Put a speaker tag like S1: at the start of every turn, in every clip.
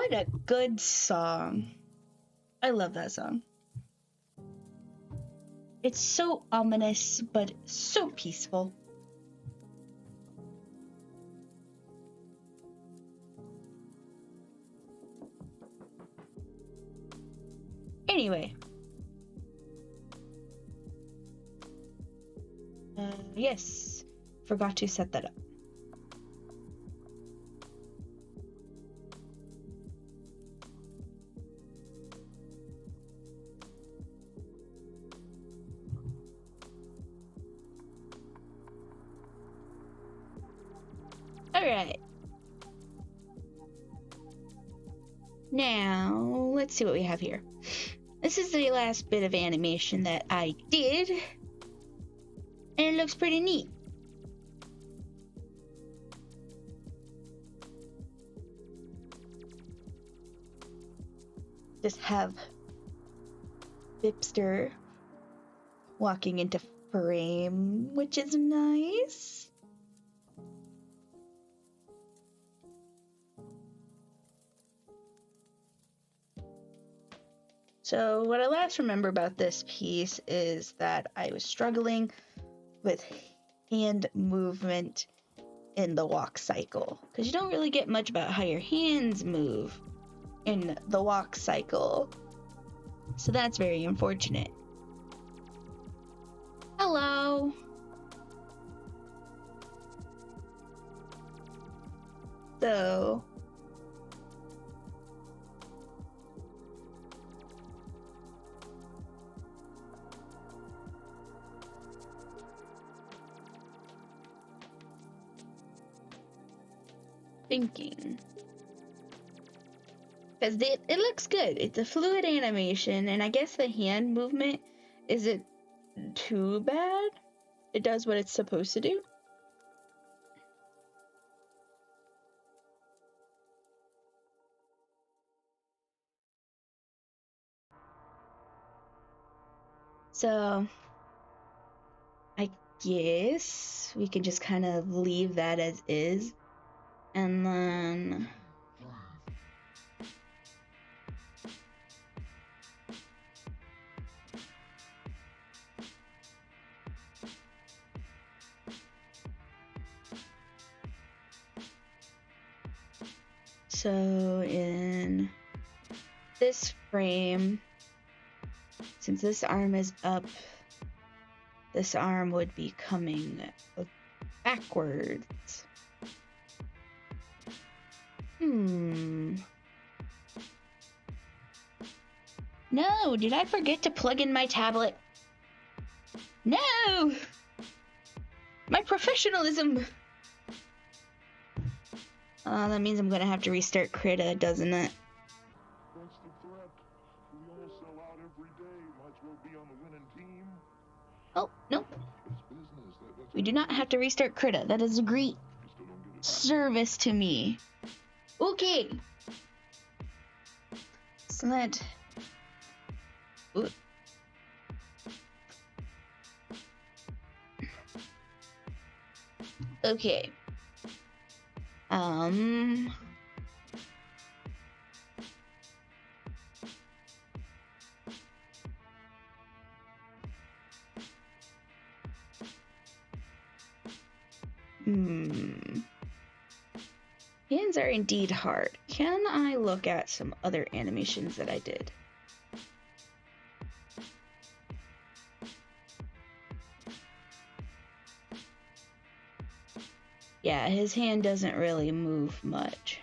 S1: What a good song. I love that song. It's so ominous, but so peaceful. Anyway. Yes. Forgot to set that up. Alright. Now, let's see what we have here. This is the last bit of animation that I did. And it looks pretty neat. Just have Bipster walking into frame, which is nice. So what I last remember about this piece is that I was struggling with hand movement in the walk cycle, because you don't really get much about how your hands move in the walk cycle. So that's very unfortunate. Hello. So thinking, because it looks good. It's a fluid animation, and I guess the hand movement isn't too bad. It does what it's supposed to do. So I guess we can just kind of leave that as is, and then so in this frame, since this arm is up, this arm would be coming backwards. No, did I forget to plug in my tablet? No! My professionalism! That means I'm gonna have to restart Krita, doesn't it?
S2: That's the threat. We all sell out every day. Might as well be on the winning team.
S1: Oh, nope.
S2: It's business. That's
S1: We do not have to restart Krita. That is a great
S2: still don't get it.
S1: service to me. Okay. Excellent. Ooh. Okay. Hands are indeed hard. Can I look at some other animations that I did? Yeah, his hand doesn't really move much.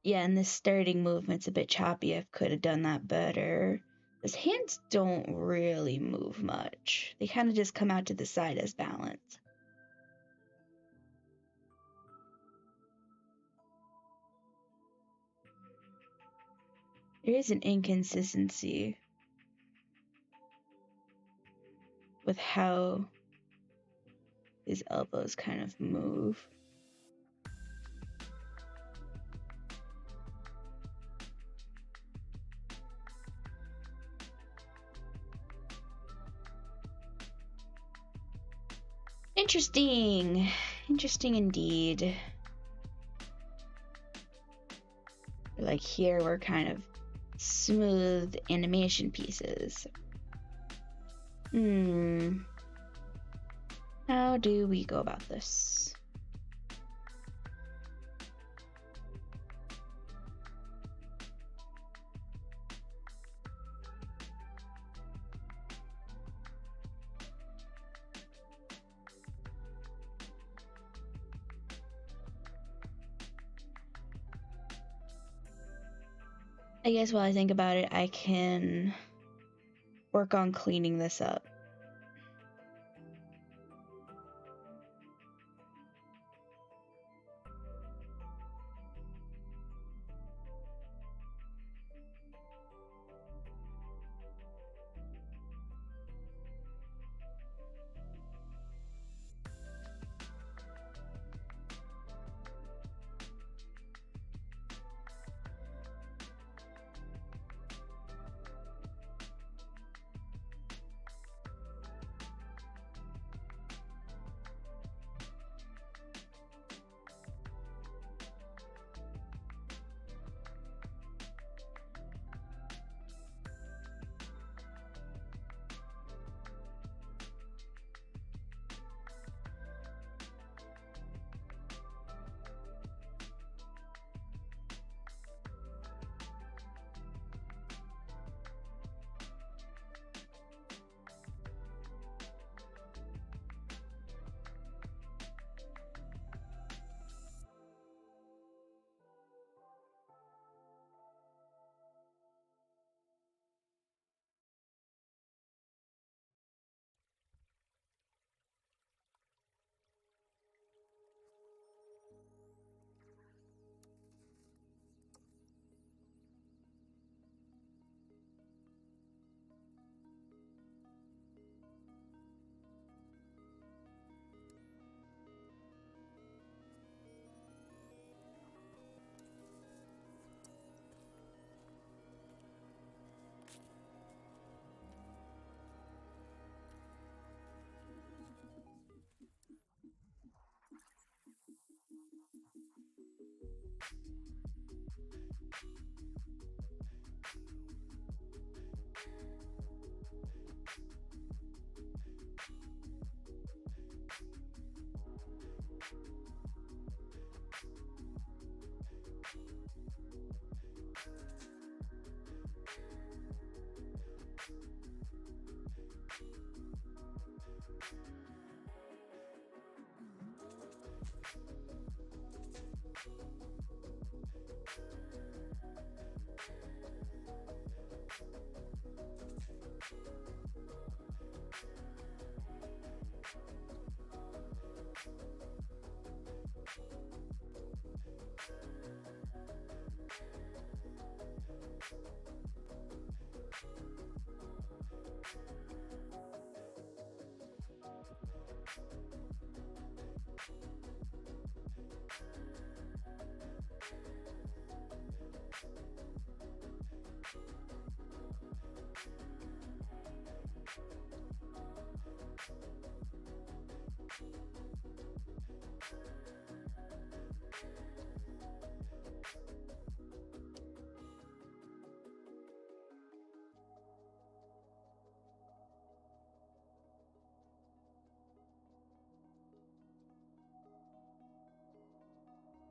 S1: Yeah, and this starting movement's a bit choppy. I could have done that better. His hands don't really move much. They kind of just come out to the side as balance. There is an inconsistency with how his elbows kind of move. Interesting. Interesting indeed. Like here we're kind of smooth animation pieces. How do we go about this? I guess while I think about it, I can work on cleaning this up.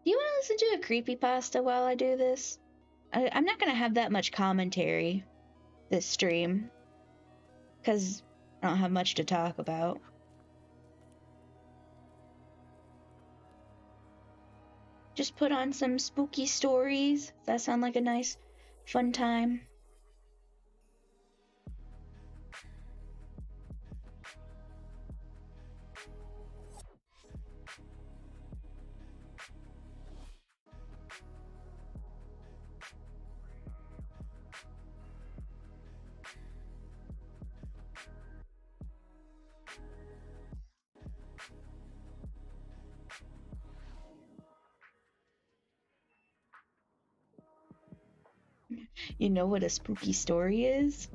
S1: Do you want to listen to a creepypasta while I do this? I'm not going to have that much commentary this stream because I don't have much to talk about. Just put on some spooky stories. Does that sound like a nice, fun time? You know what a spooky story is?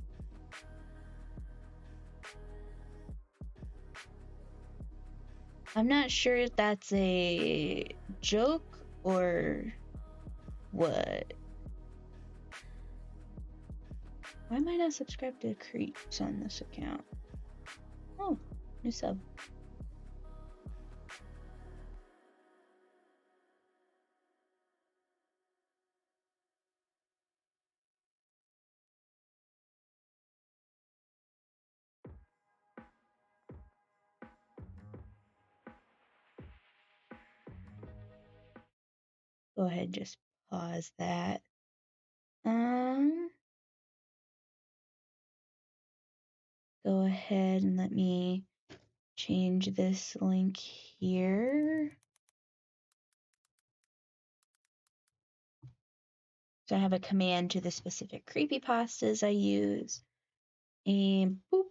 S1: I'm not sure if that's a joke or what. Why am I not subscribed to Creeps on this account? Oh, new sub. Go ahead, just pause that. Go ahead and let me change this link here. So I have a command to the specific creepypastas I use. And boop.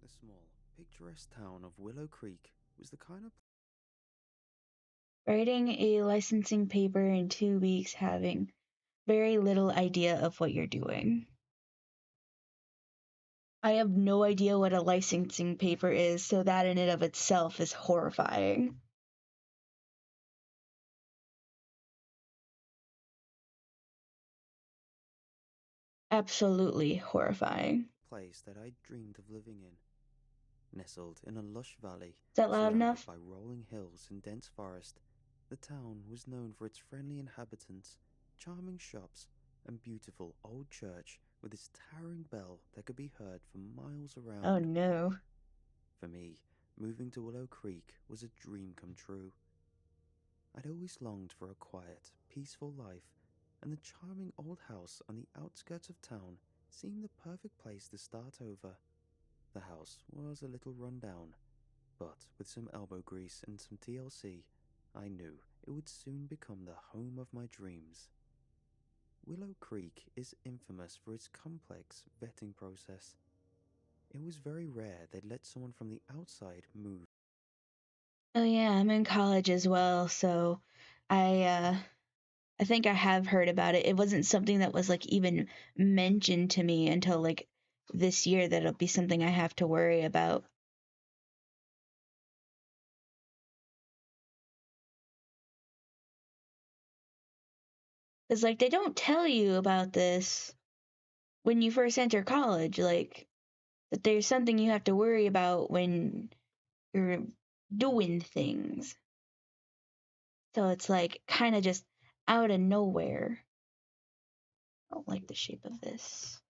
S3: The small, picturesque town of Willow Creek was the kind of
S1: Writing a licensing paper in 2 weeks, having very little idea of what you're doing. I have no idea what a licensing paper is, so that in and of itself is horrifying. Absolutely horrifying.
S3: place that I'd dreamed of living in. Nestled in a lush valley,
S1: Is that loud
S3: surrounded
S1: enough?
S3: by rolling hills and dense forest, the town was known for its friendly inhabitants, charming shops, and beautiful old church with its towering bell that could be heard for miles around.
S1: Oh no.
S3: For me, moving to Willow Creek was a dream come true. I'd always longed for a quiet, peaceful life, and the charming old house on the outskirts of town seemed the perfect place to start over. The house was a little run down, but with some elbow grease and some TLC, I knew it would soon become the home of my dreams. Willow Creek is infamous for its complex vetting process. It was very rare they'd let someone from the outside move.
S1: Oh yeah, I'm in college as well, so I think I have heard about it. It wasn't something that was like even mentioned to me until like this year that it'll be something I have to worry about. Cuz like they don't tell you about this when you first enter college, like that there's something you have to worry about when you're doing things. So it's like kind of just out of nowhere. I don't like the shape of this.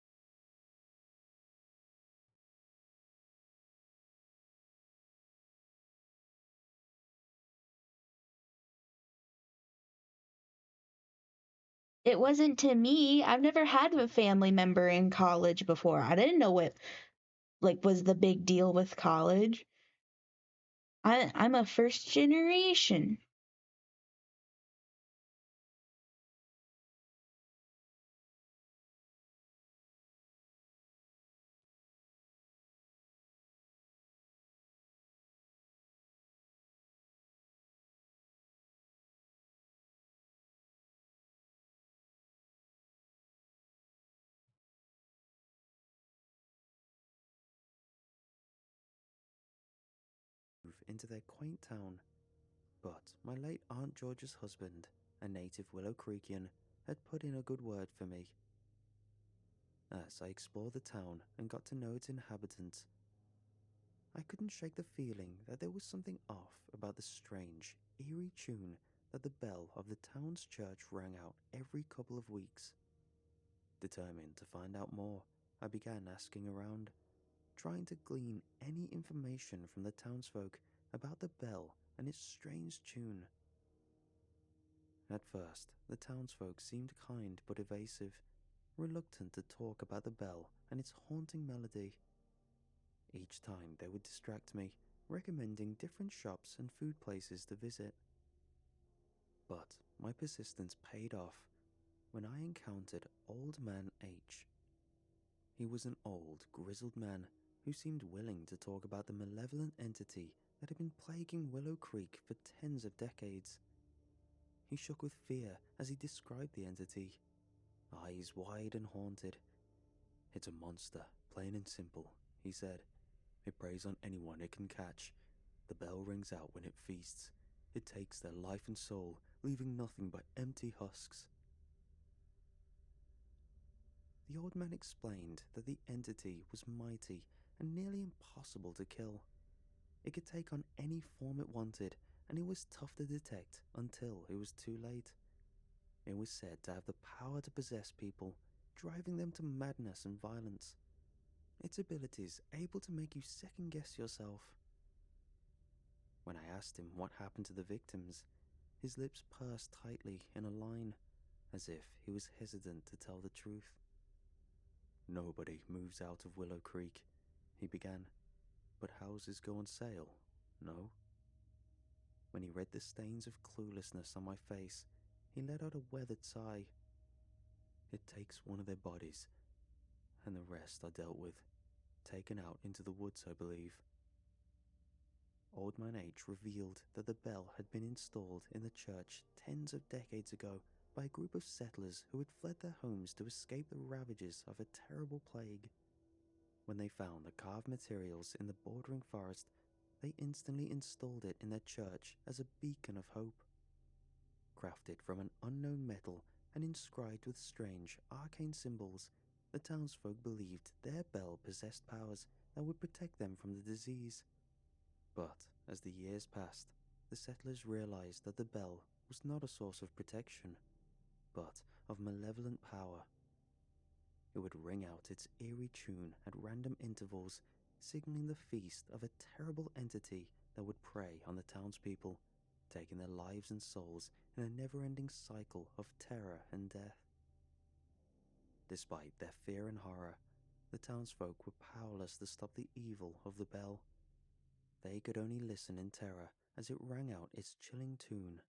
S1: It wasn't to me. I've never had a family member in college before. I didn't know what like was the big deal with college. I'm a first generation.
S3: Into their quaint town. But my late Aunt George's husband, a native Willow Creekian, had put in a good word for me. As I explored the town and got to know its inhabitants, I couldn't shake the feeling that there was something off about the strange, eerie tune that the bell of the town's church rang out every couple of weeks. Determined to find out more, I began asking around, trying to glean any information from the townsfolk about the bell and its strange tune. At first, the townsfolk seemed kind but evasive, reluctant to talk about the bell and its haunting melody. Each time they would distract me, recommending different shops and food places to visit. But my persistence paid off when I encountered Old Man H. He was an old, grizzled man who seemed willing to talk about the malevolent entity that had been plaguing Willow Creek for tens of decades. He shook with fear as he described the entity, eyes wide and haunted. "It's a monster, plain and simple," he said. It preys on anyone it can catch. The bell rings out when it feasts. It takes their life and soul, leaving nothing but empty husks. The old man explained that the entity was mighty and nearly impossible to kill. It could take on any form it wanted, and it was tough to detect until it was too late. It was said to have the power to possess people, driving them to madness and violence. Its abilities able to make you second-guess yourself. When I asked him what happened to the victims, his lips pursed tightly in a line, as if he was hesitant to tell the truth. "Nobody moves out of Willow Creek," he began, "but houses go on sale, no?" When he read the stains of cluelessness on my face, he let out a weathered sigh. "It takes one of their bodies, and the rest are dealt with, taken out into the woods, I believe." Old Man H revealed that the bell had been installed in the church tens of decades ago by a group of settlers who had fled their homes to escape the ravages of a terrible plague. When they found the carved materials in the bordering forest, they instantly installed it in their church as a beacon of hope. Crafted from an unknown metal and inscribed with strange, arcane symbols, the townsfolk believed their bell possessed powers that would protect them from the disease. But as the years passed, the settlers realized that the bell was not a source of protection, but of malevolent power. It would ring out its eerie tune at random intervals, signaling the feast of a terrible entity that would prey on the townspeople, taking their lives and souls in a never-ending cycle of terror and death. Despite their fear and horror, the townsfolk were powerless to stop the evil of the bell. They could only listen in terror as it rang out its chilling tune,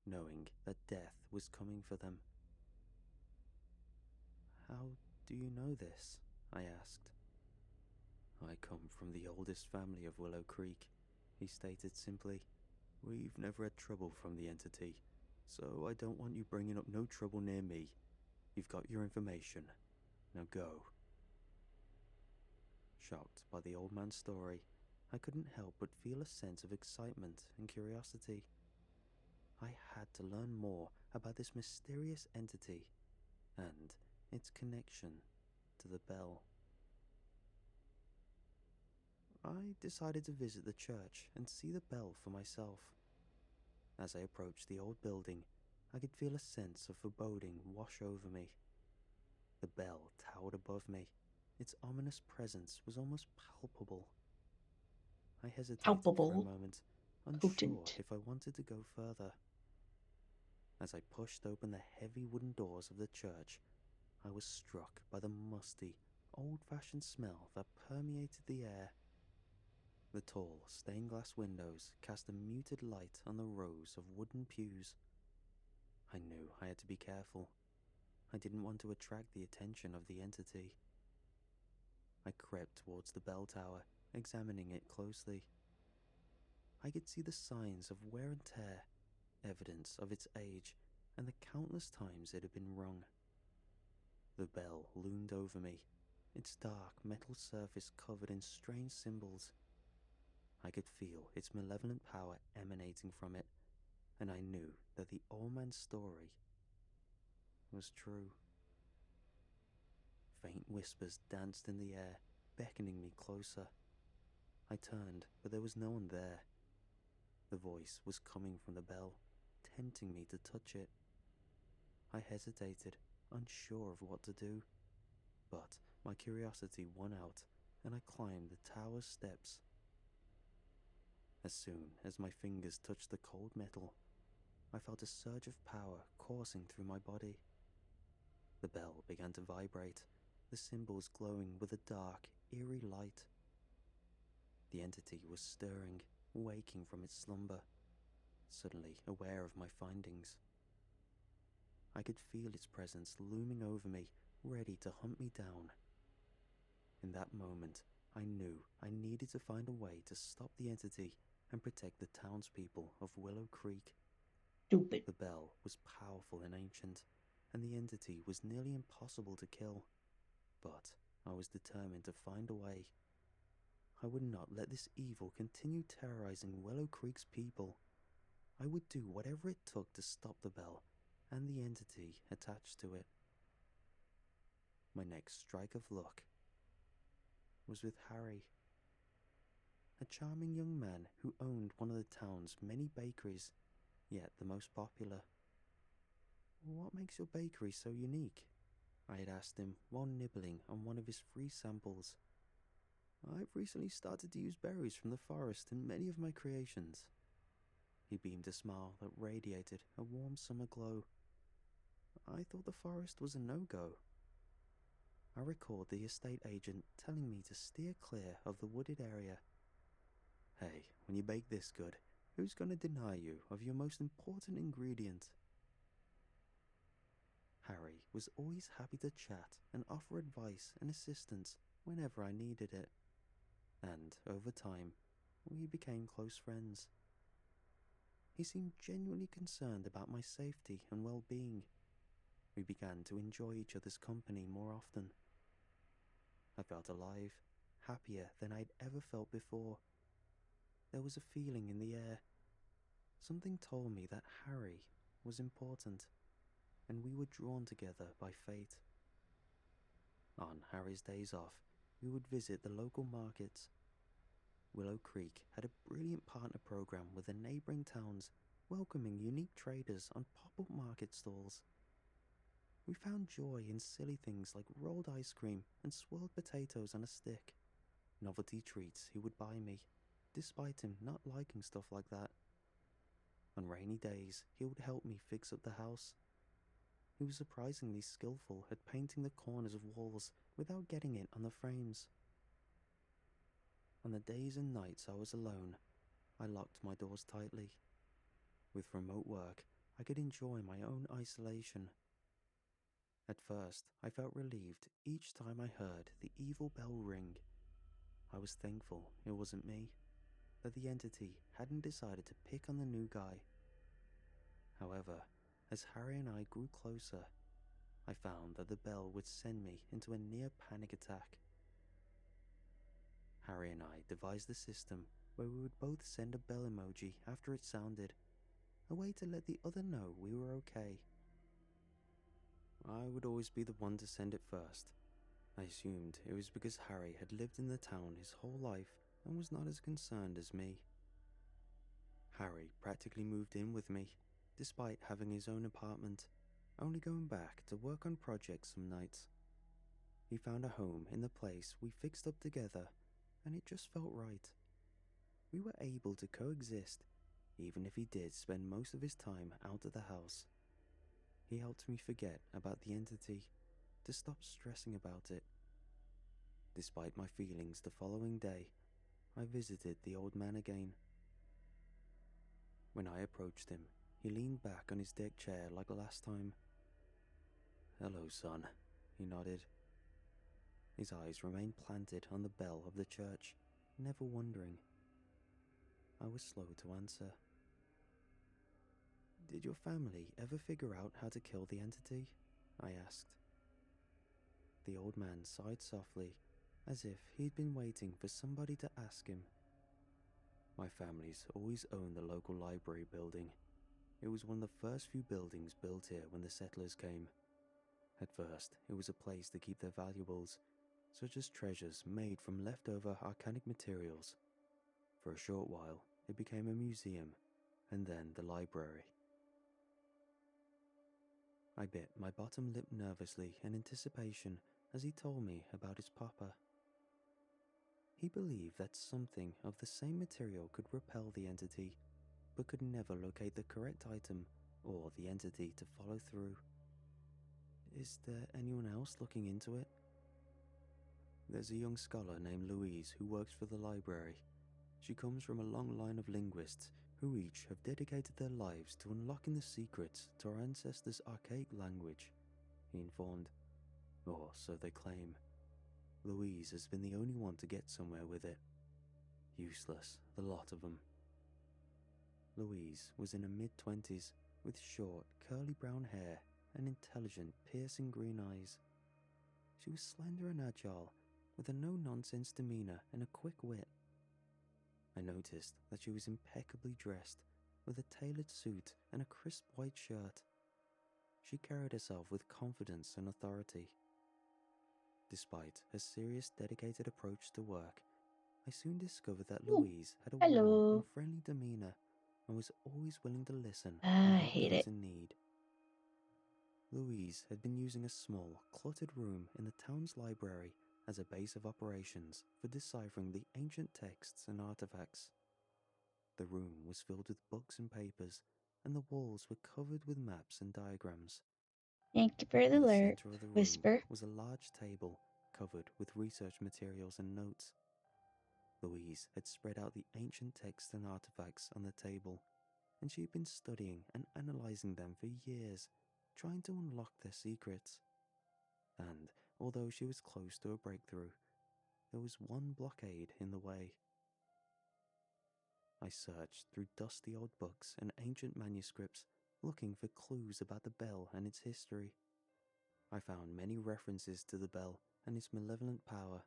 S3: knowing that death was coming for them. "How do you know this?" I asked. "I come from the oldest family of Willow Creek," he stated simply. "We've never had trouble from the entity, so I don't want you bringing up no trouble near me. You've got your information. Now go." Shocked by the old man's story, I couldn't help but feel a sense of excitement and curiosity. I had to learn more about this mysterious entity and its connection to the bell. I decided to visit the church and see the bell for myself. As I approached the old building, I could feel a sense of foreboding wash over me. The bell towered above me. Its ominous presence was almost palpable. I hesitated for a
S1: Palpable,
S3: moment, unsure
S1: potent.
S3: if I wanted to go further. As I pushed open the heavy wooden doors of the church, I was struck by the musty, old-fashioned smell that permeated the air. The tall, stained-glass windows cast a muted light on the rows of wooden pews. I knew I had to be careful. I didn't want to attract the attention of the entity. I crept towards the bell tower, examining it closely. I could see the signs of wear and tear, evidence of its age, and the countless times it had been rung. The bell loomed over me, its dark metal surface covered in strange symbols. I could feel its malevolent power emanating from it, and I knew that the old man's story was true. Faint whispers danced in the air, beckoning me closer. I turned, but there was no one there. The voice was coming from the bell, tempting me to touch it. I hesitated, unsure of what to do, but my curiosity won out, and I climbed the tower's steps. As soon as my fingers touched the cold metal, I felt a surge of power coursing through my body. The bell began to vibrate, the symbols glowing with a dark, eerie light. The entity was stirring, waking from its slumber, suddenly aware of my findings. I could feel its presence looming over me, ready to hunt me down. In that moment, I knew I needed to find a way to stop the entity and protect the townspeople of Willow Creek.
S1: Stupid.
S3: The bell was powerful and ancient, and the entity was nearly impossible to kill. But I was determined to find a way. I would not let this evil continue terrorizing Willow Creek's people. I would do whatever it took to stop the bell and the entity attached to it. My next strike of luck was with Harry, a charming young man who owned one of the town's many bakeries, yet the most popular. "What makes your bakery so unique?" I had asked him while nibbling on one of his free samples. "I've recently started to use berries from the forest in many of my creations." He beamed a smile that radiated a warm summer glow. I thought the forest was a no-go. I recalled the estate agent telling me to steer clear of the wooded area. Hey, when you bake this good, who's going to deny you of your most important ingredient? Harry was always happy to chat and offer advice and assistance whenever I needed it. And over time, we became close friends. He seemed genuinely concerned about my safety and well-being. We began to enjoy each other's company more often. I felt alive, happier than I'd ever felt before. There was a feeling in the air. Something told me that Harry was important, and we were drawn together by fate. On Harry's days off, we would visit the local markets. Willow Creek had a brilliant partner program with the neighboring towns, welcoming unique traders on pop-up market stalls. We found joy in silly things like rolled ice cream and swirled potatoes on a stick, novelty treats he would buy me, despite him not liking stuff like that. On rainy days, he would help me fix up the house. He was surprisingly skillful at painting the corners of walls without getting it on the frames. On the days and nights I was alone, I locked my doors tightly. With remote work, I could enjoy my own isolation. At first, I felt relieved each time I heard the evil bell ring. I was thankful it wasn't me, that the entity hadn't decided to pick on the new guy. However, as Harry and I grew closer, I found that the bell would send me into a near panic attack. Harry and I devised a system where we would both send a bell emoji after it sounded, a way to let the other know we were okay. I would always be the one to send it first. I assumed it was because Harry had lived in the town his whole life and was not as concerned as me. Harry practically moved in with me, despite having his own apartment, only going back to work on projects some nights. He found a home in the place we fixed up together, and it just felt right. We were able to coexist, even if he did spend most of his time out of the house. He helped me forget about the entity, to stop stressing about it. Despite my feelings the following day, I visited the old man again. When I approached him, he leaned back on his deck chair like last time. "Hello, son," he nodded. His eyes remained planted on the bell of the church, never wondering. I was slow to answer. "Did your family ever figure out how to kill the entity?" I asked. The old man sighed softly, as if he'd been waiting for somebody to ask him. "My family's always owned the local library building. It was one of the first few buildings built here when the settlers came. At first, it was a place to keep their valuables, such as treasures made from leftover arcanic materials. For a short while, it became a museum, and then the library." I bit my bottom lip nervously in anticipation as he told me about his papa. He believed that something of the same material could repel the entity, but could never locate the correct item or the entity to follow through. "Is there anyone else looking into it?" "There's a young scholar named Louise who works for the library. She comes from a long line of linguists who each have dedicated their lives to unlocking the secrets to our ancestors' archaic language," he informed. "Or so they claim. Louise has been the only one to get somewhere with it. Useless, the lot of them." Louise was in her mid-20s, with short, curly brown hair and intelligent, piercing green eyes. She was slender and agile, with a no-nonsense demeanour and a quick wit. I noticed that she was impeccably dressed, with a tailored suit and a crisp white shirt. She carried herself with confidence and authority. Despite her serious, dedicated approach to work, I soon discovered that
S1: Ooh,
S3: Louise had a warm
S1: hello.
S3: and friendly demeanour and was always willing to listen
S1: I
S3: and help
S1: hate
S3: those
S1: it.
S3: in need. Louise had been using a small, cluttered room in the town's library as a base of operations for deciphering the ancient texts and artifacts. The room was filled with books and papers, and the walls were covered with maps and diagrams.
S1: Thank you for the
S3: In the
S1: alert,
S3: center of the room
S1: Whisper.
S3: was a large table covered with research materials and notes. Louise had spread out the ancient texts and artifacts on the table, and she had been studying and analyzing them for years, trying to unlock their secrets. And although she was close to a breakthrough, there was one blockade in the way. I searched through dusty old books and ancient manuscripts, looking for clues about the bell and its history. I found many references to the bell and its malevolent power,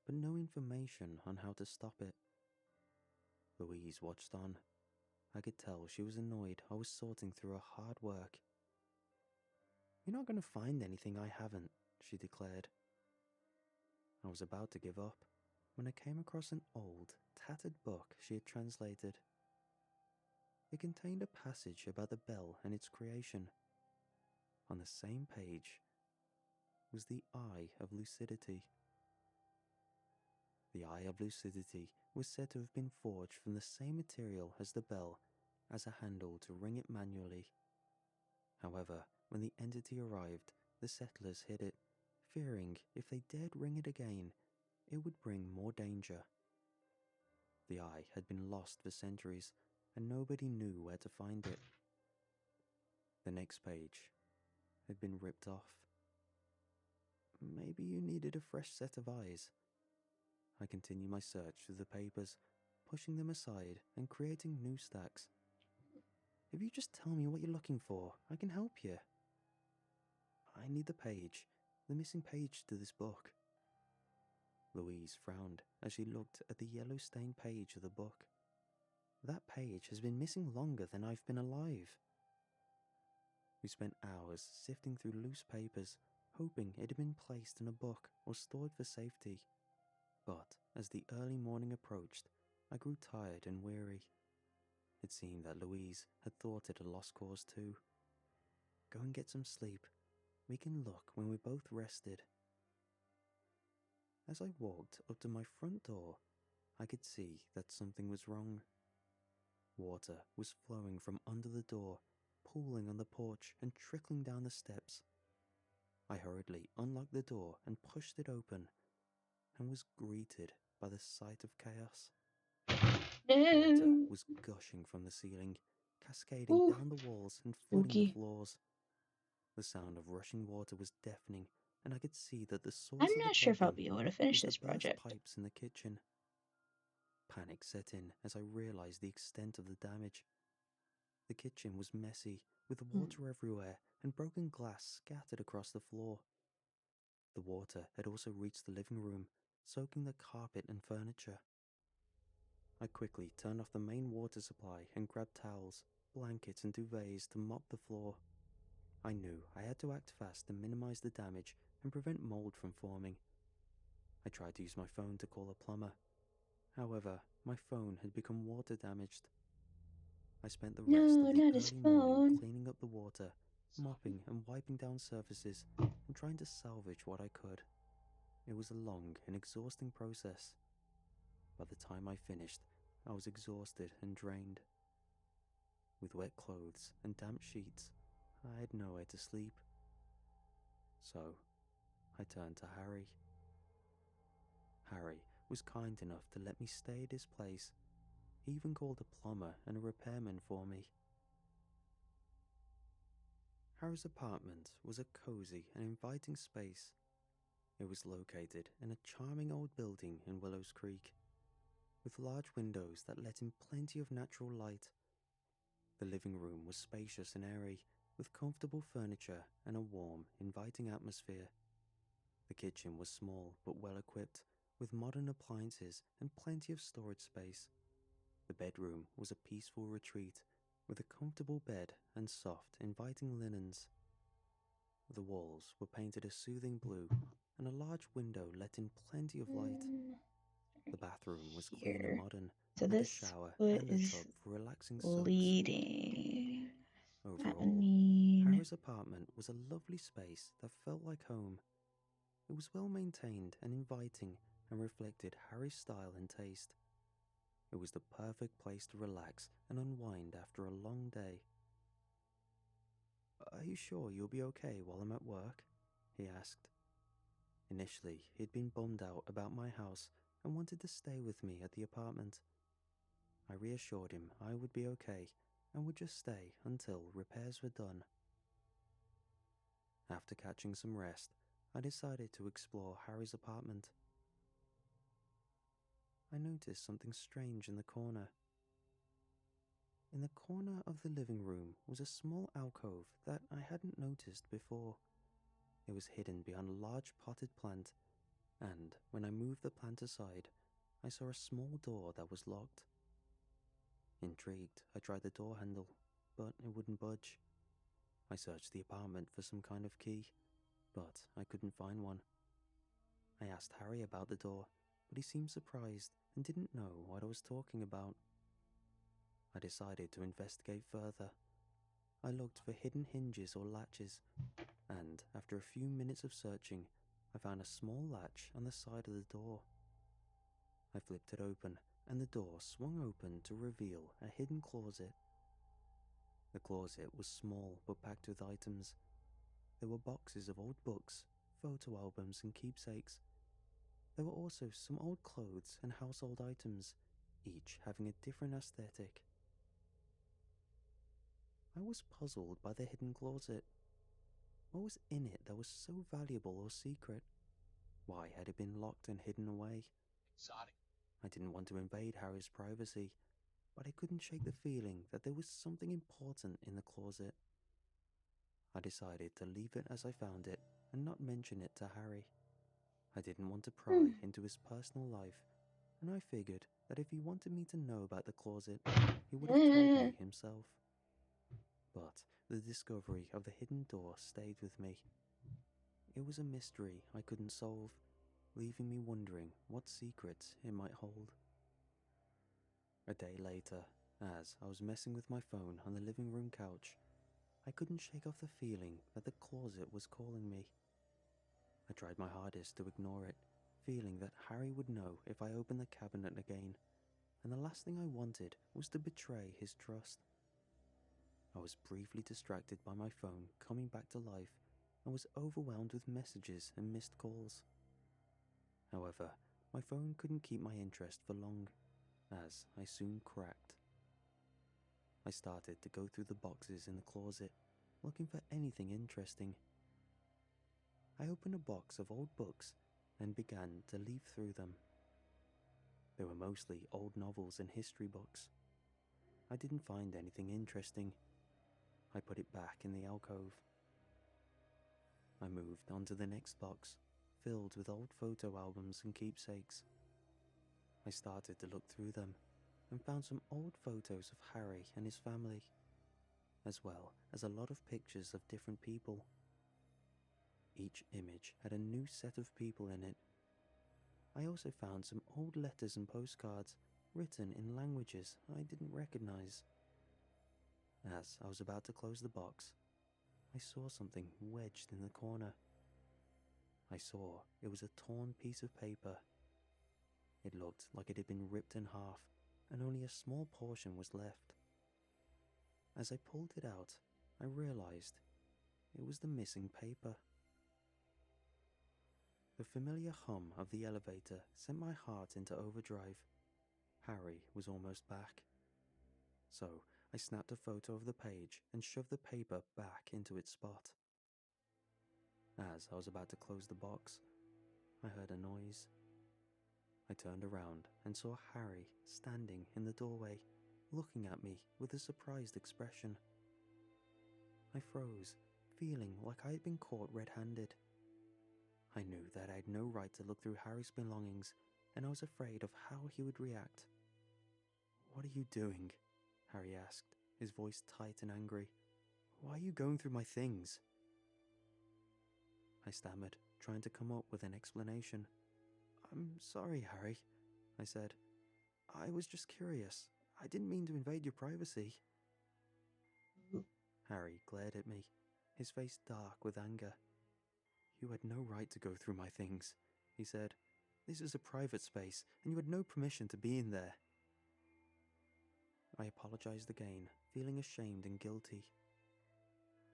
S3: but no information on how to stop it. Louise watched on. I could tell she was annoyed I was sorting through her hard work. "You're not going to find anything I haven't," she declared. I was about to give up when I came across an old, tattered book she had translated. It contained a passage about the bell and its creation. On the same page was the Eye of Lucidity. The Eye of Lucidity was said to have been forged from the same material as the bell, as a handle to ring it manually. However, when the entity arrived, the settlers hid it, fearing if they dared ring it again, it would bring more danger. The eye had been lost for centuries, and nobody knew where to find it. The next page had been ripped off. Maybe you needed a fresh set of eyes. I continued my search through the papers, pushing them aside and creating new stacks. If you just tell me what you're looking for, I can help you. I need the missing page to this book. Louise frowned as she looked at the yellow-stained page of the book. That page has been missing longer than I've been alive. We spent hours sifting through loose papers, hoping it had been placed in a book or stored for safety. But as the early morning approached, I grew tired and weary. It seemed that Louise had thought it a lost cause too. "Go and get some sleep. We can look when we're both rested." As I walked up to my front door, I could see that something was wrong. Water was flowing from under the door, pooling on the porch and trickling down the steps. I hurriedly unlocked the door and pushed it open, and was greeted by the sight of chaos. Water
S1: No.
S3: was gushing from the ceiling, cascading
S1: Ooh,
S3: down the walls and flooding the
S1: spooky.
S3: floors. The sound of rushing water was deafening, and I could see that the
S1: I'm
S3: source of the
S1: not sure if I'll
S3: problem
S1: be able to finish
S3: was the
S1: this
S3: burst
S1: project.
S3: pipes in the kitchen. Panic set in as I realized the extent of the damage. The kitchen was messy, with water everywhere and broken glass scattered across the floor. The water had also reached the living room, soaking the carpet and furniture. I quickly turned off the main water supply and grabbed towels, blankets and duvets to mop the floor. I knew I had to act fast to minimize the damage and prevent mold from forming. I tried to use my phone to call a plumber. However, my phone had become water damaged. I spent the rest
S1: No,
S3: of the
S1: not his
S3: early morning
S1: phone.
S3: cleaning up the water, mopping and wiping down surfaces, and trying to salvage what I could. It was a long and exhausting process. By the time I finished, I was exhausted and drained. With wet clothes and damp sheets, I had nowhere to sleep. So, I turned to Harry. Harry was kind enough to let me stay at his place. He even called a plumber and a repairman for me. Harry's apartment was a cozy and inviting space. It was located in a charming old building in Willows Creek, with large windows that let in plenty of natural light. The living room was spacious and airy, with comfortable furniture and a warm, inviting atmosphere. The kitchen was small but well equipped, with modern appliances and plenty of storage space. The bedroom was a peaceful retreat with a comfortable bed and soft, inviting linens. The walls were painted a soothing blue, and a large window let in plenty of light. The bathroom was clean and
S1: Here.
S3: modern,
S1: So
S3: with a
S1: this
S3: shower
S1: foot
S3: and a
S1: is
S3: tub for relaxing soaks.
S1: bleeding. I
S3: Overall,
S1: mean,
S3: Harry's apartment was a lovely space that felt like home. It was well maintained and inviting and reflected Harry's style and taste. It was the perfect place to relax and unwind after a long day. "Are you sure you'll be okay while I'm at work?" he asked. Initially, he'd been bummed out about my house and wanted to stay with me at the apartment. I reassured him I would be okay and would just stay until repairs were done. After catching some rest, I decided to explore Harry's apartment. I noticed something strange in the corner. In the corner of the living room was a small alcove that I hadn't noticed before. It was hidden behind a large potted plant, and when I moved the plant aside, I saw a small door that was locked. Intrigued, I tried the door handle, but it wouldn't budge. I searched the apartment for some kind of key, but I couldn't find one. I asked Harry about the door, but he seemed surprised and didn't know what I was talking about. I decided to investigate further. I looked for hidden hinges or latches, and after a few minutes of searching, I found a small latch on the side of the door. I flipped it open, and the door swung open to reveal a hidden closet. The closet was small but packed with items. There were boxes of old books, photo albums, and keepsakes. There were also some old clothes and household items, each having a different aesthetic. I was puzzled by the hidden closet. What was in it that was so valuable or secret? Why had it been locked and hidden away?
S4: Exotic.
S3: I didn't want to invade Harry's privacy, but I couldn't shake the feeling that there was something important in the closet. I decided to leave it as I found it and not mention it to Harry. I didn't want to pry into his personal life, and I figured that if he wanted me to know about the closet, he would have told me himself. But the discovery of the hidden door stayed with me. It was a mystery I couldn't solve, leaving me wondering what secrets it might hold. A day later, as I was messing with my phone on the living room couch, I couldn't shake off the feeling that the closet was calling me. I tried my hardest to ignore it, feeling that Harry would know if I opened the cabinet again, and the last thing I wanted was to betray his trust. I was briefly distracted by my phone coming back to life and was overwhelmed with messages and missed calls. However, my phone couldn't keep my interest for long, as I soon cracked. I started to go through the boxes in the closet, looking for anything interesting. I opened a box of old books and began to leaf through them. They were mostly old novels and history books. I didn't find anything interesting. I put it back in the alcove. I moved on to the next box, filled with old photo albums and keepsakes. I started to look through them and found some old photos of Harry and his family, as well as a lot of pictures of different people. Each image had a new set of people in it. I also found some old letters and postcards written in languages I didn't recognize. As I was about to close the box, I saw something wedged in the corner. I saw it was a torn piece of paper. It looked like it had been ripped in half, and only a small portion was left. As I pulled it out, I realized it was the missing paper. The familiar hum of the elevator sent my heart into overdrive. Harry was almost back. So I snapped a photo of the page and shoved the paper back into its spot. As I was about to close the box, I heard a noise. I turned around and saw Harry standing in the doorway, looking at me with a surprised expression. I froze, feeling like I had been caught red-handed. I knew that I had no right to look through Harry's belongings, and I was afraid of how he would react. "What are you doing?" Harry asked, his voice tight and angry. "Why are you going through my things?" I stammered, trying to come up with an explanation. "I'm sorry, Harry," I said. "I was just curious. I didn't mean to invade your privacy." Harry glared at me, his face dark with anger. "You had no right to go through my things," he said. "This is a private space, and you had no permission to be in there." I apologized again, feeling ashamed and guilty.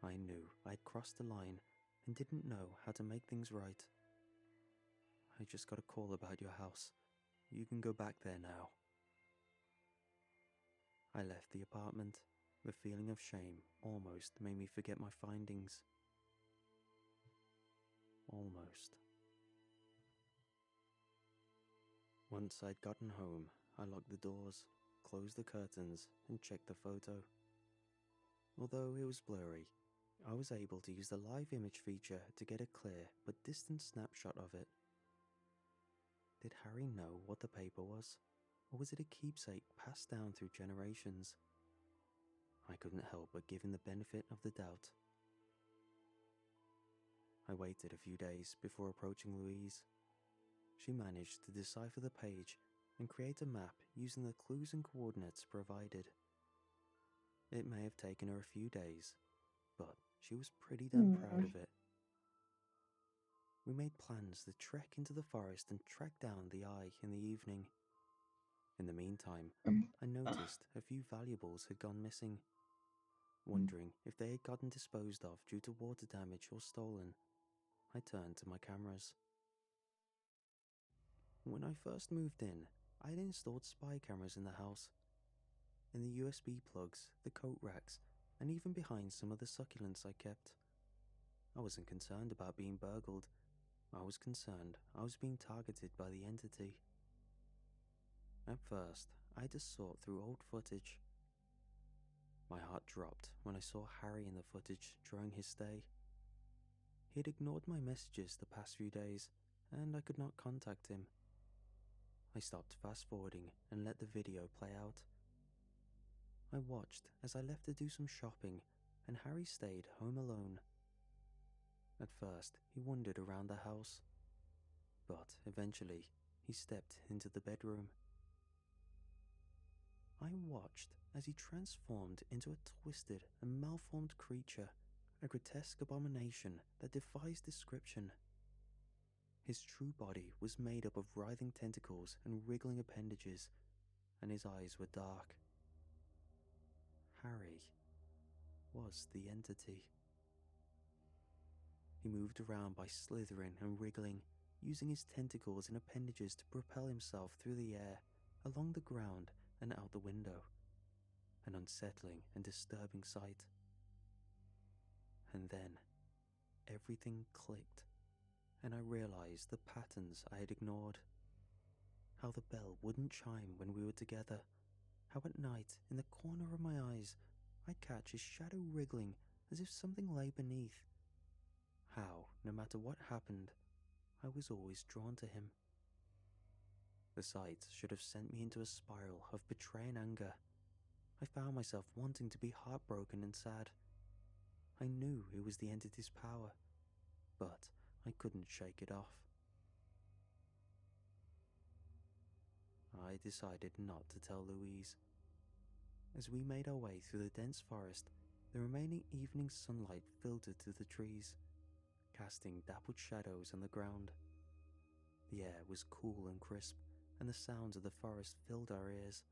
S3: I knew I'd crossed the line and didn't know how to make things right. "I just got a call about your house. You can go back there now." I left the apartment. The feeling of shame almost made me forget my findings. Almost. Once I'd gotten home, I locked the doors, closed the curtains, and checked the photo. Although it was blurry, I was able to use the live image feature to get a clear but distant snapshot of it. Did Harry know what the paper was, or was it a keepsake passed down through generations? I couldn't help but give him the benefit of the doubt. I waited a few days before approaching Louise. She managed to decipher the page and create a map using the clues and coordinates provided. It may have taken her a few days, but she was pretty damn proud of it. We made plans to trek into the forest and track down the eye in the evening. In the meantime, I noticed a few valuables had gone missing. Wondering if they had gotten disposed of due to water damage or stolen, I turned to my cameras. When I first moved in, I had installed spy cameras in the house. In the USB plugs, the coat racks, and even behind some of the succulents I kept. I wasn't concerned about being burgled. I was concerned I was being targeted by the entity. At first, I just sought through old footage. My heart dropped when I saw Harry in the footage during his stay. He had ignored my messages the past few days, and I could not contact him. I stopped fast-forwarding and let the video play out. I watched as I left to do some shopping, and Harry stayed home alone. At first, he wandered around the house, but eventually, he stepped into the bedroom. I watched as he transformed into a twisted and malformed creature, a grotesque abomination that defies description. His true body was made up of writhing tentacles and wriggling appendages, and his eyes were dark. Harry was the entity. He moved around by slithering and wriggling, using his tentacles and appendages to propel himself through the air, along the ground, and out the window. An unsettling and disturbing sight. And then, everything clicked, and I realized the patterns I had ignored. How the bell wouldn't chime when we were together. How at night, in the corner of my eyes, I'd catch his shadow wriggling as if something lay beneath. How, no matter what happened, I was always drawn to him. The sight should have sent me into a spiral of betraying anger. I found myself wanting to be heartbroken and sad. I knew it was the entity's power, but I couldn't shake it off. I decided not to tell Louise. As we made our way through the dense forest, the remaining evening sunlight filtered through the trees, casting dappled shadows on the ground. The air was cool and crisp, and the sounds of the forest filled our ears.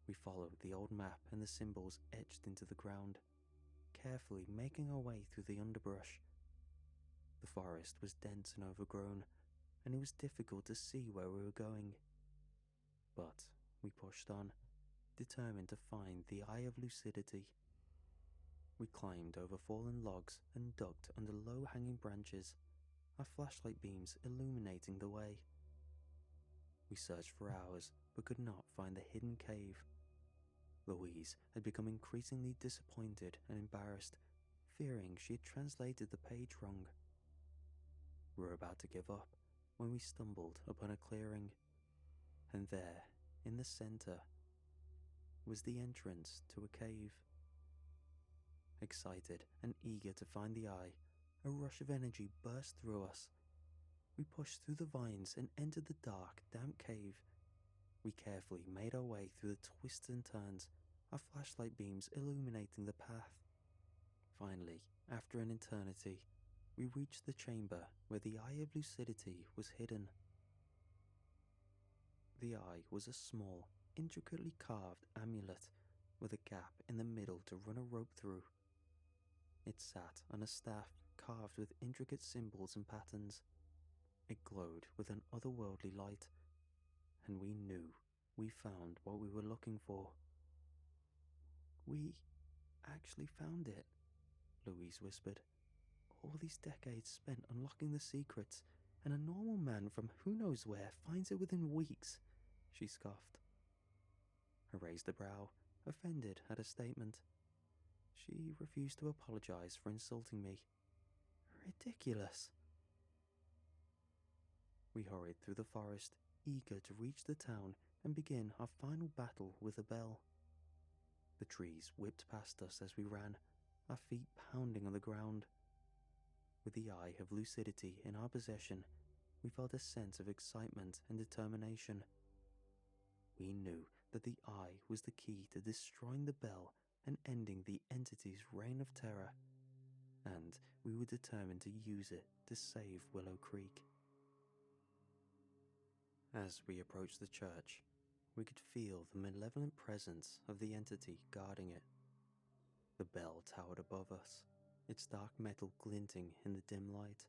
S3: We followed the old map and the symbols etched into the ground, carefully making our way through the underbrush. The forest was dense and overgrown, and it was difficult to see where we were going. But we pushed on, determined to find the Eye of Lucidity. We climbed over fallen logs and ducked under low-hanging branches, our flashlight beams illuminating the way. We searched for hours, but could not find the hidden cave. Louise had become increasingly disappointed and embarrassed, fearing she had translated the page wrong. We were about to give up when we stumbled upon a clearing, and there, in the center, was the entrance to a cave. Excited and eager to find the eye, a rush of energy burst through us. We pushed through the vines and entered the dark, damp cave. We carefully made our way through the twists and turns, our flashlight beams illuminating the path. Finally, after an eternity, we reached the chamber where the Eye of Lucidity was hidden. The eye was a small, intricately carved amulet with a gap in the middle to run a rope through. It sat on a staff carved with intricate symbols and patterns. It glowed with an otherworldly light, and we knew we found what we were looking for. We actually found it, Louise whispered. All these decades spent unlocking the secrets, and a normal man from who knows where finds it within weeks, she scoffed. I raised a brow, offended at her statement. She refused to apologize for insulting me. Ridiculous. We hurried through the forest, eager to reach the town and begin our final battle with the bell. The trees whipped past us as we ran, our feet pounding on the ground. With the Eye of Lucidity in our possession, we felt a sense of excitement and determination. We knew that the Eye was the key to destroying the bell and ending the entity's reign of terror, and we were determined to use it to save Willow Creek. As we approached the church, we could feel the malevolent presence of the entity guarding it. The bell towered above us, its dark metal glinting in the dim light.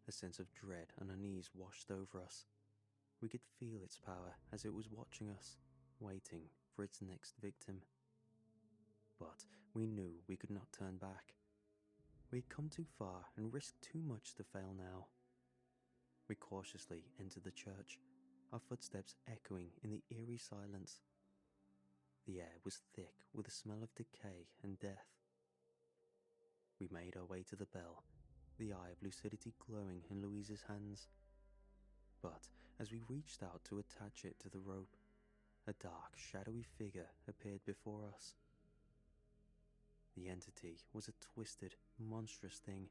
S3: A sense of dread and unease washed over us. We could feel its power as it was watching us, waiting for its next victim. But we knew we could not turn back. We had come too far and risked too much to fail now. We cautiously entered the church, our footsteps echoing in the eerie silence. The air was thick with the smell of decay and death. We made our way to the bell, the Eye of Lucidity glowing in Louise's hands. But as we reached out to attach it to the rope, a dark, shadowy figure appeared before us. The entity was a twisted, monstrous thing,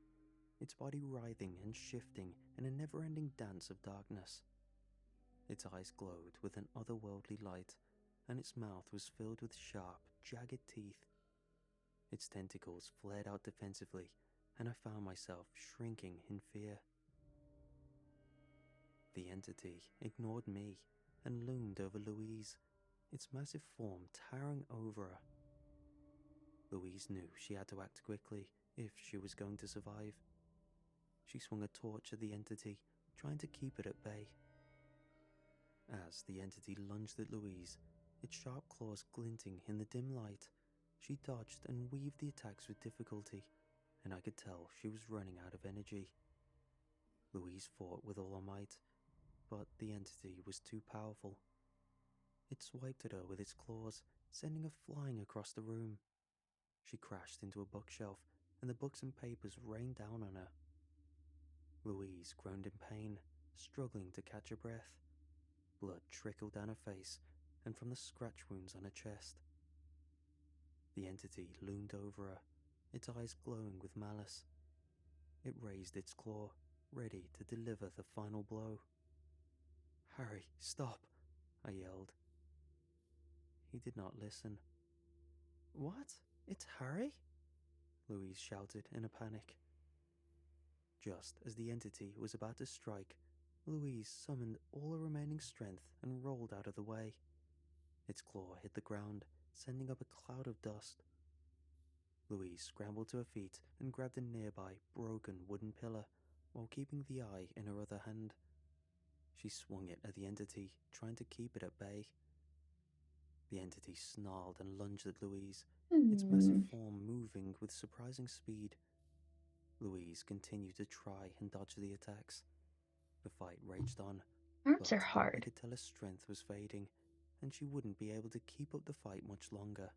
S3: its body writhing and shifting in a never-ending dance of darkness. Its eyes glowed with an otherworldly light, and its mouth was filled with sharp, jagged teeth. Its tentacles flared out defensively, and I found myself shrinking in fear. The entity ignored me and loomed over Louise, its massive form towering over her. Louise knew she had to act quickly if she was going to survive. She swung a torch at the entity, trying to keep it at bay. As the entity lunged at Louise, its sharp claws glinting in the dim light, she dodged and weaved the attacks with difficulty, and I could tell she was running out of energy. Louise fought with all her might, but the entity was too powerful. It swiped at her with its claws, sending her flying across the room. She crashed into a bookshelf, and the books and papers rained down on her. Louise groaned in pain, struggling to catch her breath. Blood trickled down her face and from the scratch wounds on her chest. The entity loomed over her, its eyes glowing with malice. It raised its claw, ready to deliver the final blow. "Harry, stop!" I yelled. He did not listen. "What? It's Harry?" Louise shouted in a panic. Just as the entity was about to strike, Louise summoned all her remaining strength and rolled out of the way. Its claw hit the ground, sending up a cloud of dust. Louise scrambled to her feet and grabbed a nearby, broken wooden pillar while keeping the eye in her other hand. She swung it at the entity, trying to keep it at bay. The entity snarled and lunged at Louise, its massive form moving with surprising speed. Louise continued to try and dodge the attacks. The fight raged on,
S1: Arms
S3: but
S1: are
S3: I
S1: hard.
S3: could tell her strength was fading, and she wouldn't be able to keep up the fight much longer.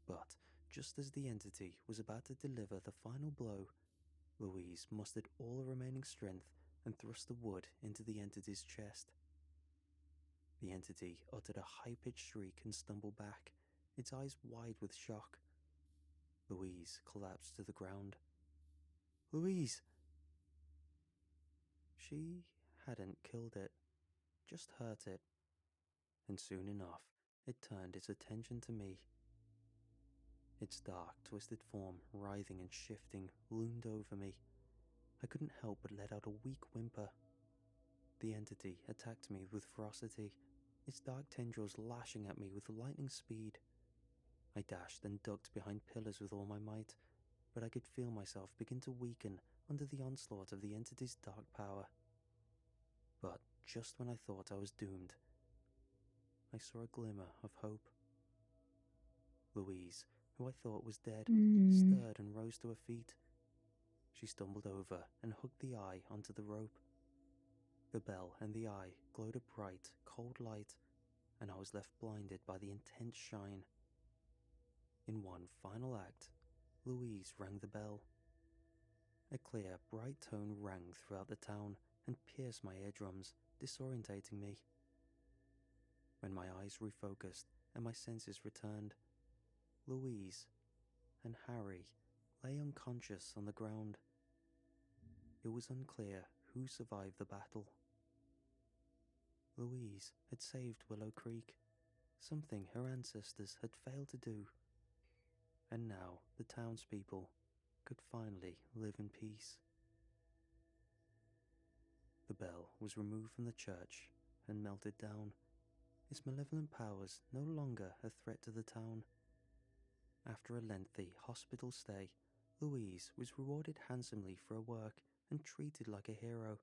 S3: But just as the entity was about to deliver the final blow, Louise mustered all her remaining strength and thrust the wood into the entity's chest. The entity uttered a high-pitched shriek and stumbled back, its eyes wide with shock. Louise collapsed to the ground. Louise! She hadn't killed it, just hurt it. And soon enough, it turned its attention to me. Its dark, twisted form, writhing and shifting, loomed over me. I couldn't help but let out a weak whimper. The entity attacked me with ferocity, its dark tendrils lashing at me with lightning speed. I dashed and ducked behind pillars with all my might, but I could feel myself begin to weaken under the onslaught of the entity's dark power. But just when I thought I was doomed, I saw a glimmer of hope. Louise, who I thought was dead, stirred and rose to her feet. She stumbled over and hooked the eye onto the rope. The bell and the eye glowed a bright, cold light, and I was left blinded by the intense shine. In one final act, Louise rang the bell. A clear, bright tone rang throughout the town and pierced my eardrums, disorientating me. When my eyes refocused and my senses returned, Louise and Harry lay unconscious on the ground. It was unclear who survived the battle. Louise had saved Willow Creek, something her ancestors had failed to do, and now the townspeople could finally live in peace. The bell was removed from the church and melted down, its malevolent powers no longer a threat to the town. After a lengthy hospital stay, Louise was rewarded handsomely for her work and treated like a hero,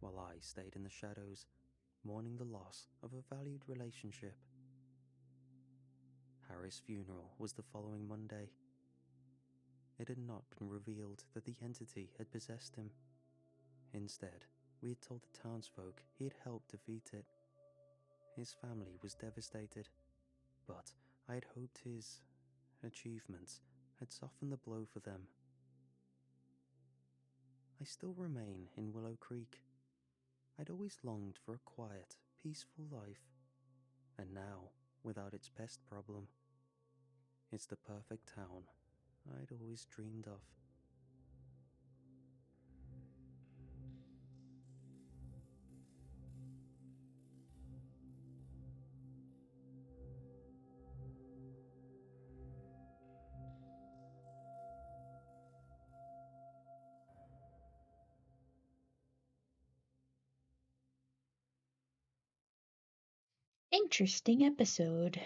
S3: while I stayed in the shadows, mourning the loss of a valued relationship. Harry's funeral was the following Monday. It had not been revealed that the entity had possessed him. Instead, we had told the townsfolk he had helped defeat it. His family was devastated, but I had hoped his achievements had softened the blow for them. I still remain in Willow Creek. I'd always longed for a quiet, peaceful life, and now, without its pest problem, it's the perfect town I'd always dreamed of.
S1: Interesting episode.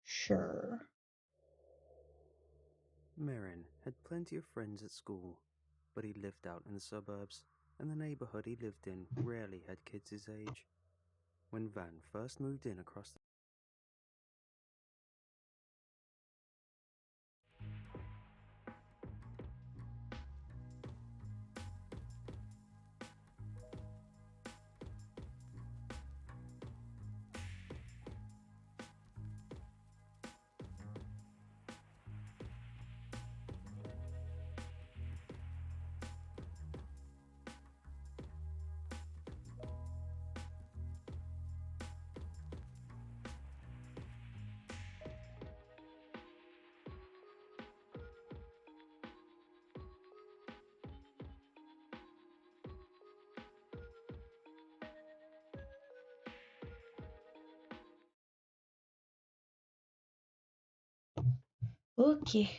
S1: Sure.
S3: Merrin had plenty of friends at school, but he lived out in the suburbs, and the neighborhood he lived in rarely had kids his age. When Van first moved in across the
S1: Okay.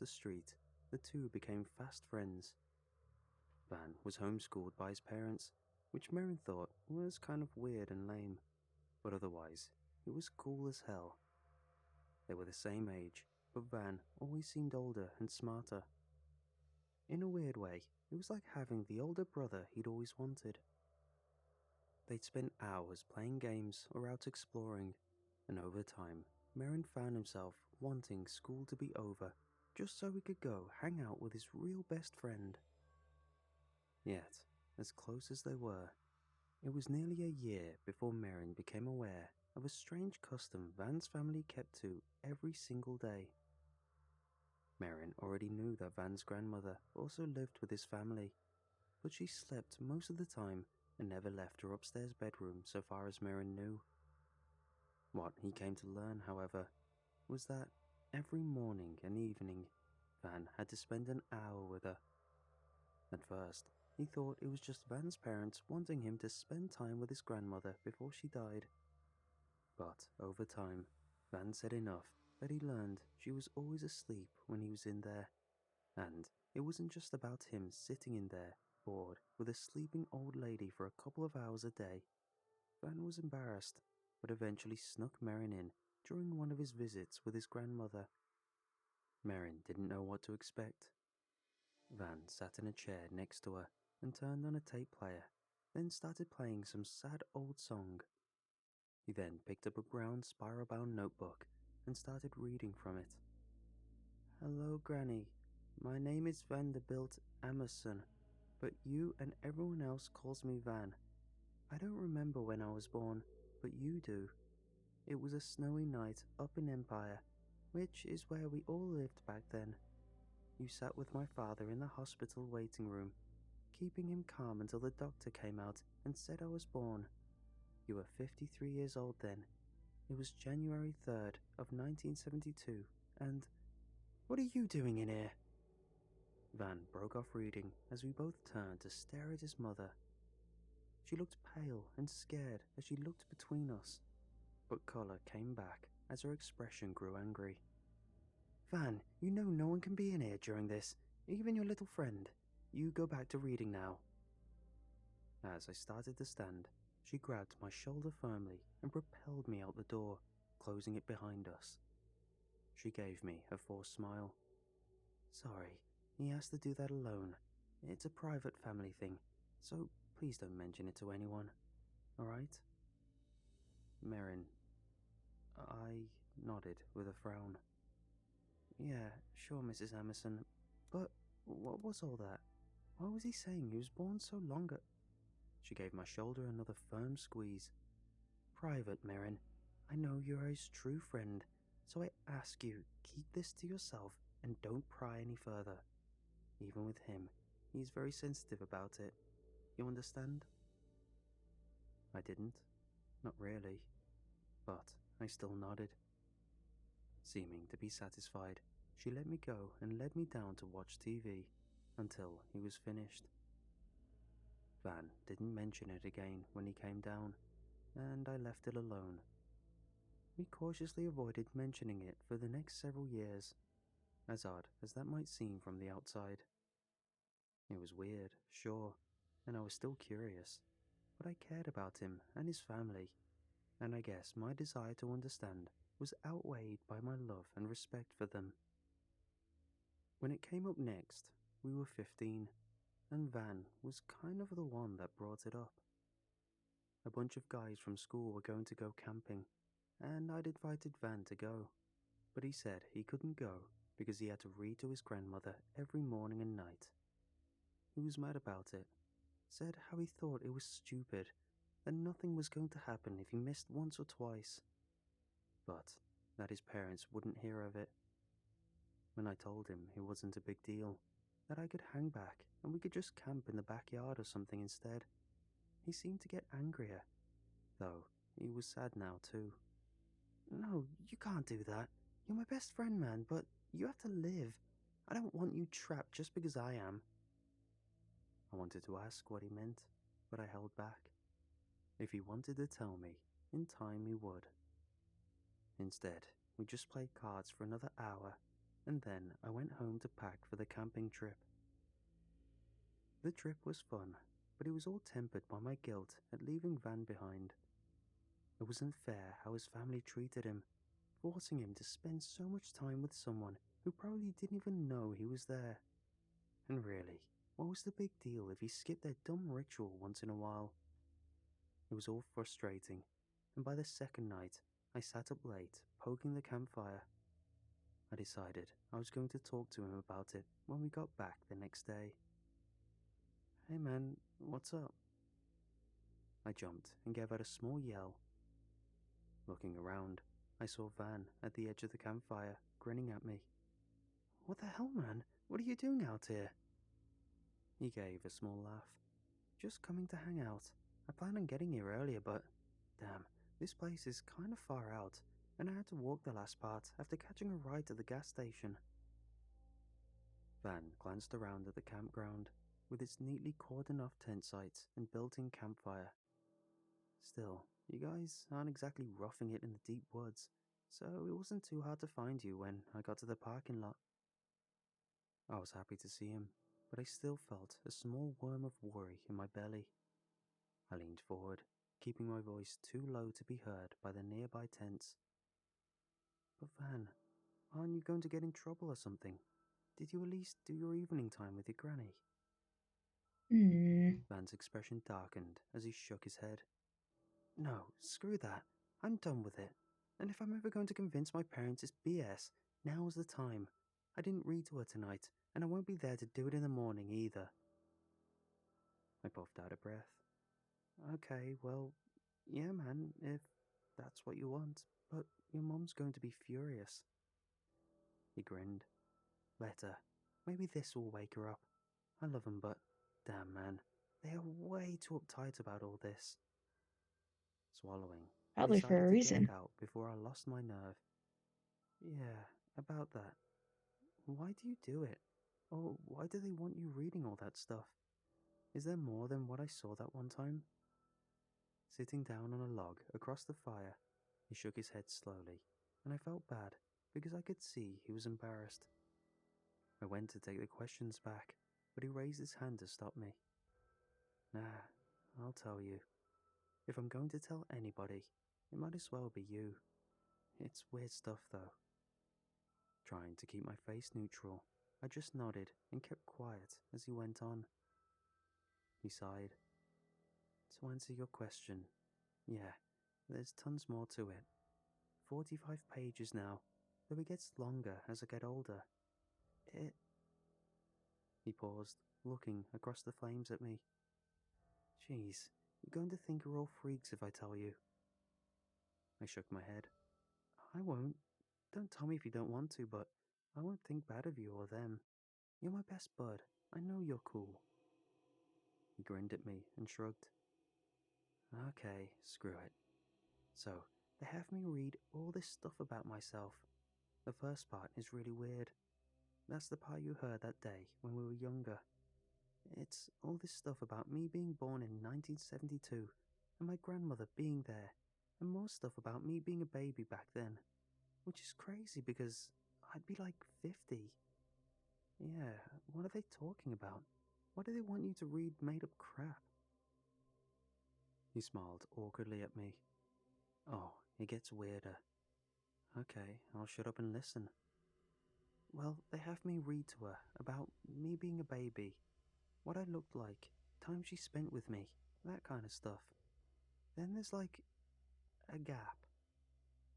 S3: street, the two became fast friends. Van was homeschooled by his parents, which Merrin thought was kind of weird and lame, but otherwise, it was cool as hell. They were the same age, but Van always seemed older and smarter. In a weird way, it was like having the older brother he'd always wanted. They'd spend hours playing games or out exploring, and over time, Merrin found himself wanting school to be over just so he could go hang out with his real best friend. Yet, as close as they were. It was nearly a year before Merrin became aware of a strange custom Van's family kept to every single day. Merrin already knew that Van's grandmother also lived with his family, but she slept most of the time and never left her upstairs bedroom so far as Merrin knew. What he came to learn, however, was that every morning and evening, Van had to spend an hour with her. At first, he thought it was just Van's parents wanting him to spend time with his grandmother before she died. But over time, Van said enough that he learned she was always asleep when he was in there, and it wasn't just about him sitting in there, bored with a sleeping old lady for a couple of hours a day. Van was embarrassed, but eventually snuck Merrin in during one of his visits with his grandmother. Merrin didn't know what to expect. Van sat in a chair next to her and turned on a tape player, then started playing some sad old song. He then picked up a brown spiral-bound notebook and started reading from it. "Hello, Granny. My name is Vanderbilt Emerson, but you and everyone else calls me Van. I don't remember when I was born, but you do. It was a snowy night up in Empire, which is where we all lived back then. You sat with my father in the hospital waiting room, keeping him calm until the doctor came out and said I was born. You were 53 years old then. It was January 3rd of 1972, and... What are you doing in here?" Van broke off reading as we both turned to stare at his mother. She looked pale and scared as she looked between us, but colour came back as her expression grew angry. "Van, you know no one can be in here during this, even your little friend. You go back to reading now." As I started to stand, she grabbed my shoulder firmly and propelled me out the door, closing it behind us. She gave me a forced smile. "Sorry, he has to do that alone. It's a private family thing, so please don't mention it to anyone, alright?" Merrin. I nodded with a frown. "Yeah, sure, Mrs. Emerson, but what was all that? Why was he saying he was born so long ago?" She gave my shoulder another firm squeeze. "Private, Merrin. I know you're his true friend, so I ask you, keep this to yourself and don't pry any further. Even with him, he's very sensitive about it. You understand?" I didn't. Not really. But I still nodded. Seeming to be satisfied, she let me go and led me down to watch TV until he was finished. Van didn't mention it again when he came down, and I left it alone. We cautiously avoided mentioning it for the next several years, as odd as that might seem from the outside. It was weird, sure, and I was still curious, but I cared about him and his family, and I guess my desire to understand was outweighed by my love and respect for them. When it came up next, we were 15, and Van was kind of the one that brought it up. A bunch of guys from school were going to go camping, and I'd invited Van to go, but he said he couldn't go because he had to read to his grandmother every morning and night. He was mad about it, said how he thought it was stupid, that nothing was going to happen if he missed once or twice, but that his parents wouldn't hear of it. When I told him it wasn't a big deal, that I could hang back and we could just camp in the backyard or something instead, he seemed to get angrier, though he was sad now too. "No, you can't do that. You're my best friend, man, but you have to live. I don't want you trapped just because I am." I wanted to ask what he meant, but I held back. If he wanted to tell me, in time he would. Instead, we just played cards for another hour, and then I went home to pack for the camping trip. The trip was fun, but it was all tempered by my guilt at leaving Van behind. It wasn't fair how his family treated him, forcing him to spend so much time with someone who probably didn't even know he was there. And really, what was the big deal if he skipped their dumb ritual once in a while? It was all frustrating, and by the second night, I sat up late, poking the campfire. I decided I was going to talk to him about it when we got back the next day. "Hey man, What's up? I jumped and gave out a small yell. Looking around, I saw Van at the edge of the campfire, grinning at me. What the hell, man? What are you doing out here? He gave a small laugh. Just coming to hang out. I planned on getting here earlier, but damn, this place is kind of far out, and I had to walk the last part after catching a ride to the gas station. Van glanced around at the campground, with its neatly cordoned off tent sites and built-in campfire. Still, you guys aren't exactly roughing it in the deep woods, so it wasn't too hard to find you when I got to the parking lot. I was happy to see him, but I still felt a small worm of worry in my belly. I leaned forward, keeping my voice too low to be heard by the nearby tents. But Van, aren't you going to get in trouble or something? Did you at least do your evening time with your granny? Van's expression darkened as he shook his head. No, screw that. I'm done with it. And if I'm ever going to convince my parents it's BS, now's the time. I didn't read to her tonight, and I won't be there to do it in the morning either. I puffed out a breath. Okay, well, yeah, man, if that's what you want, but your mom's going to be furious. He grinned. Let her. Maybe this will wake her up. I love 'em, but damn, man, they are way too uptight about all this. Swallowing, I
S1: Probably for
S3: decided
S1: a
S3: to get
S1: reason.
S3: it out before I lost my nerve. Yeah, about that. Why do you do it? Or why do they want you reading all that stuff? Is there more than what I saw that one time? Sitting down on a log across the fire, he shook his head slowly, and I felt bad because I could see he was embarrassed. I went to take the questions back, but he raised his hand to stop me. Nah, I'll tell you. If I'm going to tell anybody, it might as well be you. It's weird stuff, though. Trying to keep my face neutral, I just nodded and kept quiet as he went on. He sighed. To answer your question, yeah, there's tons more to it. 45 pages now, though it gets longer as I get older. He paused, looking across the flames at me. Jeez, you're going to think we're all freaks if I tell you. I shook my head. I won't. Don't tell me if you don't want to, but I won't think bad of you or them. You're my best bud. I know you're cool. He grinned at me and shrugged. Okay, screw it. So, they have me read all this stuff about myself. The first part is really weird. That's the part you heard that day when we were younger. It's all this stuff about me being born in 1972 and my grandmother being there, and more stuff about me being a baby back then, which is crazy because I'd be like 50. Yeah, what are they talking about? Why do they want you to read made up crap? He smiled awkwardly at me. Oh, it gets weirder. Okay, I'll shut up and listen. Well, they have me read to her about me being a baby, what I looked like, time she spent with me, that kind of stuff. Then there's like a gap.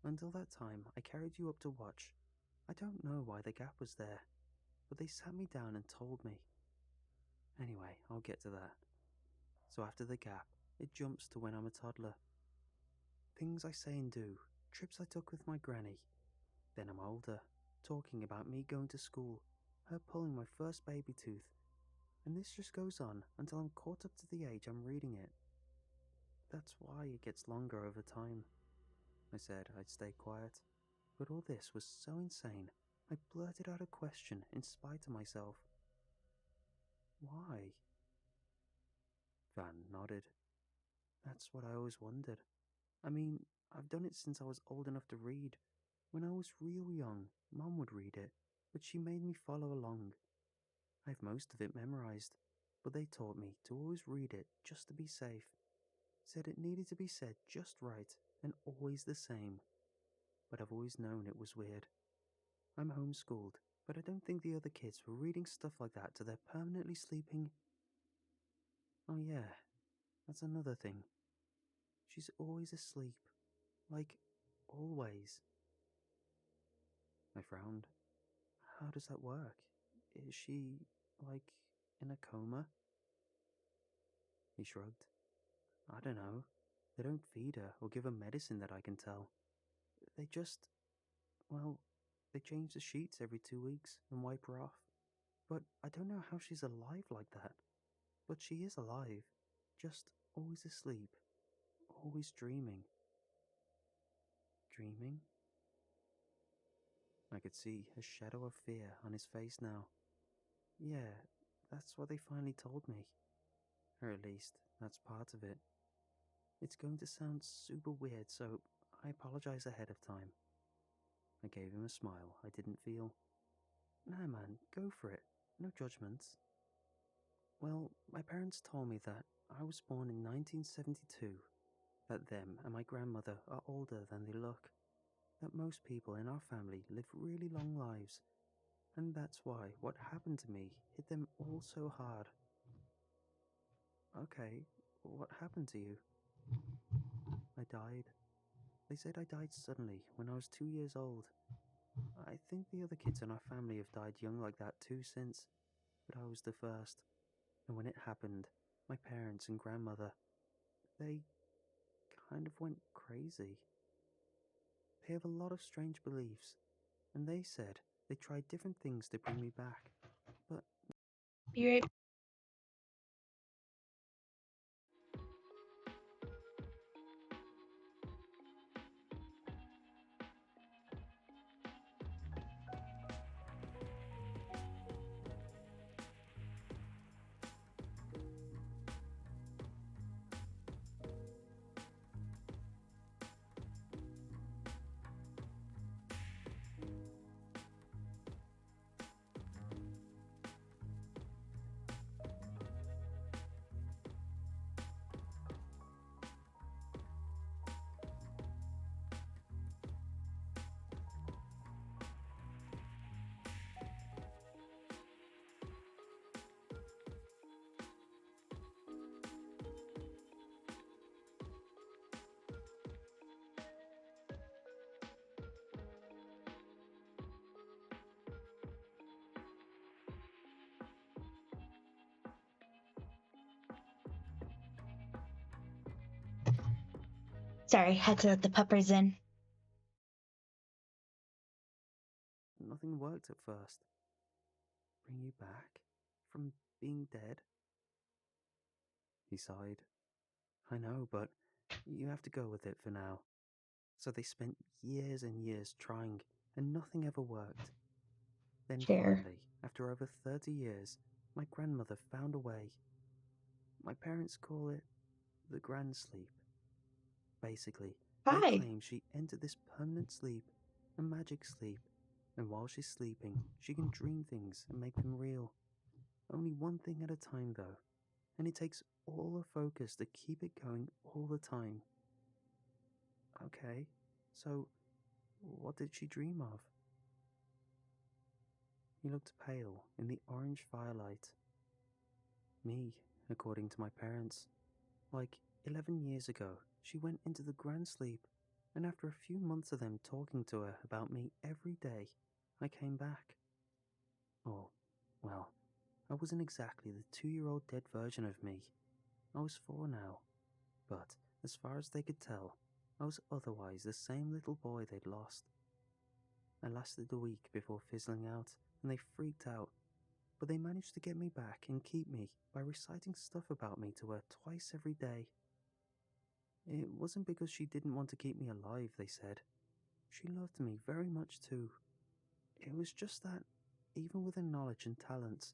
S3: Until that time, I carried you up to watch. I don't know why the gap was there, but they sat me down and told me. Anyway, I'll get to that. So after the gap, it jumps to when I'm a toddler. Things I say and do, trips I took with my granny. Then I'm older, talking about me going to school, her pulling my first baby tooth, and this just goes on until I'm caught up to the age I'm reading it. That's why it gets longer over time. I said I'd stay quiet, but all this was so insane, I blurted out a question in spite of myself. Why? Van nodded. That's what I always wondered. I mean, I've done it since I was old enough to read. When I was real young, Mum would read it, but she made me follow along. I've most of it memorized, but they taught me to always read it just to be safe. Said it needed to be said just right and always the same. But I've always known it was weird. I'm homeschooled, but I don't think the other kids were reading stuff like that till they're permanently sleeping. Oh yeah, that's another thing. She's always asleep. Like, always. I frowned. How does that work? Is she, like, in a coma? He shrugged. I don't know. They don't feed her or give her medicine that I can tell. They just, well, they change the sheets every 2 weeks and wipe her off. But I don't know how she's alive like that. But she is alive. Just always asleep. Always dreaming. Dreaming? I could see a shadow of fear on his face now. Yeah, that's what they finally told me. Or at least, that's part of it. It's going to sound super weird, so I apologize ahead of time. I gave him a smile I didn't feel. Nah, man, go for it. No judgments. Well, my parents told me that I was born in 1972, that them and my grandmother are older than they look, that most people in our family live really long lives, and that's why what happened to me hit them all so hard. Okay, what happened to you? I died. They said I died suddenly when I was 2 years old. I think the other kids in our family have died young like that too since, but I was the first. And when it happened, my parents and grandmother, they kind of went crazy. They have a lot of strange beliefs, and they said they tried different things to bring me back, but
S1: Be right. Sorry, had to let the puppers in.
S3: nothing worked at first. Bring you back? From being dead? He sighed. I know, but you have to go with it for now. So they spent years and years trying, and nothing ever worked. Then
S1: Fair.
S3: finally, after over 30 years, my grandmother found a way. My parents call it the grand sleep. Basically, they
S1: Hi.
S3: claim she entered this permanent sleep, a magic sleep, and while she's sleeping, she can dream things and make them real. Only one thing at a time, though, and it takes all her focus to keep it going all the time. Okay, so what did she dream of? He looked pale in the orange firelight. Me, according to my parents. Like 11 years ago, she went into the grand sleep, and after a few months of them talking to her about me every day, I came back. Oh, well, I wasn't exactly the 2-year-old dead version of me. I was 4 now, but as far as they could tell, I was otherwise the same little boy they'd lost. I lasted a week before fizzling out, and they freaked out, but they managed to get me back and keep me by reciting stuff about me to her twice every day. It wasn't because she didn't want to keep me alive, they said. She loved me very much too. It was just that, even with her knowledge and talents,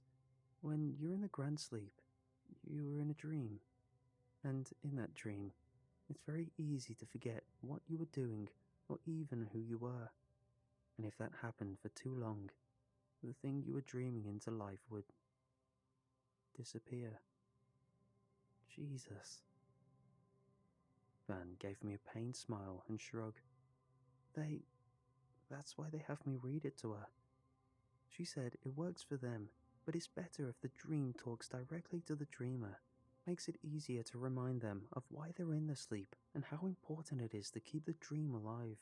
S3: when you're in the grand sleep, you were in a dream. And in that dream, it's very easy to forget what you were doing or even who you were. And if that happened for too long, the thing you were dreaming into life would disappear. Jesus. Van gave me a pained smile and shrug. That's why they have me read it to her. She said it works for them, but it's better if the dream talks directly to the dreamer. Makes it easier to remind them of why they're in the sleep and how important it is to keep the dream alive.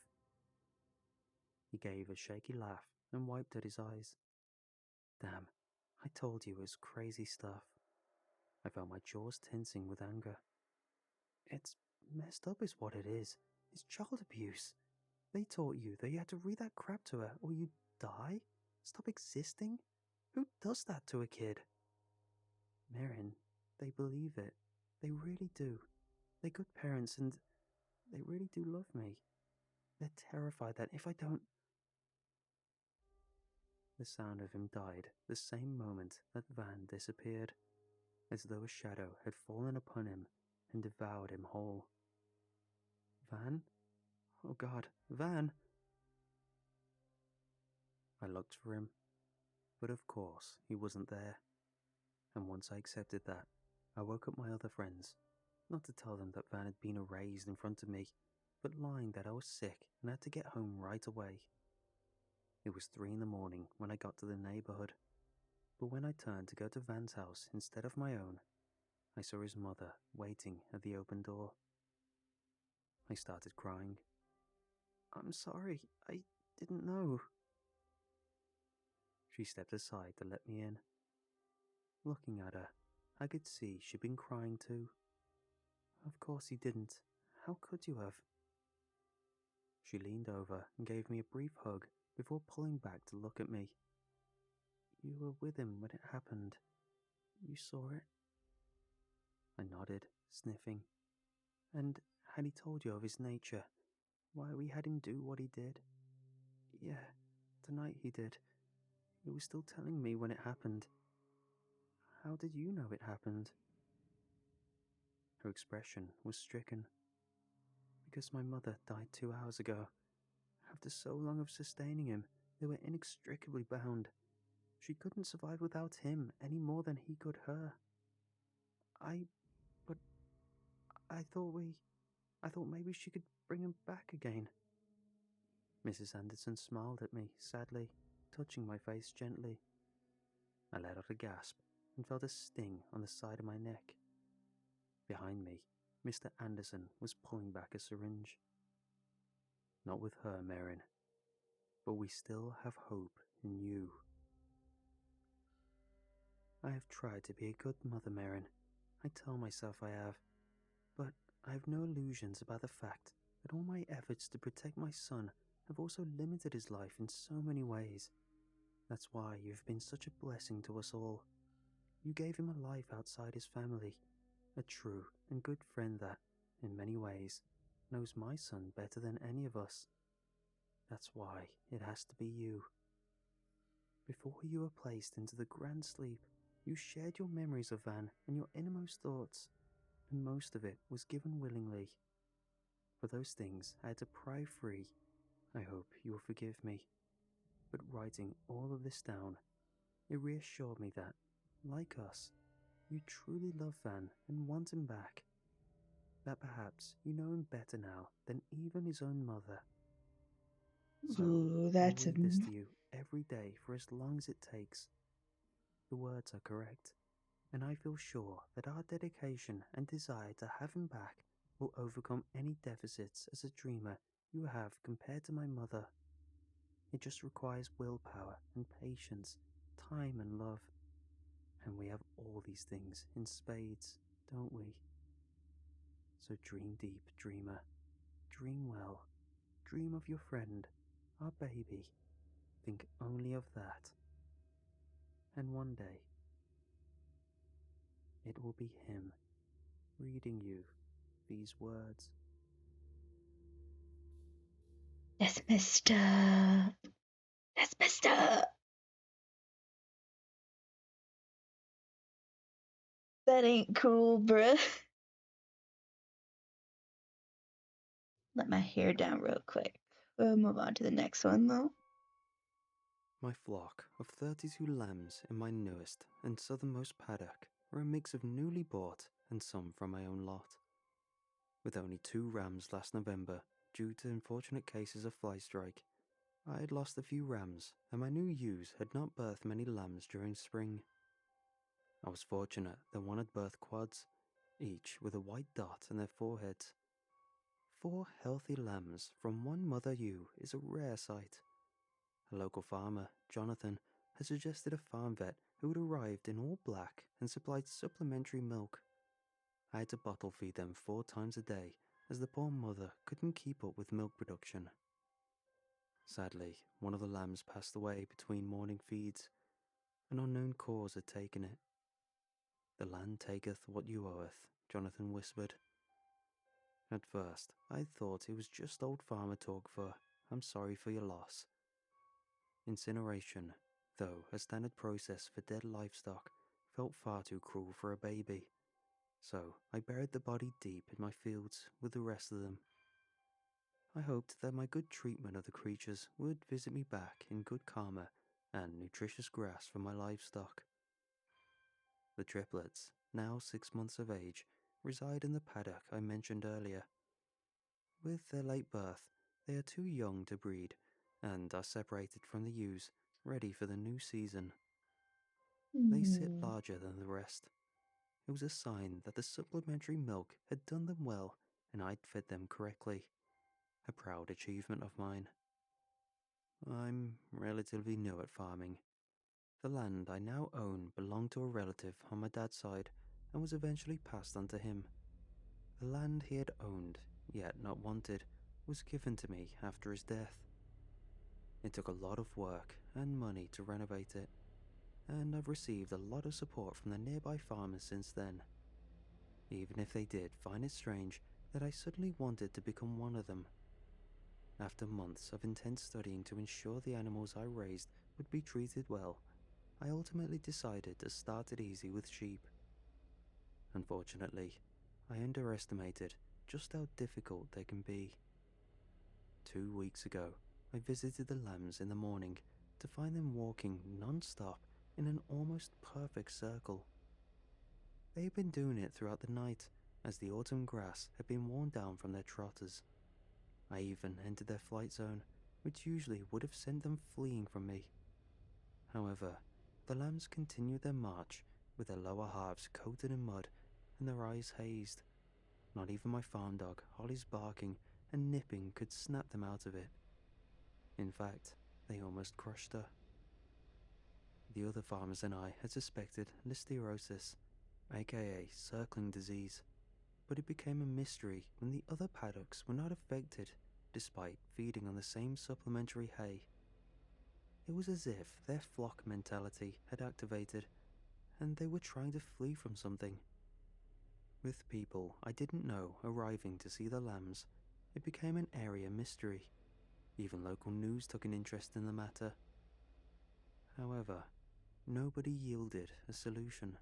S3: He gave a shaky laugh and wiped at his eyes. Damn, I told you it was crazy stuff. I felt my jaws tensing with anger. It's messed up is what it is. It's child abuse. They taught you that you had to read that crap to her or you'd die? Stop existing? Who does that to a kid? Marin, they believe it. They really do. They're good parents and they really do love me. They're terrified that if I don't... The sound of him died the same moment that Van disappeared, as though a shadow had fallen upon him and devoured him whole. Van? Oh God, Van! I looked for him, but of course he wasn't there. And once I accepted that, I woke up my other friends, not to tell them that Van had been erased in front of me, but lying that I was sick and had to get home right away. It was 3 in the morning when I got to the neighborhood, but when I turned to go to Van's house instead of my own, I saw his mother waiting at the open door. I started crying. I'm sorry, I didn't know. She stepped aside to let me in. Looking at her, I could see she'd been crying too. Of course you didn't. How could you have? She leaned over and gave me a brief hug before pulling back to look at me. You were with him when it happened. You saw it? I nodded, sniffing. And had he told you of his nature? Why we had him do what he did? Yeah, tonight he did. He was still telling me when it happened. How did you know it happened? Her expression was stricken. Because my mother died 2 hours ago. After so long of sustaining him, they were inextricably bound. She couldn't survive without him any more than he could her. But I thought maybe she could bring him back again. Mrs. Anderson smiled at me sadly, touching my face gently. I let out a gasp and felt a sting on the side of my neck. Behind me, Mr. Anderson was pulling back a syringe. Not with her, Marin, but we still have hope in you. I have tried to be a good mother, Marin. I tell myself I have. But I have no illusions about the fact that all my efforts to protect my son have also limited his life in so many ways. That's why you've been such a blessing to us all. You gave him a life outside his family, a true and good friend that, in many ways, knows my son better than any of us. That's why it has to be you. Before you were placed into the grand sleep, you shared your memories of Van and your innermost thoughts, and most of it was given willingly. For those things I had to pry free. I hope you will forgive me. But writing all of this down, it reassured me that, like us, you truly love Van and want him back. That perhaps you know him better now than even his own mother. So,
S1: Ooh, that's
S3: I'll read this to you every day for as long as it takes. The words are correct, and I feel sure that our dedication and desire to have him back will overcome any deficits as a dreamer you have compared to my mother. It just requires willpower and patience, time and love. And we have all these things in spades, don't we? So dream deep, dreamer. Dream well. Dream of your friend, our baby. Think only of that. And one day, it will be him reading you these words.
S1: That's messed up. That's messed up. That ain't cool, bruh. Let my hair down real quick. We'll move on to the next one, though.
S3: My flock of 32 lambs in my newest and southernmost paddock were a mix of newly bought and some from my own lot. With only 2 rams last November, due to unfortunate cases of fly strike, I had lost a few rams, and my new ewes had not birthed many lambs during spring. I was fortunate that one had birthed quads, each with a white dot on their foreheads. 4 healthy lambs from one mother ewe is a rare sight. A local farmer, Jonathan, had suggested a farm vet who had arrived in all black and supplied supplementary milk. I had to bottle feed them 4 times a day as the poor mother couldn't keep up with milk production. Sadly, one of the lambs passed away between morning feeds. An unknown cause had taken it. "The land taketh what you oweth," Jonathan whispered. At first, I thought it was just old farmer talk for "I'm sorry for your loss." Incineration, though a standard process for dead livestock, felt far too cruel for a baby, so I buried the body deep in my fields with the rest of them. I hoped that my good treatment of the creatures would visit me back in good karma and nutritious grass for my livestock. The triplets, now 6 months of age, reside in the paddock I mentioned earlier. With their late birth, they are too young to breed and are separated from the ewes, ready for the new season. They sit
S1: Hmm.
S3: larger than the rest. It was a sign that the supplementary milk had done them well and I'd fed them correctly. A proud achievement of mine. I'm relatively new at farming. The land I now own belonged to a relative on my dad's side and was eventually passed on to him. The land he had owned, yet not wanted, was given to me after his death. It took a lot of work and money to renovate it, and I've received a lot of support from the nearby farmers since then. Even if they did find it strange that I suddenly wanted to become one of them. After months of intense studying to ensure the animals I raised would be treated well, I ultimately decided to start it easy with sheep. Unfortunately, I underestimated just how difficult they can be. 2 weeks ago, I visited the lambs in the morning to find them walking non-stop in an almost perfect circle. They had been doing it throughout the night, as the autumn grass had been worn down from their trotters. I even entered their flight zone, which usually would have sent them fleeing from me. However, the lambs continued their march with their lower halves coated in mud and their eyes hazed. Not even my farm dog, Holly's barking and nipping could snap them out of it. In fact, they almost crushed her. The other farmers and I had suspected listeriosis, aka circling disease, but it became a mystery when the other paddocks were not affected despite feeding on the same supplementary hay. It was as if their flock mentality had activated and they were trying to flee from something. With people I didn't know arriving to see the lambs, it became an area mystery. Even local news took an interest in the matter. However, nobody yielded a solution.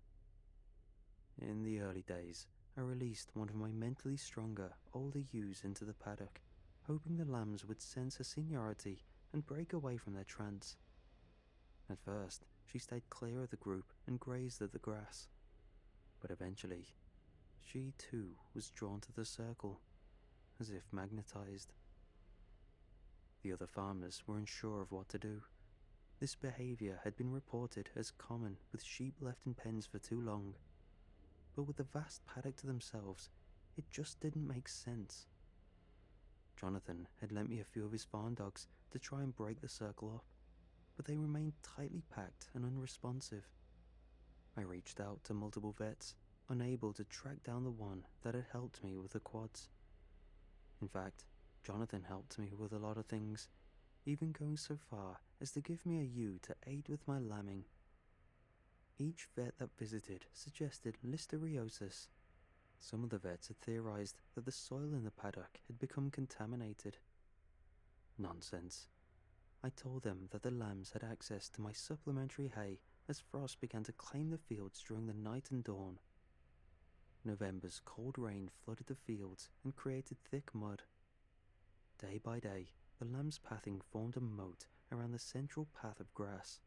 S3: In the early days, I released one of my mentally stronger, older ewes into the paddock, hoping the lambs would sense her seniority and break away from their trance. At first, she stayed clear of the group and grazed at the grass. But eventually, she too was drawn to the circle, as if magnetized. The other farmers were unsure of what to do. This behavior had been reported as common with sheep left in pens for too long. But with the vast paddock to themselves, it just didn't make sense. Jonathan had lent me a few of his farm dogs to try and break the circle up, but they remained tightly packed and unresponsive. I reached out to multiple vets, unable to track down the one that had helped me with the quads. In fact, Jonathan helped me with a lot of things, even going so far as to give me a ewe to aid with my lambing. Each vet that visited suggested listeriosis. Some of the vets had theorized that the soil in the paddock had become contaminated. Nonsense. I told them that the lambs had access to my supplementary hay as frost began to claim the fields during the night and dawn. November's cold rain flooded the fields and created thick mud. Day by day, the lamb's pathing formed a moat around the central path of grass.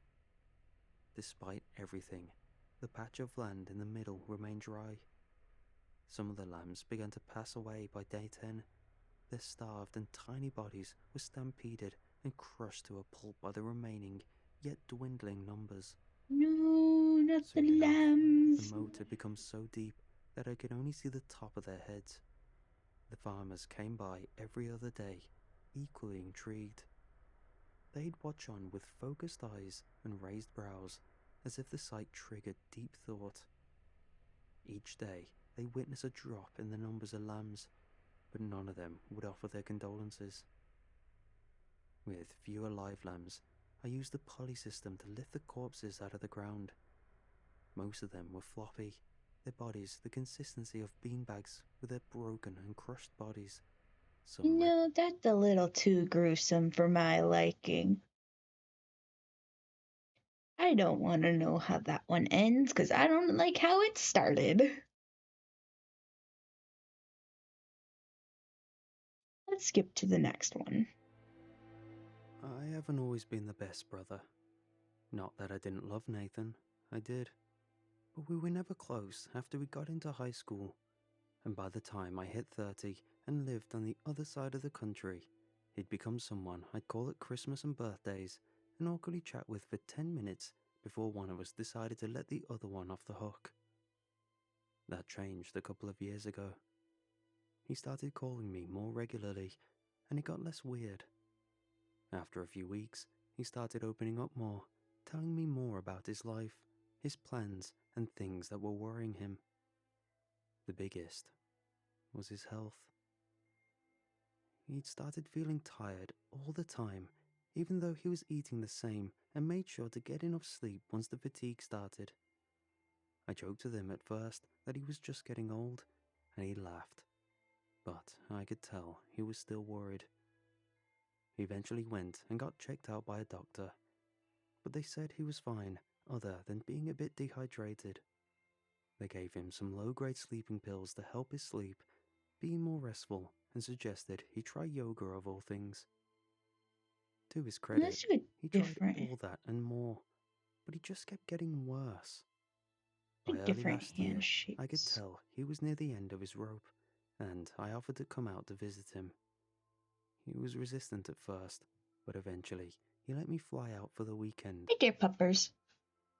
S3: Despite everything, the patch of land in the middle remained dry. Some of the lambs began to pass away by day 10. Their starved and tiny bodies were stampeded and crushed to a pulp by the remaining, yet dwindling numbers.
S1: No, not the
S3: Soon enough, the
S1: lambs.
S3: moat had become so deep that I could only see the top of their heads. The farmers came by every other day, equally intrigued. they'd watch on with focused eyes and raised brows, as if the sight triggered deep thought. Each day, they witness a drop in the numbers of lambs, but none of them would offer their condolences. With fewer live lambs, I used the pulley system to lift the corpses out of the ground. Most of them were floppy, their bodies the consistency of beanbags with their broken and crushed bodies. Some
S1: No, that's a little too gruesome for my liking. I don't want to know how that one ends because I don't like how it started. Let's skip to the next one.
S3: I haven't always been the best brother. Not that I didn't love Nathan, I did. But we were never close after we got into high school. And by the time I hit 30 and lived on the other side of the country, he'd become someone I'd call at Christmas and birthdays and awkwardly chat with for 10 minutes before one of us decided to let the other one off the hook. That changed a couple of years ago. He started calling me more regularly, and it got less weird. After a few weeks, he started opening up more, telling me more about his life, his plans, and things that were worrying him. The biggest was his health. He'd started feeling tired all the time, even though he was eating the same and made sure to get enough sleep once the fatigue started. I joked with him at first that he was just getting old, and he laughed. But I could tell he was still worried. He eventually went and got checked out by a doctor, but they said he was fine, other than being a bit dehydrated. They gave him some low-grade sleeping pills to help his sleep, be more restful, and suggested he try yoga of all things. To his credit,
S1: That's a bit
S3: he tried
S1: different.
S3: all that and more, but he just kept getting worse. By
S1: Like
S3: early
S1: different
S3: last year, I could
S1: handshakes.
S3: tell he was near the end of his rope, and I offered to come out to visit him. He was resistant at first, but eventually he let me fly out for the weekend.
S1: Hey, dear puppers.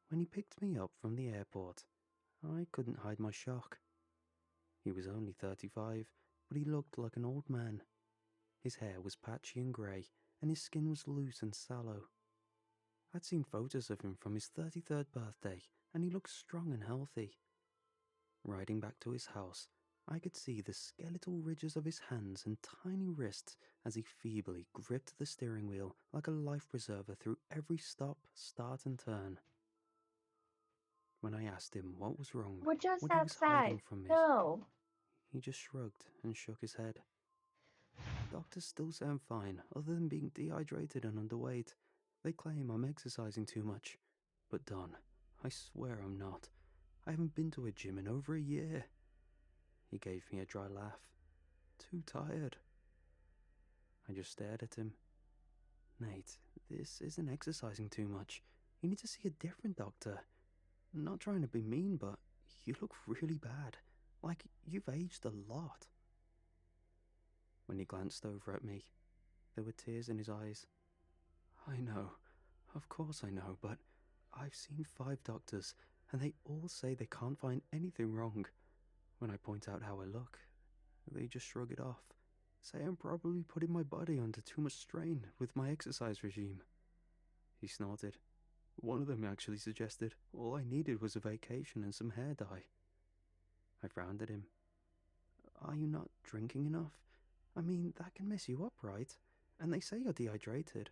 S3: When he picked me up from the airport, I couldn't hide my shock. He was only 35, but he looked like an old man. His hair was patchy and grey, and his skin was loose and sallow. I'd seen photos of him from his 33rd birthday, and he looked strong and healthy. Riding back to his house, I could see the skeletal ridges of his hands and tiny wrists as he feebly gripped the steering wheel like a life preserver through every stop, start, and turn. When I asked him what was wrong,
S4: We're just
S3: what he was hiding
S4: outside.
S3: from me,
S4: Go.
S3: he just shrugged and shook his head. Doctors still say I'm fine, other than being dehydrated and underweight. They claim I'm exercising too much. But Don, I swear I'm not. I haven't been to a gym in over a year. He gave me a dry laugh. Too tired. I just stared at him. Nate, this isn't exercising too much. You need to see a different doctor. Not trying to be mean, but you look really bad. Like you've aged a lot. When he glanced over at me, there were tears in his eyes. I know, of course I know, but I've seen 5 doctors, and they all say they can't find anything wrong. When I point out how I look, they just shrug it off, say I'm probably putting my body under too much strain with my exercise regime. He snorted. One of them actually suggested all I needed was a vacation and some hair dye. I frowned at him. Are you not drinking enough? I mean, that can mess you up, right? And they say you're dehydrated.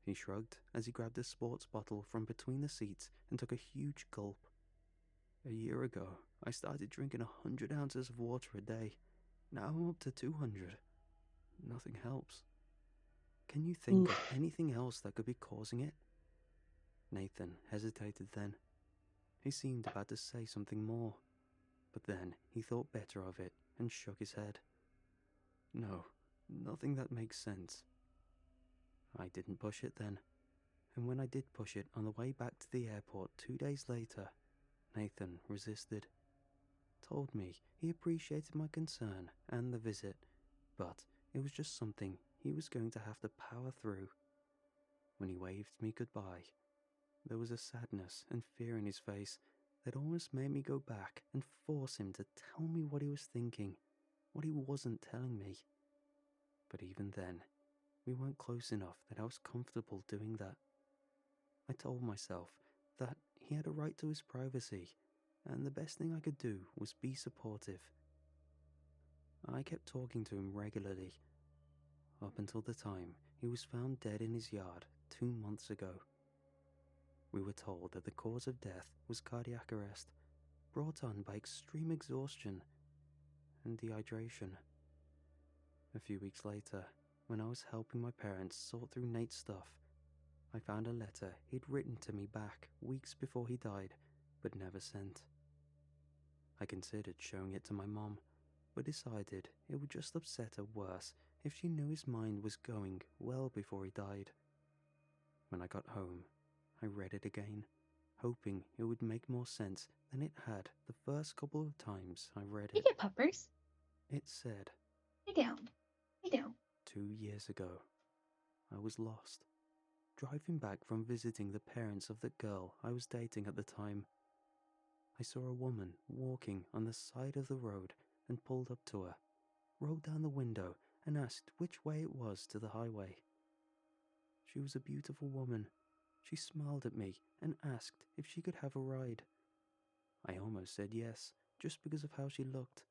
S3: He shrugged as he grabbed a sports bottle from between the seats and took a huge gulp. A year ago, I started drinking 100 ounces of water a day. Now I'm up to 200. Nothing helps. Can you think of anything else that could be causing it? Nathan hesitated then. He seemed about to say something more, but then he thought better of it and shook his head. No, nothing that makes sense. I didn't push it then, and when I did push it on the way back to the airport 2 days later, Nathan resisted. Told me he appreciated my concern and the visit, but it was just something he was going to have to power through. When he waved me goodbye, there was a sadness and fear in his face that almost made me go back and force him to tell me what he was thinking, what he wasn't telling me. But even then, we weren't close enough that I was comfortable doing that. I told myself that he had a right to his privacy, and the best thing I could do was be supportive. I kept talking to him regularly, up until the time he was found dead in his yard 2 months ago. We were told that the cause of death was cardiac arrest, brought on by extreme exhaustion and dehydration. A few weeks later, when I was helping my parents sort through Nate's stuff, I found a letter he'd written to me back weeks before he died, but never sent. I considered showing it to my mom, but decided it would just upset her worse if she knew his mind was going well before he died. When I got home, I read it again, hoping it would make more sense than it had the first couple of times I read
S1: You
S3: it.
S1: get puppers.
S3: It said,
S1: Lay down. Lay down.
S3: 2 years ago, I was lost, driving back from visiting the parents of the girl I was dating at the time. I saw a woman walking on the side of the road and pulled up to her, rolled down the window and asked which way it was to the highway. She was a beautiful woman. She smiled at me and asked if she could have a ride. I almost said yes, just because of how she looked,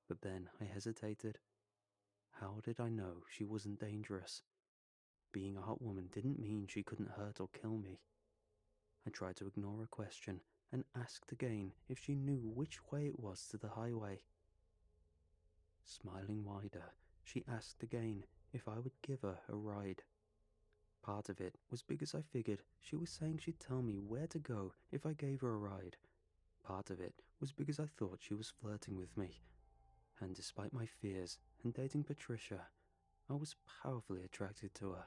S3: but then I hesitated. How did I know she wasn't dangerous? Being a hot woman didn't mean she couldn't hurt or kill me. I tried to ignore her question and asked again if she knew which way it was to the highway. Smiling wider, she asked again if I would give her a ride. Part of it was because I figured she was saying she'd tell me where to go if I gave her a ride. Part of it was because I thought she was flirting with me. And despite my fears and dating Patricia, I was powerfully attracted to her.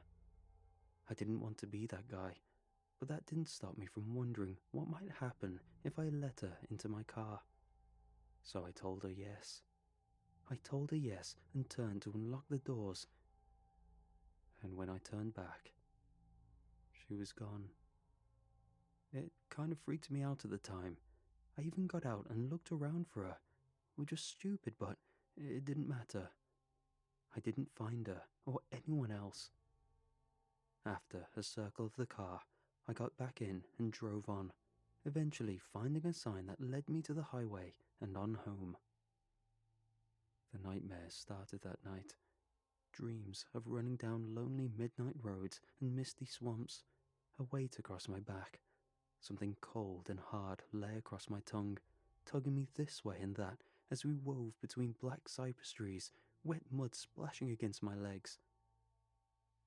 S3: I didn't want to be that guy, but that didn't stop me from wondering what might happen if I let her into my car. So I told her yes. I told her yes and turned to unlock the doors. And when I turned back, she was gone. It kind of freaked me out at the time. I even got out and looked around for her, which was stupid, but it didn't matter. I didn't find her or anyone else. After a circle of the car, I got back in and drove on, eventually finding a sign that led me to the highway and on home. The nightmares started that night. Dreams of running down lonely midnight roads and misty swamps, a weight across my back. Something cold and hard lay across my tongue, tugging me this way and that as we wove between black cypress trees, wet mud splashing against my legs.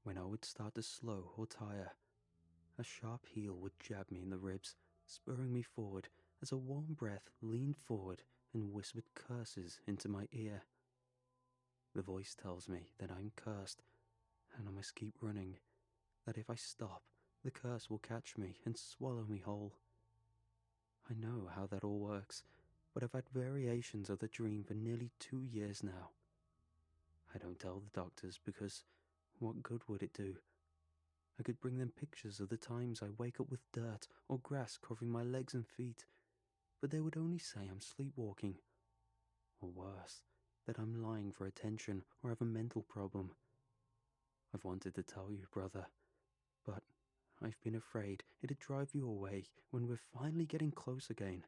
S3: When I would start to slow or tire, a sharp heel would jab me in the ribs, spurring me forward as a warm breath leaned forward and whispered curses into my ear. The voice tells me that I'm cursed, and I must keep running, that if I stop, the curse will catch me and swallow me whole. I know how that all works, but I've had variations of the dream for nearly 2 years now. I don't tell the doctors because what good would it do? I could bring them pictures of the times I wake up with dirt or grass covering my legs and feet, but they would only say I'm sleepwalking. Or worse, that I'm lying for attention or have a mental problem. I've wanted to tell you, brother, but I've been afraid it'd drive you away when we're finally getting close again.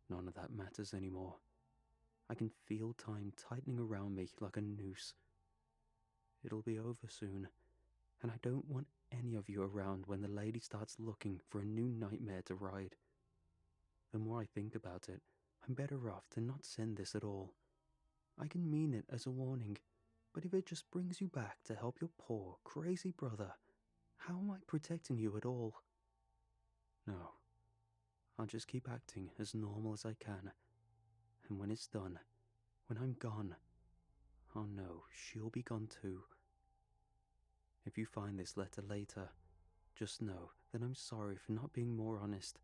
S3: None of that matters anymore. I can feel time tightening around me like a noose. It'll be over soon, and I don't want any of you around when the lady starts looking for a new nightmare to ride. The more I think about it, I'm better off to not send this at all. I can mean it as a warning, but if it just brings you back to help your poor, crazy brother, how am I protecting you at all? No, I'll just keep acting as normal as I can, and when it's done, when I'm gone, I'll know she'll be gone too. If you find this letter later, just know that I'm sorry for not being more honest.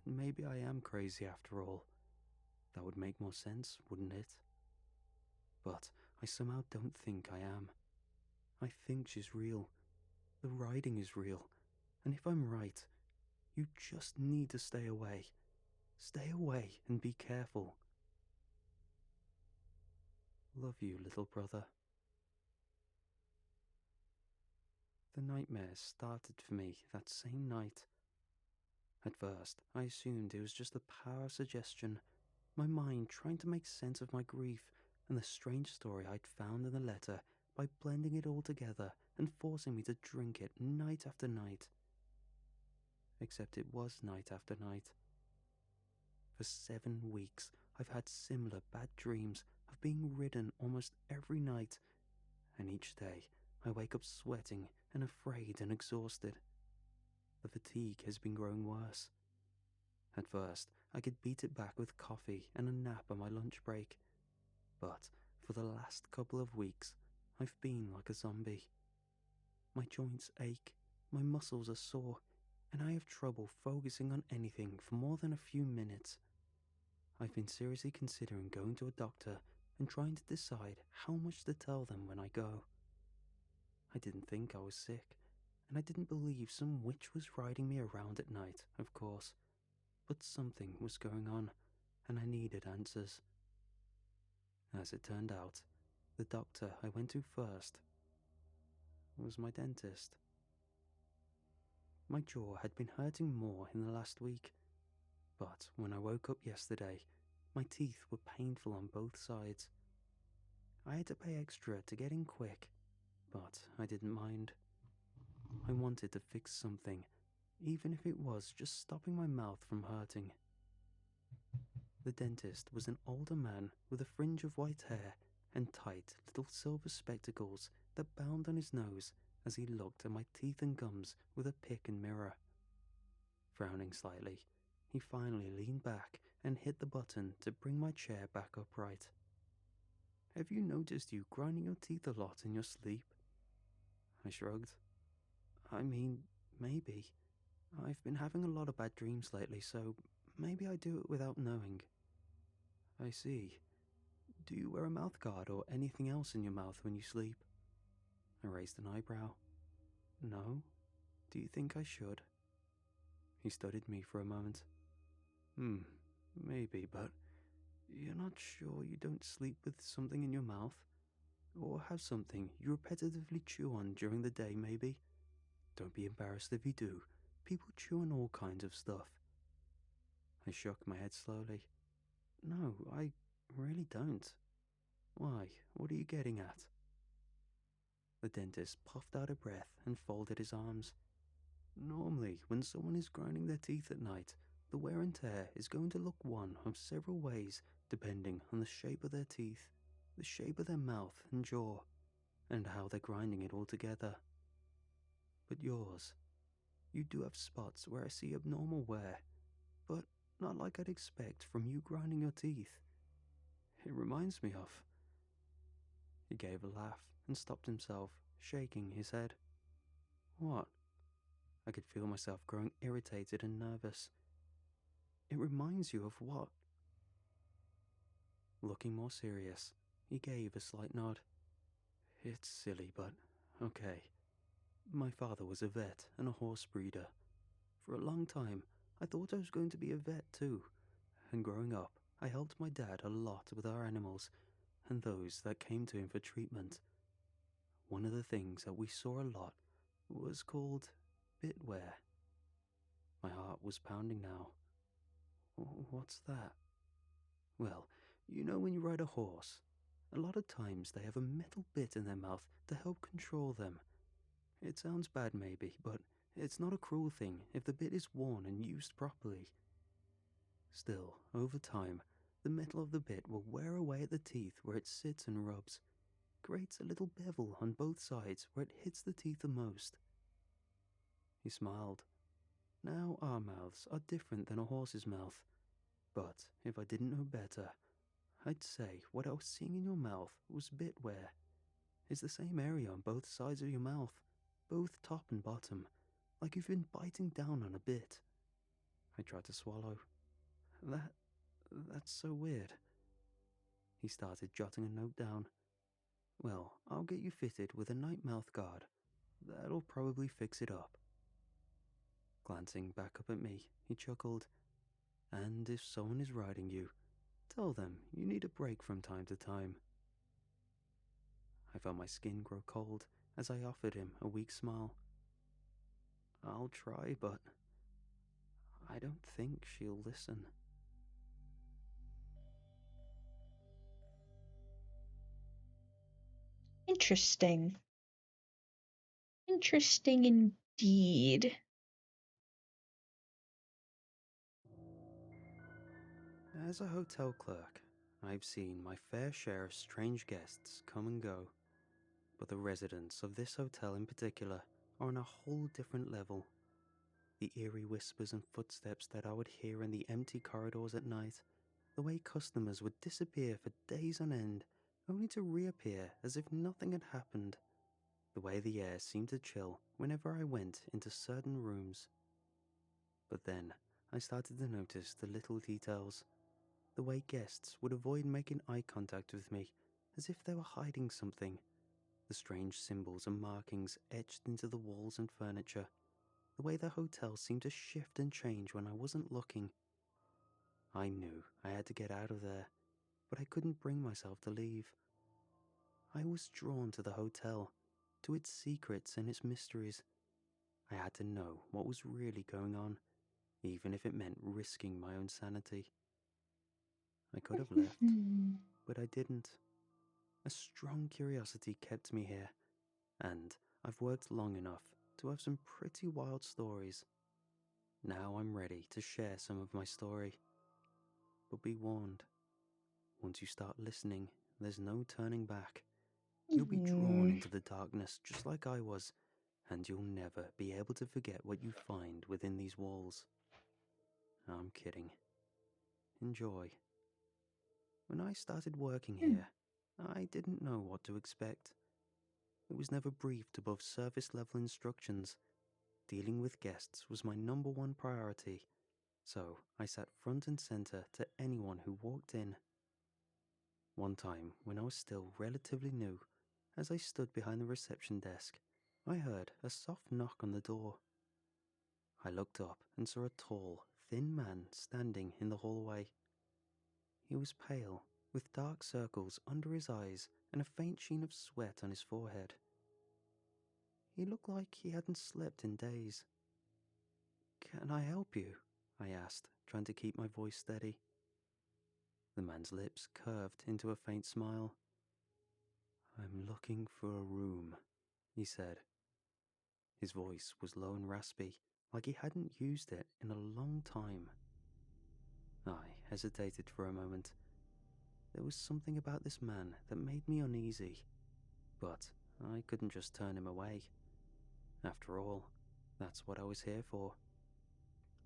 S3: And maybe I am crazy after all. That would make more sense, wouldn't it? But I somehow don't think I am. I think she's real. The writing is real. And if I'm right, you just need to stay away. Stay away and be careful. Love you, little brother. The nightmares started for me that same night. At first, I assumed it was just the power of suggestion, my mind trying to make sense of my grief and the strange story I'd found in the letter by blending it all together and forcing me to drink it night after night. Except it was night after night. For 7 weeks, I've had similar bad dreams of being ridden almost every night, and each day I wake up sweating and afraid and exhausted. The fatigue has been growing worse. At first, I could beat it back with coffee and a nap on my lunch break, but for the last couple of weeks, I've been like a zombie. My joints ache, my muscles are sore, and I have trouble focusing on anything for more than a few minutes. I've been seriously considering going to a doctor and trying to decide how much to tell them when I go. I didn't think I was sick, and I didn't believe some witch was riding me around at night, of course, but something was going on, and I needed answers. As it turned out, the doctor I went to first was my dentist. My jaw had been hurting more in the last week, but when I woke up yesterday, my teeth were painful on both sides. I had to pay extra to get in quick, but I didn't mind. I wanted to fix something, even if it was just stopping my mouth from hurting. The dentist was an older man with a fringe of white hair and tight little silver spectacles that bound on his nose as he looked at my teeth and gums with a pick and mirror. Frowning slightly, he finally leaned back and hit the button to bring my chair back upright. "Have you noticed you grinding your teeth a lot in your sleep?" I shrugged. "I mean, maybe. I've been having a lot of bad dreams lately, so maybe I do it without knowing." "I see. Do you wear a mouthguard or anything else in your mouth when you sleep?" I raised an eyebrow. "No. Do you think I should?" He studied me for a moment. Maybe, but you're not sure you don't sleep with something in your mouth? Or have something you repetitively chew on during the day, maybe? Don't be embarrassed if you do. People chew on all kinds of stuff." I shook my head slowly. "No, I really don't. Why? What are you getting at?" The dentist puffed out a breath and folded his arms. "Normally, when someone is grinding their teeth at night, the wear and tear is going to look one of several ways depending on the shape of their teeth, the shape of their mouth and jaw, and how they're grinding it all together. But yours, you do have spots where I see abnormal wear, but not like I'd expect from you grinding your teeth. It reminds me of..." He gave a laugh and stopped himself, shaking his head. "What?" I could feel myself growing irritated and nervous. "It reminds you of what?" Looking more serious, he gave a slight nod. "It's silly, but okay. My father was a vet and a horse breeder. For a long time, I thought I was going to be a vet too, and growing up, I helped my dad a lot with our animals and those that came to him for treatment. One of the things that we saw a lot was called bit wear." My heart was pounding now. "What's that?" "Well, you know when you ride a horse, a lot of times they have a metal bit in their mouth to help control them. It sounds bad maybe, but it's not a cruel thing if the bit is worn and used properly. Still, over time, the metal of the bit will wear away at the teeth where it sits and rubs, creates a little bevel on both sides where it hits the teeth the most." He smiled. "Now our mouths are different than a horse's mouth, but if I didn't know better, I'd say what I was seeing in your mouth was bit wear. It's the same area on both sides of your mouth, both top and bottom, like you've been biting down on a bit." I tried to swallow. That's so weird." He started jotting a note down. "Well, I'll get you fitted with a night mouth guard. That'll probably fix it up." Glancing back up at me, he chuckled. "And if someone is riding you, tell them you need a break from time to time." I felt my skin grow cold as I offered him a weak smile. I'll try, but I don't think she'll listen.
S1: Interesting. Interesting indeed.
S3: As a hotel clerk, I've seen my fair share of strange guests come and go, but the residents of this hotel in particular are on a whole different level. The eerie whispers and footsteps that I would hear in the empty corridors at night, the way customers would disappear for days on end, only to reappear as if nothing had happened, the way the air seemed to chill whenever I went into certain rooms. But then I started to notice the little details, the way guests would avoid making eye contact with me as if they were hiding something, the strange symbols and markings etched into the walls and furniture, the way the hotel seemed to shift and change when I wasn't looking. I knew I had to get out of there, but I couldn't bring myself to leave. I was drawn to the hotel, to its secrets and its mysteries. I had to know what was really going on, even if it meant risking my own sanity. I could have left, but I didn't. A strong curiosity kept me here, and I've worked long enough to have some pretty wild stories. Now I'm ready to share some of my story. But be warned, once you start listening, there's no turning back. You'll be drawn into the darkness just like I was, and you'll never be able to forget what you find within these walls. I'm kidding. Enjoy. When I started working here, I didn't know what to expect. It was never briefed above surface level instructions. Dealing with guests was my number one priority, so I sat front and center to anyone who walked in. One time, when I was still relatively new, as I stood behind the reception desk, I heard a soft knock on the door. I looked up and saw a tall, thin man standing in the hallway. He was pale, with dark circles under his eyes and a faint sheen of sweat on his forehead. He looked like he hadn't slept in days. "Can I help you?" I asked, trying to keep my voice steady. The man's lips curved into a faint smile. "I'm looking for a room," he said. His voice was low and raspy, like he hadn't used it in a long time. I hesitated for a moment. There was something about this man that made me uneasy, but I couldn't just turn him away. After all, that's what I was here for.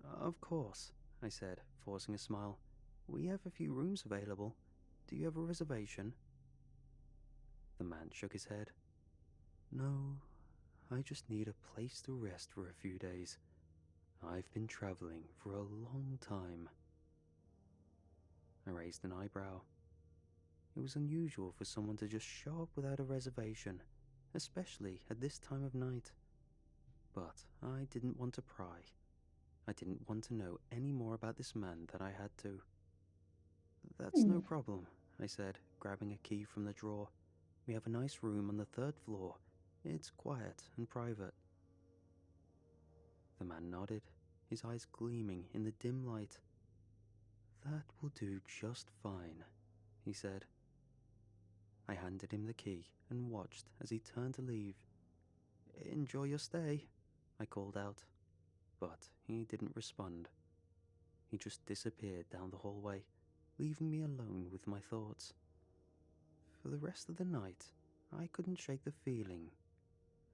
S3: "Of course," I said, forcing a smile. "We have a few rooms available. Do you have a reservation?" The man shook his head. "No, I just need a place to rest for a few days. I've been traveling for a long time." I raised an eyebrow. It was unusual for someone to just show up without a reservation, especially at this time of night. But I didn't want to pry. I didn't want to know any more about this man than I had to. "That's no problem," I said, grabbing a key from the drawer. "We have a nice room on the 3rd floor. It's quiet and private." The man nodded, his eyes gleaming in the dim light. "That will do just fine," he said. I handed him the key and watched as he turned to leave. "Enjoy your stay," I called out, but he didn't respond. He just disappeared down the hallway, leaving me alone with my thoughts. For the rest of the night, I couldn't shake the feeling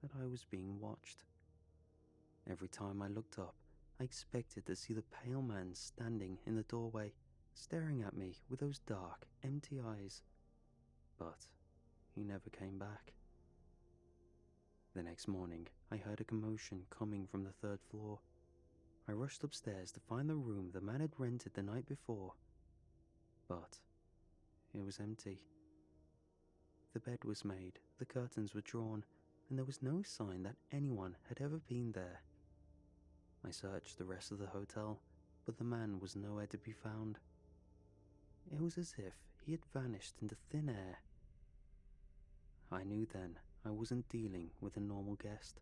S3: that I was being watched. Every time I looked up, I expected to see the pale man standing in the doorway, staring at me with those dark, empty eyes. But he never came back. The next morning, I heard a commotion coming from the 3rd floor. I rushed upstairs to find the room the man had rented the night before. But it was empty. The bed was made, the curtains were drawn, and there was no sign that anyone had ever been there. I searched the rest of the hotel, but the man was nowhere to be found. It was as if he had vanished into thin air. I knew then I wasn't dealing with a normal guest.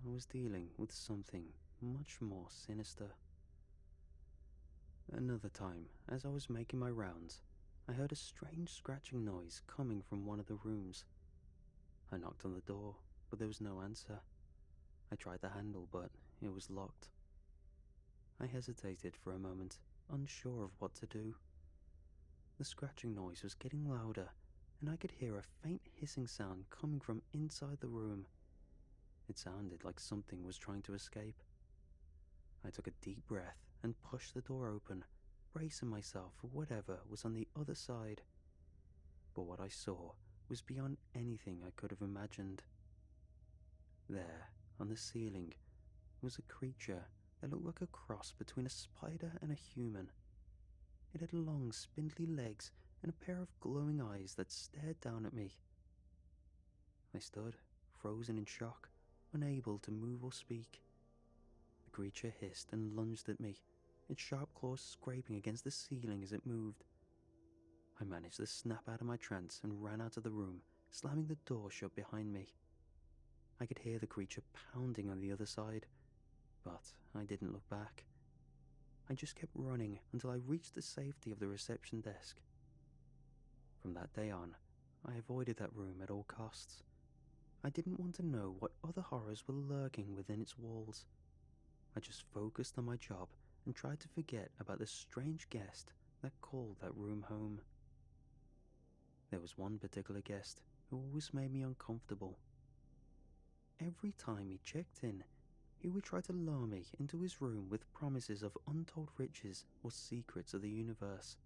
S3: I was dealing with something much more sinister. Another time, as I was making my rounds, I heard a strange scratching noise coming from one of the rooms. I knocked on the door, but there was no answer. I tried the handle, but it was locked. I hesitated for a moment, unsure of what to do. The scratching noise was getting louder, and I could hear a faint hissing sound coming from inside the room. It sounded like something was trying to escape. I took a deep breath and pushed the door open, bracing myself for whatever was on the other side. But what I saw was beyond anything I could have imagined. There, on the ceiling, was a creature that looked like a cross between a spider and a human. It had long, spindly legs and a pair of glowing eyes that stared down at me. I stood, frozen in shock, unable to move or speak. The creature hissed and lunged at me, its sharp claws scraping against the ceiling as it moved. I managed to snap out of my trance and ran out of the room, slamming the door shut behind me. I could hear the creature pounding on the other side, but I didn't look back. I just kept running until I reached the safety of the reception desk. From that day on, I avoided that room at all costs. I didn't want to know what other horrors were lurking within its walls. I just focused on my job and tried to forget about the strange guest that called that room home. There was one particular guest who always made me uncomfortable. Every time he checked in, he would try to lure me into his room with promises of untold riches or secrets of the universe.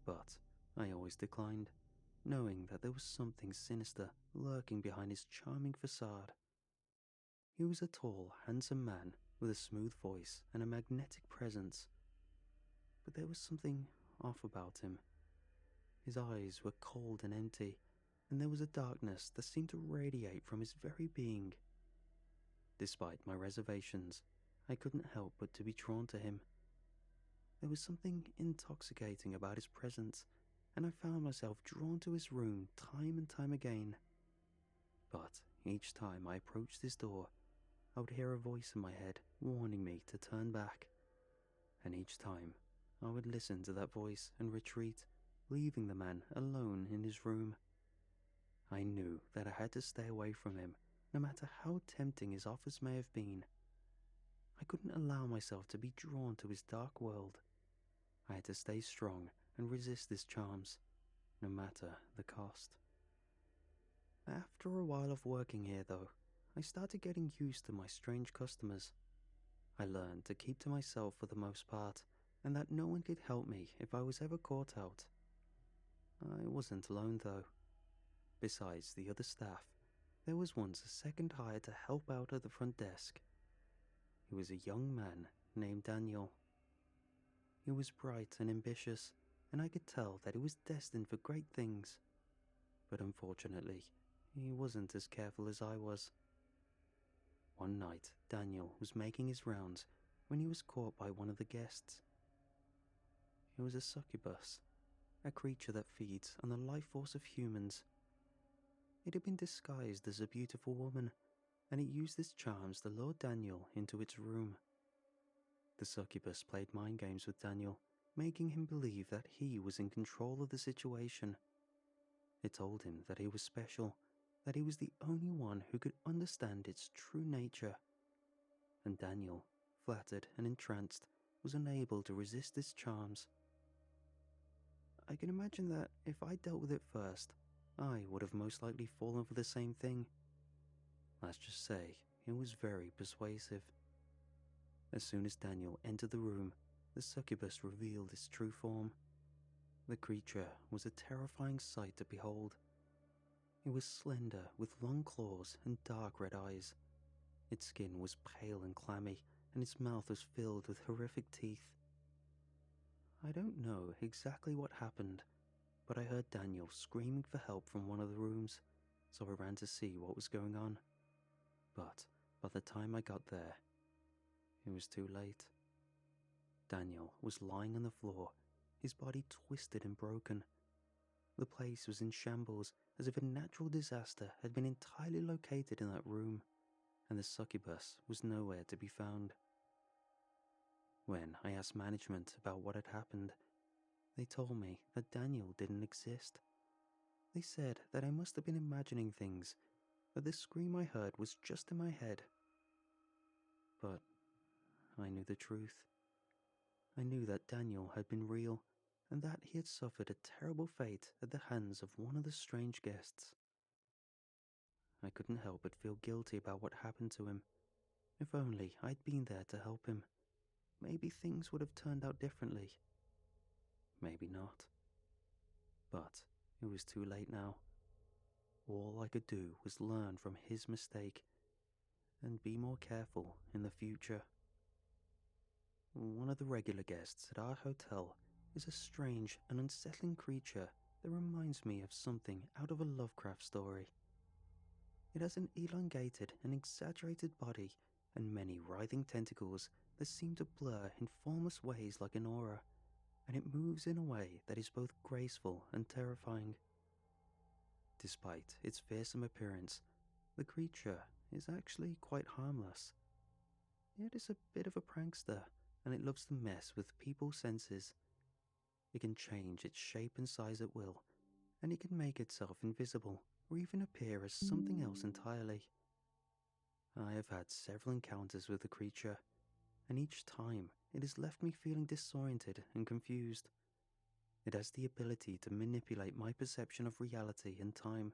S3: But I always declined, knowing that there was something sinister lurking behind his charming facade. He was a tall, handsome man with a smooth voice and a magnetic presence. But there was something off about him. His eyes were cold and empty, and there was a darkness that seemed to radiate from his very being. Despite my reservations, I couldn't help but to be drawn to him. There was something intoxicating about his presence, and I found myself drawn to his room time and time again. But each time I approached his door, I would hear a voice in my head warning me to turn back. And each time, I would listen to that voice and retreat, leaving the man alone in his room. I knew that I had to stay away from him, no matter how tempting his offers may have been. I couldn't allow myself to be drawn to his dark world. I had to stay strong and resist his charms, no matter the cost. After a while of working here, though, I started getting used to my strange customers. I learned to keep to myself for the most part, and that no one could help me if I was ever caught out. I wasn't alone, though. Besides the other staff, there was once a second hired to help out at the front desk. He was a young man named Daniel. He was bright and ambitious, and I could tell that he was destined for great things. But unfortunately, he wasn't as careful as I was. One night, Daniel was making his rounds when he was caught by one of the guests. It was a succubus, a creature that feeds on the life force of humans. It had been disguised as a beautiful woman, and it used its charms to lure Daniel into its room. The succubus played mind games with Daniel, making him believe that he was in control of the situation. It told him that he was special, that he was the only one who could understand its true nature. And Daniel, flattered and entranced, was unable to resist its charms. I can imagine that if I dealt with it first, I would have most likely fallen for the same thing. Let's just say it was very persuasive. As soon as Daniel entered the room, the succubus revealed its true form. The creature was a terrifying sight to behold. It was slender, with long claws and dark red eyes. Its skin was pale and clammy, and its mouth was filled with horrific teeth. I don't know exactly what happened, but I heard Daniel screaming for help from one of the rooms, so I ran to see what was going on. But by the time I got there, it was too late. Daniel was lying on the floor, his body twisted and broken. The place was in shambles, as if a natural disaster had been entirely located in that room, and the succubus was nowhere to be found. When I asked management about what had happened, they told me that Daniel didn't exist. They said that I must have been imagining things, that the scream I heard was just in my head. But I knew the truth. I knew that Daniel had been real, and that he had suffered a terrible fate at the hands of one of the strange guests. I couldn't help but feel guilty about what happened to him. If only I'd been there to help him, maybe things would have turned out differently. Maybe not. But it was too late now. All I could do was learn from his mistake and be more careful in the future. One of the regular guests at our hotel is a strange and unsettling creature that reminds me of something out of a Lovecraft story. It has an elongated and exaggerated body and many writhing tentacles that seem to blur in formless ways like an aura, and it moves in a way that is both graceful and terrifying. Despite its fearsome appearance, the creature is actually quite harmless. It is a bit of a prankster, and it loves to mess with people's senses. It can change its shape and size at will, and it can make itself invisible or even appear as something else entirely. I have had several encounters with the creature, and each time it has left me feeling disoriented and confused. It has the ability to manipulate my perception of reality and time,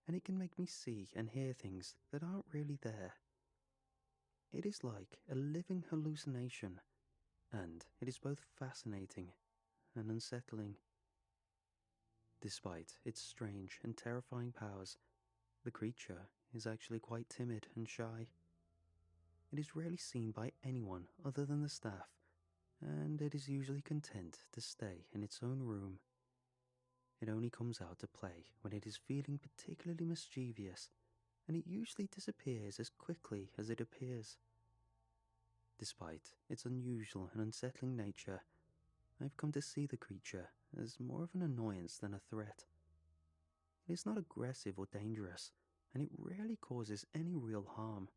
S3: and it can make me see and hear things that aren't really there. It is like a living hallucination, and it is both fascinating and unsettling. Despite its strange and terrifying powers, the creature is actually quite timid and shy. It is rarely seen by anyone other than the staff, and it is usually content to stay in its own room. It only comes out to play when it is feeling particularly mischievous, and it usually disappears as quickly as it appears. Despite its unusual and unsettling nature, I've come to see the creature as more of an annoyance than a threat. It is not aggressive or dangerous, and it rarely causes any real harm.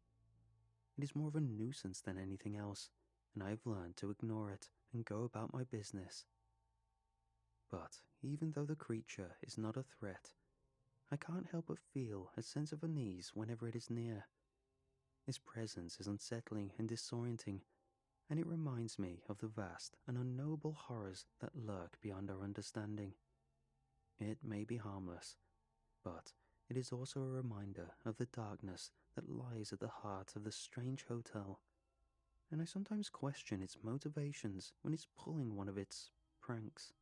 S3: It is more of a nuisance than anything else, and I have learned to ignore it and go about my business. But even though the creature is not a threat, I can't help but feel a sense of unease whenever it is near. Its presence is unsettling and disorienting, and it reminds me of the vast and unknowable horrors that lurk beyond our understanding. It may be harmless, but it is also a reminder of the darkness that lies at the heart of the strange hotel, and I sometimes question its motivations when it's pulling one of its pranks,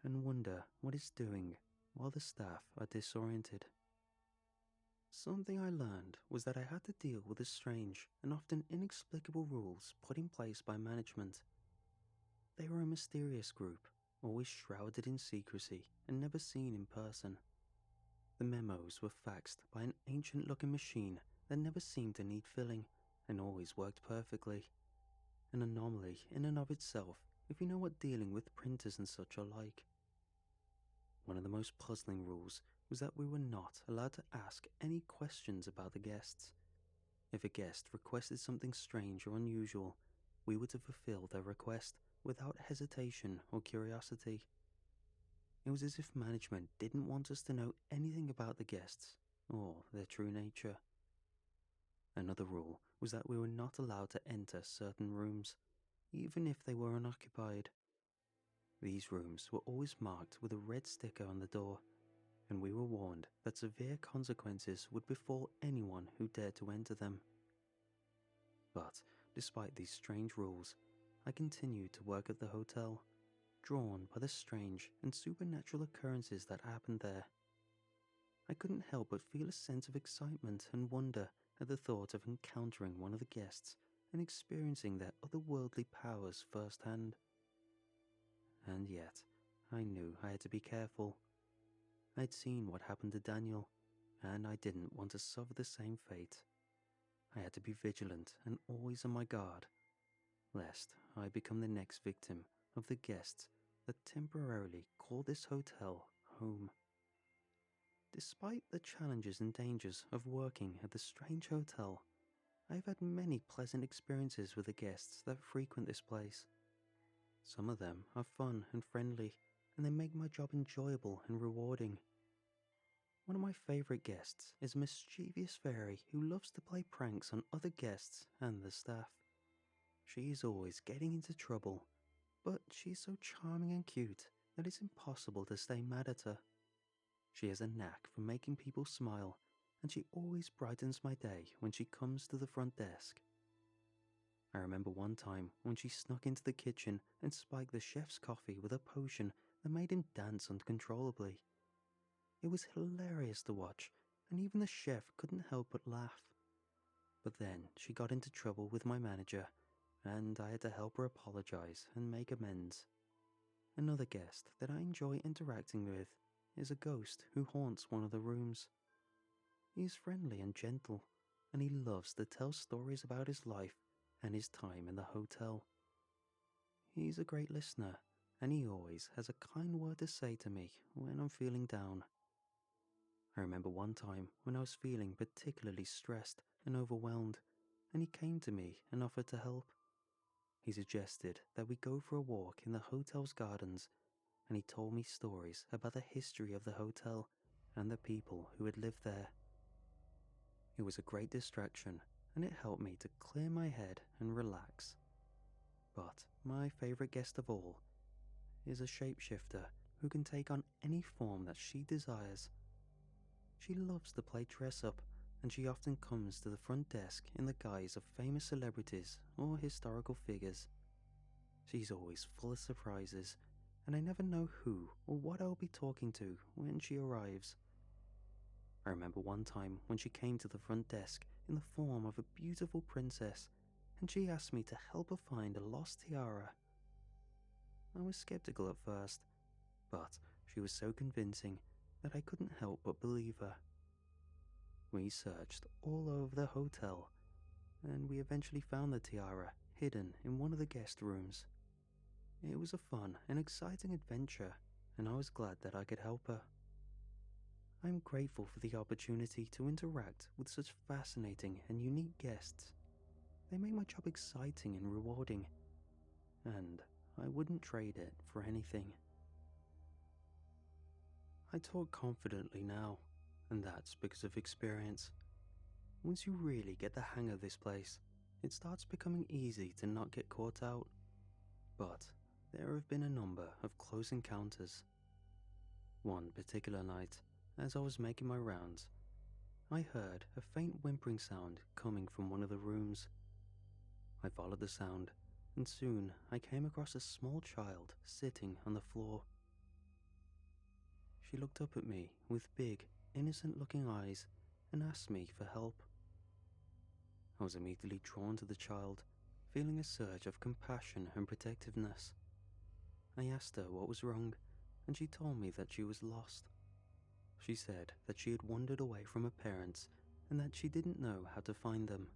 S3: and wonder what it's doing while the staff are disoriented. Something I learned was that I had to deal with the strange and often inexplicable rules put in place by management. They were a mysterious group, always shrouded in secrecy and never seen in person. The memos were faxed by an ancient-looking machine that never seemed to need filling and always worked perfectly. An anomaly in and of itself, if you know what dealing with printers and such are like. One of the most puzzling rules was that we were not allowed to ask any questions about the guests. If a guest requested something strange or unusual, we were to fulfill their request without hesitation or curiosity. It was as if management didn't want us to know anything about the guests or their true nature. Another rule was that we were not allowed to enter certain rooms, even if they were unoccupied. These rooms were always marked with a red sticker on the door, and we were warned that severe consequences would befall anyone who dared to enter them. But despite these strange rules, I continued to work at the hotel, drawn by the strange and supernatural occurrences that happened there. I couldn't help but feel a sense of excitement and wonder at the thought of encountering one of the guests and experiencing their otherworldly powers firsthand. And yet, I knew I had to be careful. I'd seen what happened to Daniel, and I didn't want to suffer the same fate. I had to be vigilant and always on my guard, lest I become the next victim of the guests that temporarily call this hotel home. Despite the challenges and dangers of working at the strange hotel, I've had many pleasant experiences with the guests that frequent this place. Some of them are fun and friendly, and they make my job enjoyable and rewarding. One of my favourite guests is a mischievous fairy who loves to play pranks on other guests and the staff. She is always getting into trouble, but she's so charming and cute that it's impossible to stay mad at her. She has a knack for making people smile, and she always brightens my day when she comes to the front desk. I remember one time when she snuck into the kitchen and spiked the chef's coffee with a potion that made him dance uncontrollably. It was hilarious to watch, and even the chef couldn't help but laugh. But then she got into trouble with my manager, and I had to help her apologize and make amends. Another guest that I enjoy interacting with is a ghost who haunts one of the rooms. He is friendly and gentle, and he loves to tell stories about his life and his time in the hotel. He's a great listener, and he always has a kind word to say to me when I'm feeling down. I remember one time when I was feeling particularly stressed and overwhelmed, and he came to me and offered to help. He suggested that we go for a walk in the hotel's gardens, and he told me stories about the history of the hotel and the people who had lived there. It was a great distraction, and it helped me to clear my head and relax. But my favourite guest of all is a shapeshifter who can take on any form that she desires. She loves to play dress up, and she often comes to the front desk in the guise of famous celebrities or historical figures. She's always full of surprises, and I never know who or what I'll be talking to when she arrives. I remember one time when she came to the front desk in the form of a beautiful princess, and she asked me to help her find a lost tiara. I was skeptical at first, but she was so convincing that I couldn't help but believe her. We searched all over the hotel, and we eventually found the tiara hidden in one of the guest rooms. It was a fun and exciting adventure, and I was glad that I could help her. I'm grateful for the opportunity to interact with such fascinating and unique guests. They make my job exciting and rewarding, and I wouldn't trade it for anything. I talk confidently now, and that's because of experience. Once you really get the hang of this place, it starts becoming easy to not get caught out. But there have been a number of close encounters. One particular night, as I was making my rounds, I heard a faint whimpering sound coming from one of the rooms. I followed the sound, and soon I came across a small child sitting on the floor. She looked up at me with big, innocent-looking eyes and asked me for help. I was immediately drawn to the child, feeling a surge of compassion and protectiveness. I asked her what was wrong, and she told me that she was lost. She said that she had wandered away from her parents and that she didn't know how to find them.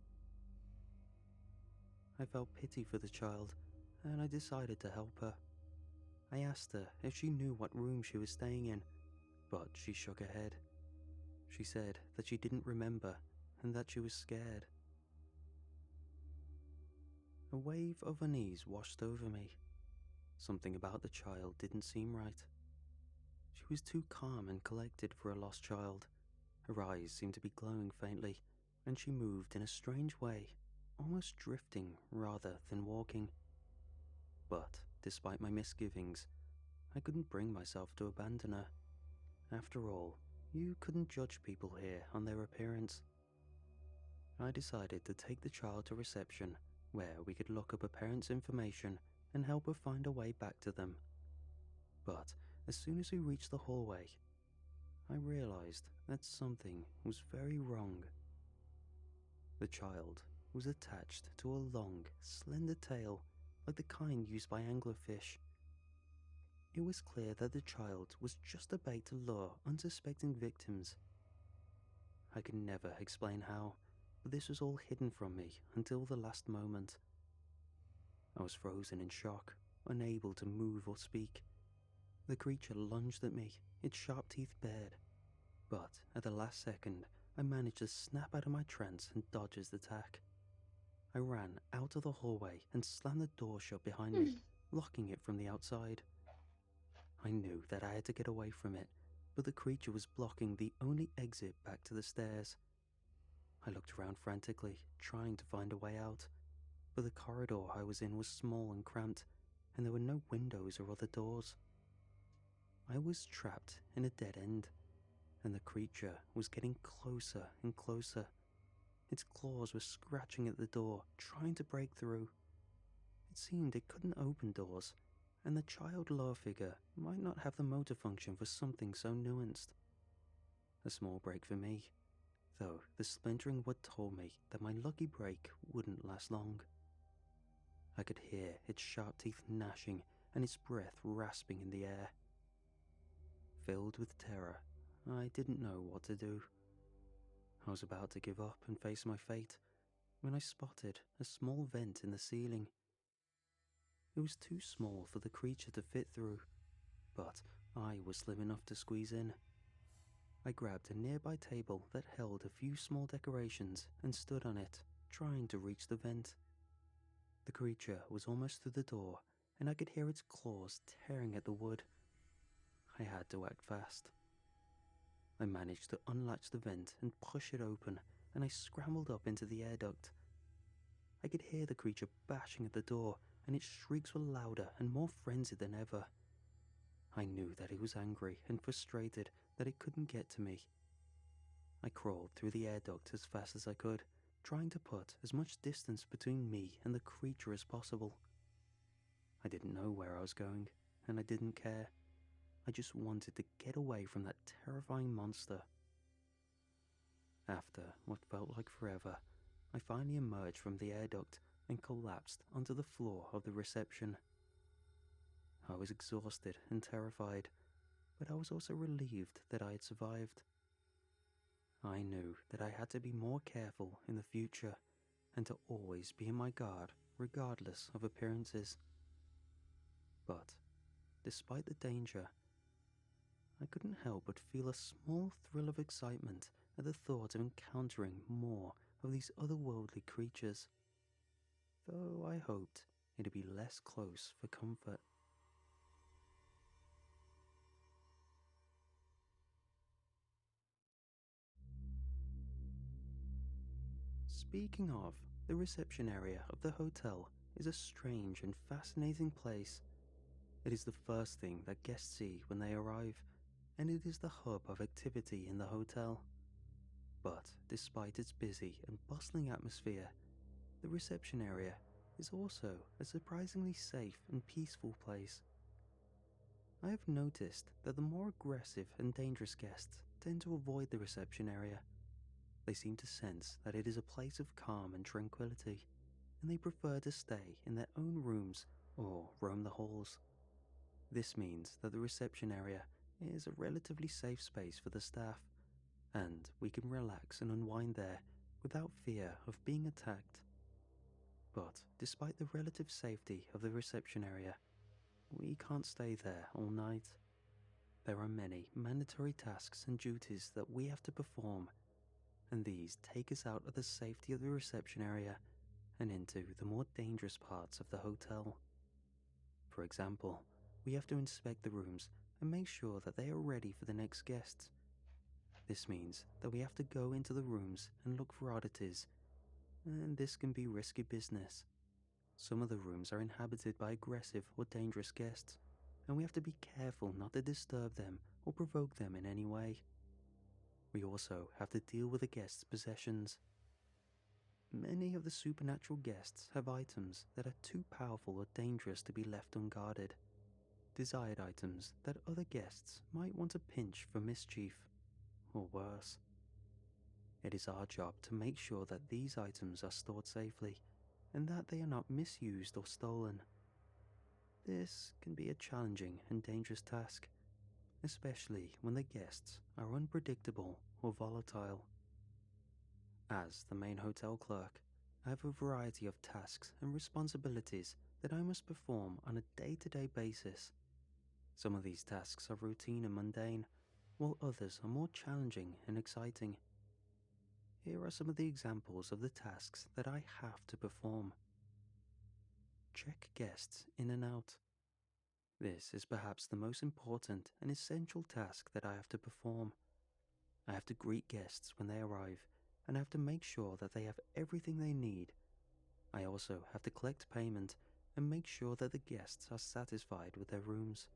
S3: I felt pity for the child, and I decided to help her. I asked her if she knew what room she was staying in, but she shook her head. She said that she didn't remember and that she was scared. A wave of unease washed over me. Something about the child didn't seem right. She was too calm and collected for a lost child. Her eyes seemed to be glowing faintly, and she moved in a strange way, almost drifting rather than walking. But despite my misgivings, I couldn't bring myself to abandon her. After all, you couldn't judge people here on their appearance. I decided to take the child to reception, where we could look up her parents' information and help her find a way back to them. But as soon as we reached the hallway, I realized that something was very wrong. The child was attached to a long, slender tail, like the kind used by anglerfish. It was clear that the child was just a bait to lure unsuspecting victims. I could never explain how, but this was all hidden from me until the last moment. I was frozen in shock, unable to move or speak. The creature lunged at me, its sharp teeth bared. But at the last second, I managed to snap out of my trance and dodge his attack. I ran out of the hallway and slammed the door shut behind me, locking it from the outside. I knew that I had to get away from it, but the creature was blocking the only exit back to the stairs. I looked around frantically, trying to find a way out, but the corridor I was in was small and cramped, and there were no windows or other doors. I was trapped in a dead end, and the creature was getting closer and closer. Its claws were scratching at the door, trying to break through. It seemed it couldn't open doors, and the child law figure might not have the motor function for something so nuanced. A small break for me, though the splintering wood told me that my lucky break wouldn't last long. I could hear its sharp teeth gnashing and its breath rasping in the air. Filled with terror, I didn't know what to do. I was about to give up and face my fate when I spotted a small vent in the ceiling. It was too small for the creature to fit through, but I was slim enough to squeeze in. I grabbed a nearby table that held a few small decorations and stood on it, trying to reach the vent. The creature was almost through the door, and I could hear its claws tearing at the wood. I had to act fast. I managed to unlatch the vent and push it open, and I scrambled up into the air duct. I could hear the creature bashing at the door, and its shrieks were louder and more frenzied than ever. I knew that it was angry and frustrated that it couldn't get to me. I crawled through the air duct as fast as I could, trying to put as much distance between me and the creature as possible. I didn't know where I was going, and I didn't care. I just wanted to get away from that terrifying monster. After what felt like forever, I finally emerged from the air duct and collapsed onto the floor of the reception. I was exhausted and terrified, but I was also relieved that I had survived. I knew that I had to be more careful in the future and to always be on my guard regardless of appearances. But despite the danger, I couldn't help but feel a small thrill of excitement at the thought of encountering more of these otherworldly creatures, though I hoped it'd be less close for comfort. Speaking of, the reception area of the hotel is a strange and fascinating place. It is the first thing that guests see when they arrive, and it is the hub of activity in the hotel. But despite its busy and bustling atmosphere, the reception area is also a surprisingly safe and peaceful place. I have noticed that the more aggressive and dangerous guests tend to avoid the reception area. They seem to sense that it is a place of calm and tranquility, and they prefer to stay in their own rooms or roam the halls. This means that the reception area is a relatively safe space for the staff, and we can relax and unwind there without fear of being attacked. But despite the relative safety of the reception area, we can't stay there all night. There are many mandatory tasks and duties that we have to perform, and these take us out of the safety of the reception area and into the more dangerous parts of the hotel. For example, we have to inspect the rooms and make sure that they are ready for the next guests. This means that we have to go into the rooms and look for oddities, and this can be risky business. Some of the rooms are inhabited by aggressive or dangerous guests, and we have to be careful not to disturb them or provoke them in any way. We also have to deal with the guests' possessions. Many of the supernatural guests have items that are too powerful or dangerous to be left unguarded. Desired items that other guests might want to pinch for mischief, or worse. It is our job to make sure that these items are stored safely, and that they are not misused or stolen. This can be a challenging and dangerous task, especially when the guests are unpredictable or volatile. As the main hotel clerk, I have a variety of tasks and responsibilities that I must perform on a day-to-day basis. Some of these tasks are routine and mundane, while others are more challenging and exciting. Here are some of the examples of the tasks that I have to perform. Check guests in and out. This is perhaps the most important and essential task that I have to perform. I have to greet guests when they arrive, and I have to make sure that they have everything they need. I also have to collect payment and make sure that the guests are satisfied with their rooms.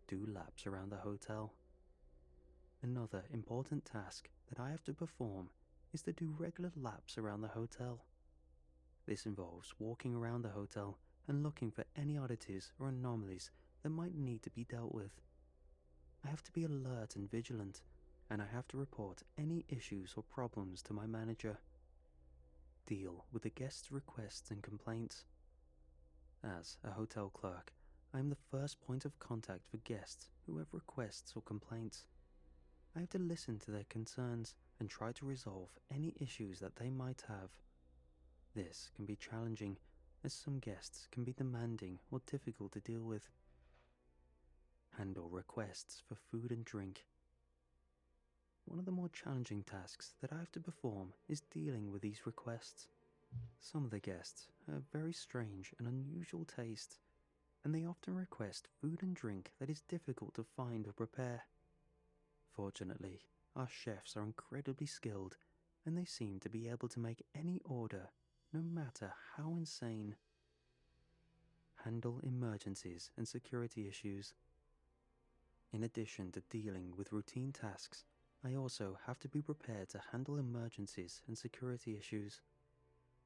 S3: Do laps around the hotel. Another important task that I have to perform is to do regular laps around the hotel. This involves walking around the hotel and looking for any oddities or anomalies that might need to be dealt with. I have to be alert and vigilant, and I have to report any issues or problems to my manager. Deal with the guests' requests and complaints. As a hotel clerk, I am the first point of contact for guests who have requests or complaints. I have to listen to their concerns and try to resolve any issues that they might have. This can be challenging, as some guests can be demanding or difficult to deal with. Handle requests for food and drink. One of the more challenging tasks that I have to perform is dealing with these requests. Some of the guests have very strange and unusual taste, and they often request food and drink that is difficult to find or prepare. Fortunately, our chefs are incredibly skilled, and they seem to be able to make any order, no matter how insane. Handle emergencies and security issues. In addition to dealing with routine tasks, I also have to be prepared to handle emergencies and security issues.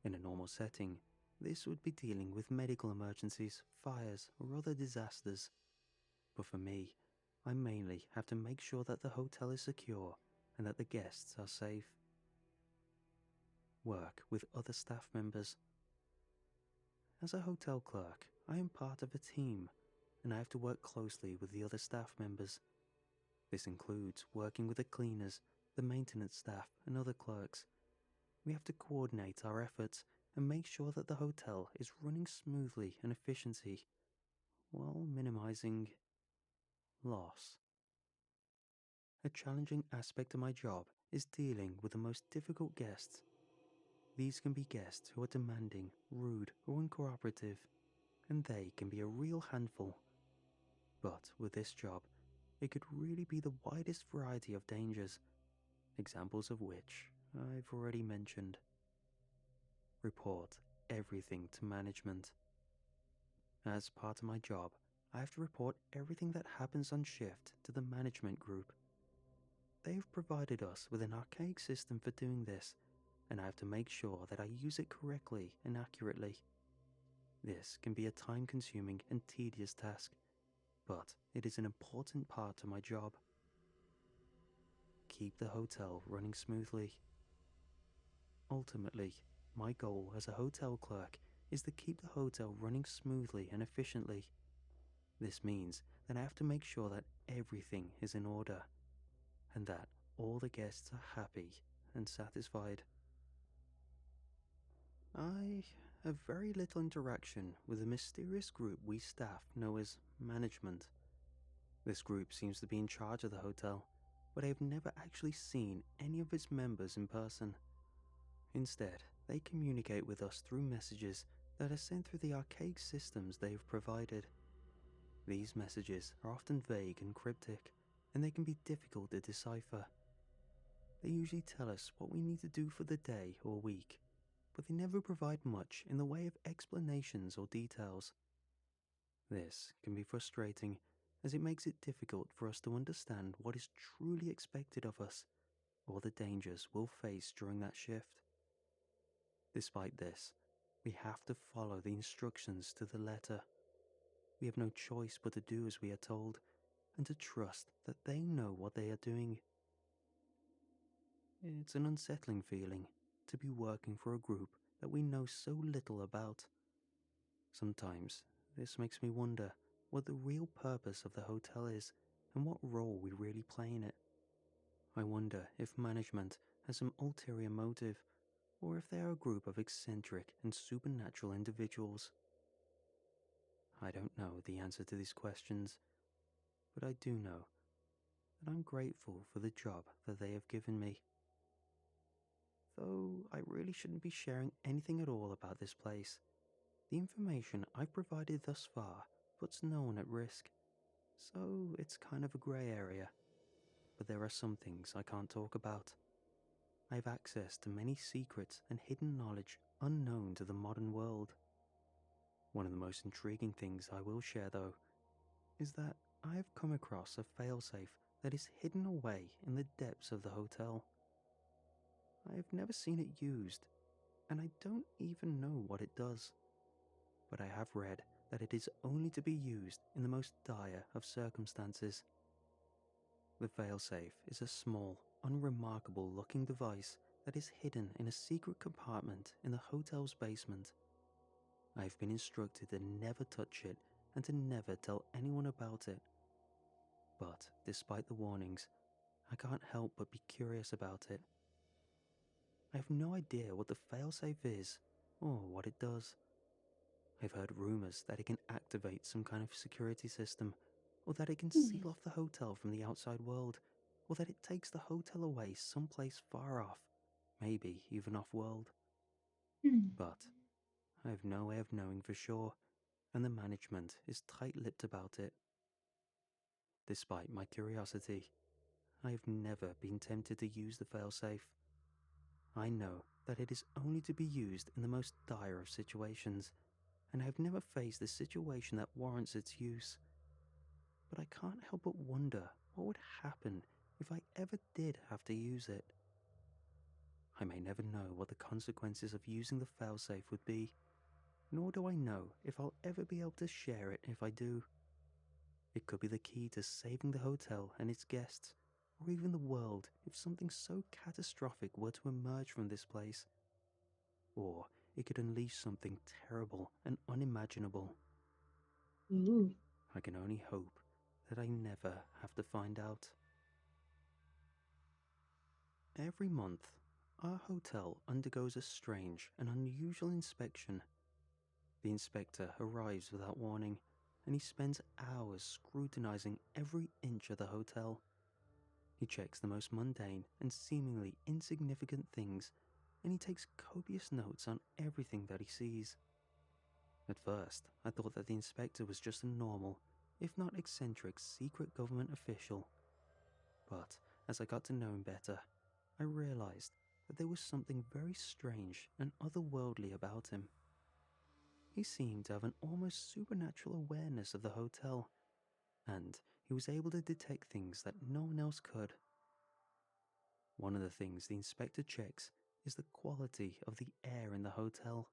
S3: In a normal setting, this would be dealing with medical emergencies, fires, or other disasters. But for me, I mainly have to make sure that the hotel is secure and that the guests are safe. Work with other staff members. As a hotel clerk, I am part of a team, and I have to work closely with the other staff members. This includes working with the cleaners, the maintenance staff, and other clerks. We have to coordinate our efforts and make sure that the hotel is running smoothly and efficiently, while minimizing loss. A challenging aspect of my job is dealing with the most difficult guests. These can be guests who are demanding, rude, or uncooperative, and they can be a real handful. But with this job, it could really be the widest variety of dangers, examples of which I've already mentioned. Report everything to management. As part of my job, I have to report everything that happens on shift to the management group. They've provided us with an archaic system for doing this, and I have to make sure that I use it correctly and accurately. This can be a time-consuming and tedious task, but it is an important part of my job. Keep the hotel running smoothly. Ultimately, my goal as a hotel clerk is to keep the hotel running smoothly and efficiently. This means that I have to make sure that everything is in order, and that all the guests are happy and satisfied. I have very little interaction with a mysterious group we staff know as management. This group seems to be in charge of the hotel, but I have never actually seen any of its members in person. Instead, they communicate with us through messages that are sent through the archaic systems they have provided. These messages are often vague and cryptic, and they can be difficult to decipher. They usually tell us what we need to do for the day or week, but they never provide much in the way of explanations or details. This can be frustrating, as it makes it difficult for us to understand what is truly expected of us, or the dangers we'll face during that shift. Despite this, we have to follow the instructions to the letter. We have no choice but to do as we are told, and to trust that they know what they are doing. It's an unsettling feeling to be working for a group that we know so little about. Sometimes this makes me wonder what the real purpose of the hotel is and what role we really play in it. I wonder if management has some ulterior motive, or if they are a group of eccentric and supernatural individuals. I don't know the answer to these questions, but I do know that I'm grateful for the job that they have given me. Though I really shouldn't be sharing anything at all about this place. The information I've provided thus far puts no one at risk, so it's kind of a grey area. But there are some things I can't talk about. I have access to many secrets and hidden knowledge unknown to the modern world. One of the most intriguing things I will share, though, is that I have come across a failsafe that is hidden away in the depths of the hotel. I have never seen it used, and I don't even know what it does. But I have read that it is only to be used in the most dire of circumstances. The failsafe is a small, unremarkable looking device that is hidden in a secret compartment in the hotel's basement. I have been instructed to never touch it and to never tell anyone about it. But despite the warnings, I can't help but be curious about it. I have no idea what the failsafe is or what it does. I've heard rumors that it can activate some kind of security system, or that it can seal off the hotel from the outside world, or that it takes the hotel away someplace far off, maybe even off-world. But I have no way of knowing for sure, and the management is tight-lipped about it. Despite my curiosity, I have never been tempted to use the failsafe. I know that it is only to be used in the most dire of situations, and I have never faced a situation that warrants its use. But I can't help but wonder what would happen if I ever did have to use it. I may never know what the consequences of using the failsafe would be, nor do I know if I'll ever be able to share it if I do. It could be the key to saving the hotel and its guests, or even the world if something so catastrophic were to emerge from this place. Or it could unleash something terrible and unimaginable.
S1: Ooh.
S3: I can only hope that I never have to find out. Every month, our hotel undergoes a strange and unusual inspection. The inspector arrives without warning, and he spends hours scrutinizing every inch of the hotel. He checks the most mundane and seemingly insignificant things, and he takes copious notes on everything that he sees. At first, I thought that the inspector was just a normal, if not eccentric, secret government official. But as I got to know him better, I realized that there was something very strange and otherworldly about him. He seemed to have an almost supernatural awareness of the hotel, and he was able to detect things that no one else could. One of the things the inspector checks is the quality of the air in the hotel.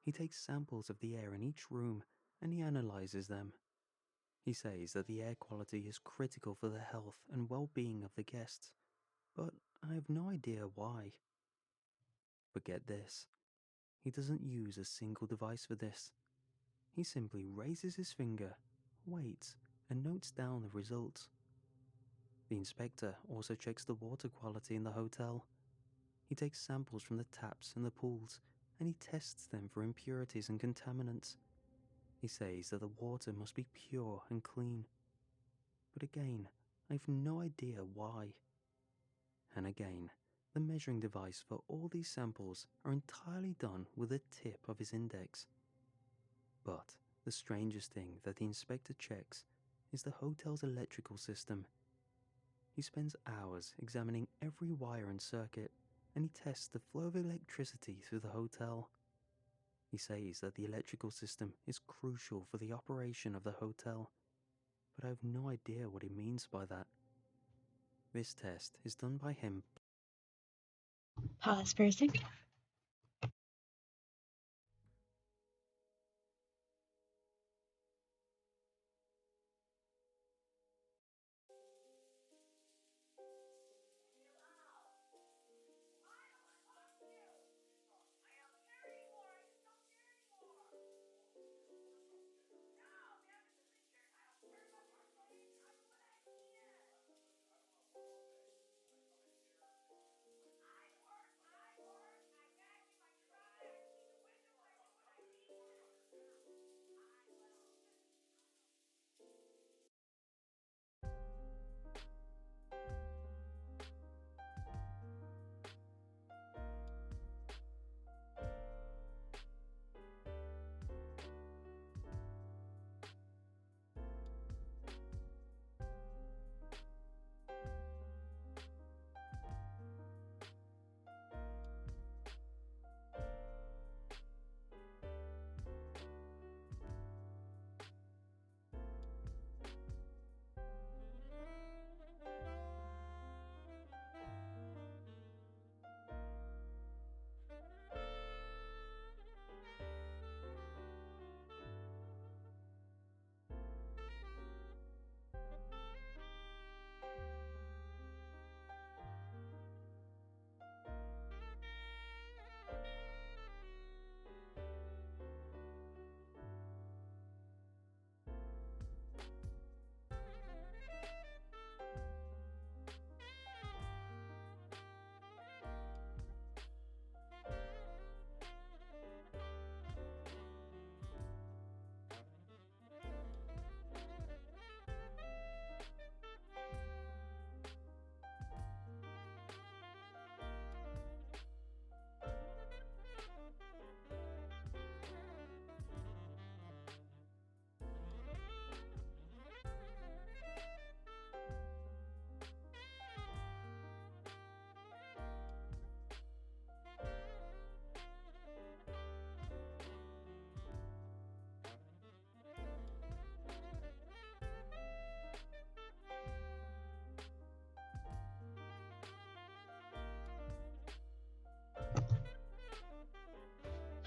S3: He takes samples of the air in each room and he analyzes them. He says that the air quality is critical for the health and well-being of the guests, but I have no idea why. But get this, he doesn't use a single device for this. He simply raises his finger, waits, and notes down the results. The inspector also checks the water quality in the hotel. He takes samples from the taps and the pools, and he tests them for impurities and contaminants. He says that the water must be pure and clean. But again, I've no idea why. And again, the measuring device for all these samples are entirely done with the tip of his index. But the strangest thing that the inspector checks is the hotel's electrical system. He spends hours examining every wire and circuit, and he tests the flow of electricity through the hotel. He says that the electrical system is crucial for the operation of the hotel, but I have no idea what he means by that. This test is done by him.
S1: Pause for a second.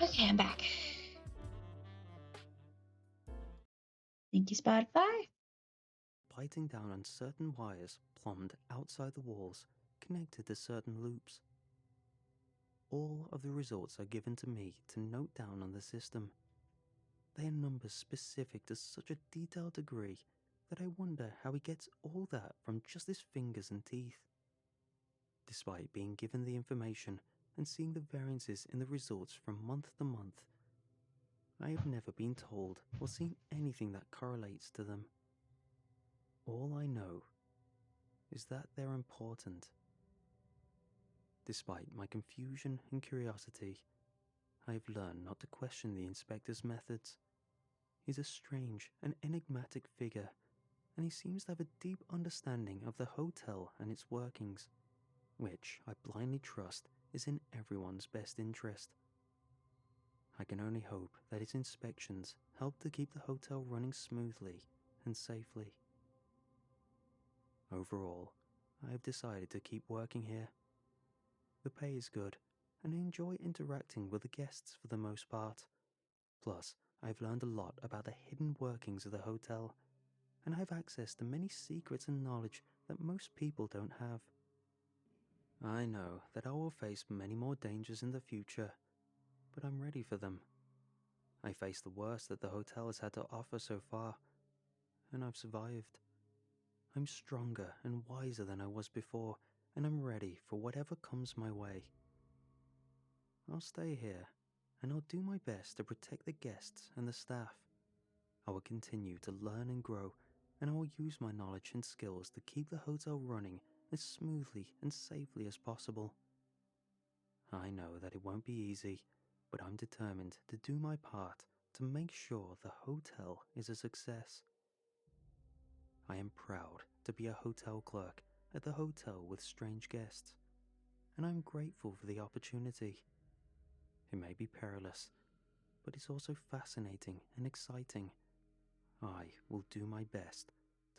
S1: Okay, I'm back. Thank you, Spotify.
S3: Biting down on certain wires plumbed outside the walls connected to certain loops. All of the results are given to me to note down on the system. They are numbers specific to such a detailed degree that I wonder how he gets all that from just his fingers and teeth. Despite being given the information and seeing the variances in the results from month to month, I have never been told or seen anything that correlates to them. All I know is that they're important. Despite my confusion and curiosity, I have learned not to question the inspector's methods. He's a strange and enigmatic figure, and he seems to have a deep understanding of the hotel and its workings, which I blindly trust is in everyone's best interest. I can only hope that his inspections help to keep the hotel running smoothly and safely. Overall, I have decided to keep working here. The pay is good, and I enjoy interacting with the guests for the most part. Plus, I've learned a lot about the hidden workings of the hotel, and I have access to many secrets and knowledge that most people don't have. I know that I will face many more dangers in the future, but I'm ready for them. I faced the worst that the hotel has had to offer so far, and I've survived. I'm stronger and wiser than I was before, and I'm ready for whatever comes my way. I'll stay here, and I'll do my best to protect the guests and the staff. I will continue to learn and grow, and I will use my knowledge and skills to keep the hotel running as smoothly and safely as possible. I know that it won't be easy, but I'm determined to do my part to make sure the hotel is a success. I am proud to be a hotel clerk at the Hotel with Strange Guests, and I'm grateful for the opportunity. It may be perilous, but it's also fascinating and exciting. I will do my best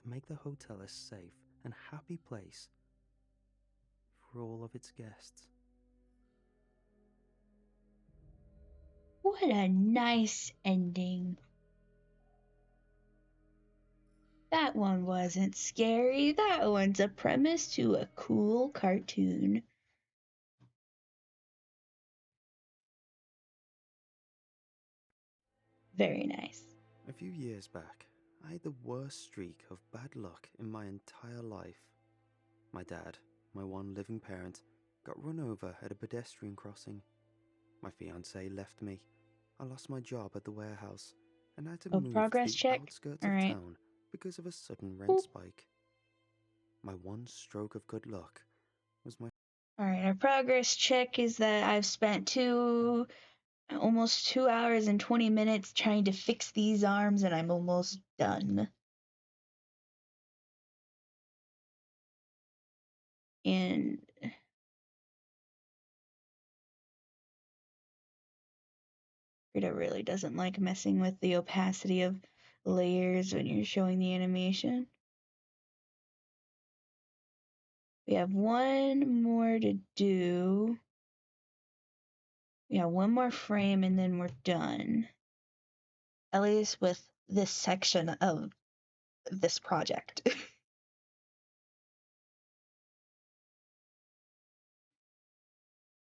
S3: to make the hotel a safe and happy place for all of its guests.
S1: What a nice ending. That one wasn't scary. That one's a premise to a cool cartoon. Very nice.
S3: A few years back, I had the worst streak of bad luck in my entire life. My dad, my one living parent, got run over at a pedestrian crossing. My fiancée left me. I lost my job at the warehouse, and I had to
S1: Oh,
S3: move to
S1: progress
S3: the
S1: check.
S3: outskirts
S1: All
S3: of
S1: right.
S3: town because of a sudden rent
S1: Boop.
S3: spike. My one stroke of good luck was my
S1: All right. Our progress check is that I've spent almost 2 hours and 20 minutes trying to fix these arms, and I'm almost done. And Frida really doesn't like messing with the opacity of layers when you're showing the animation. We have one more to do. Yeah, one more frame and then we're done. At least with this section of this project.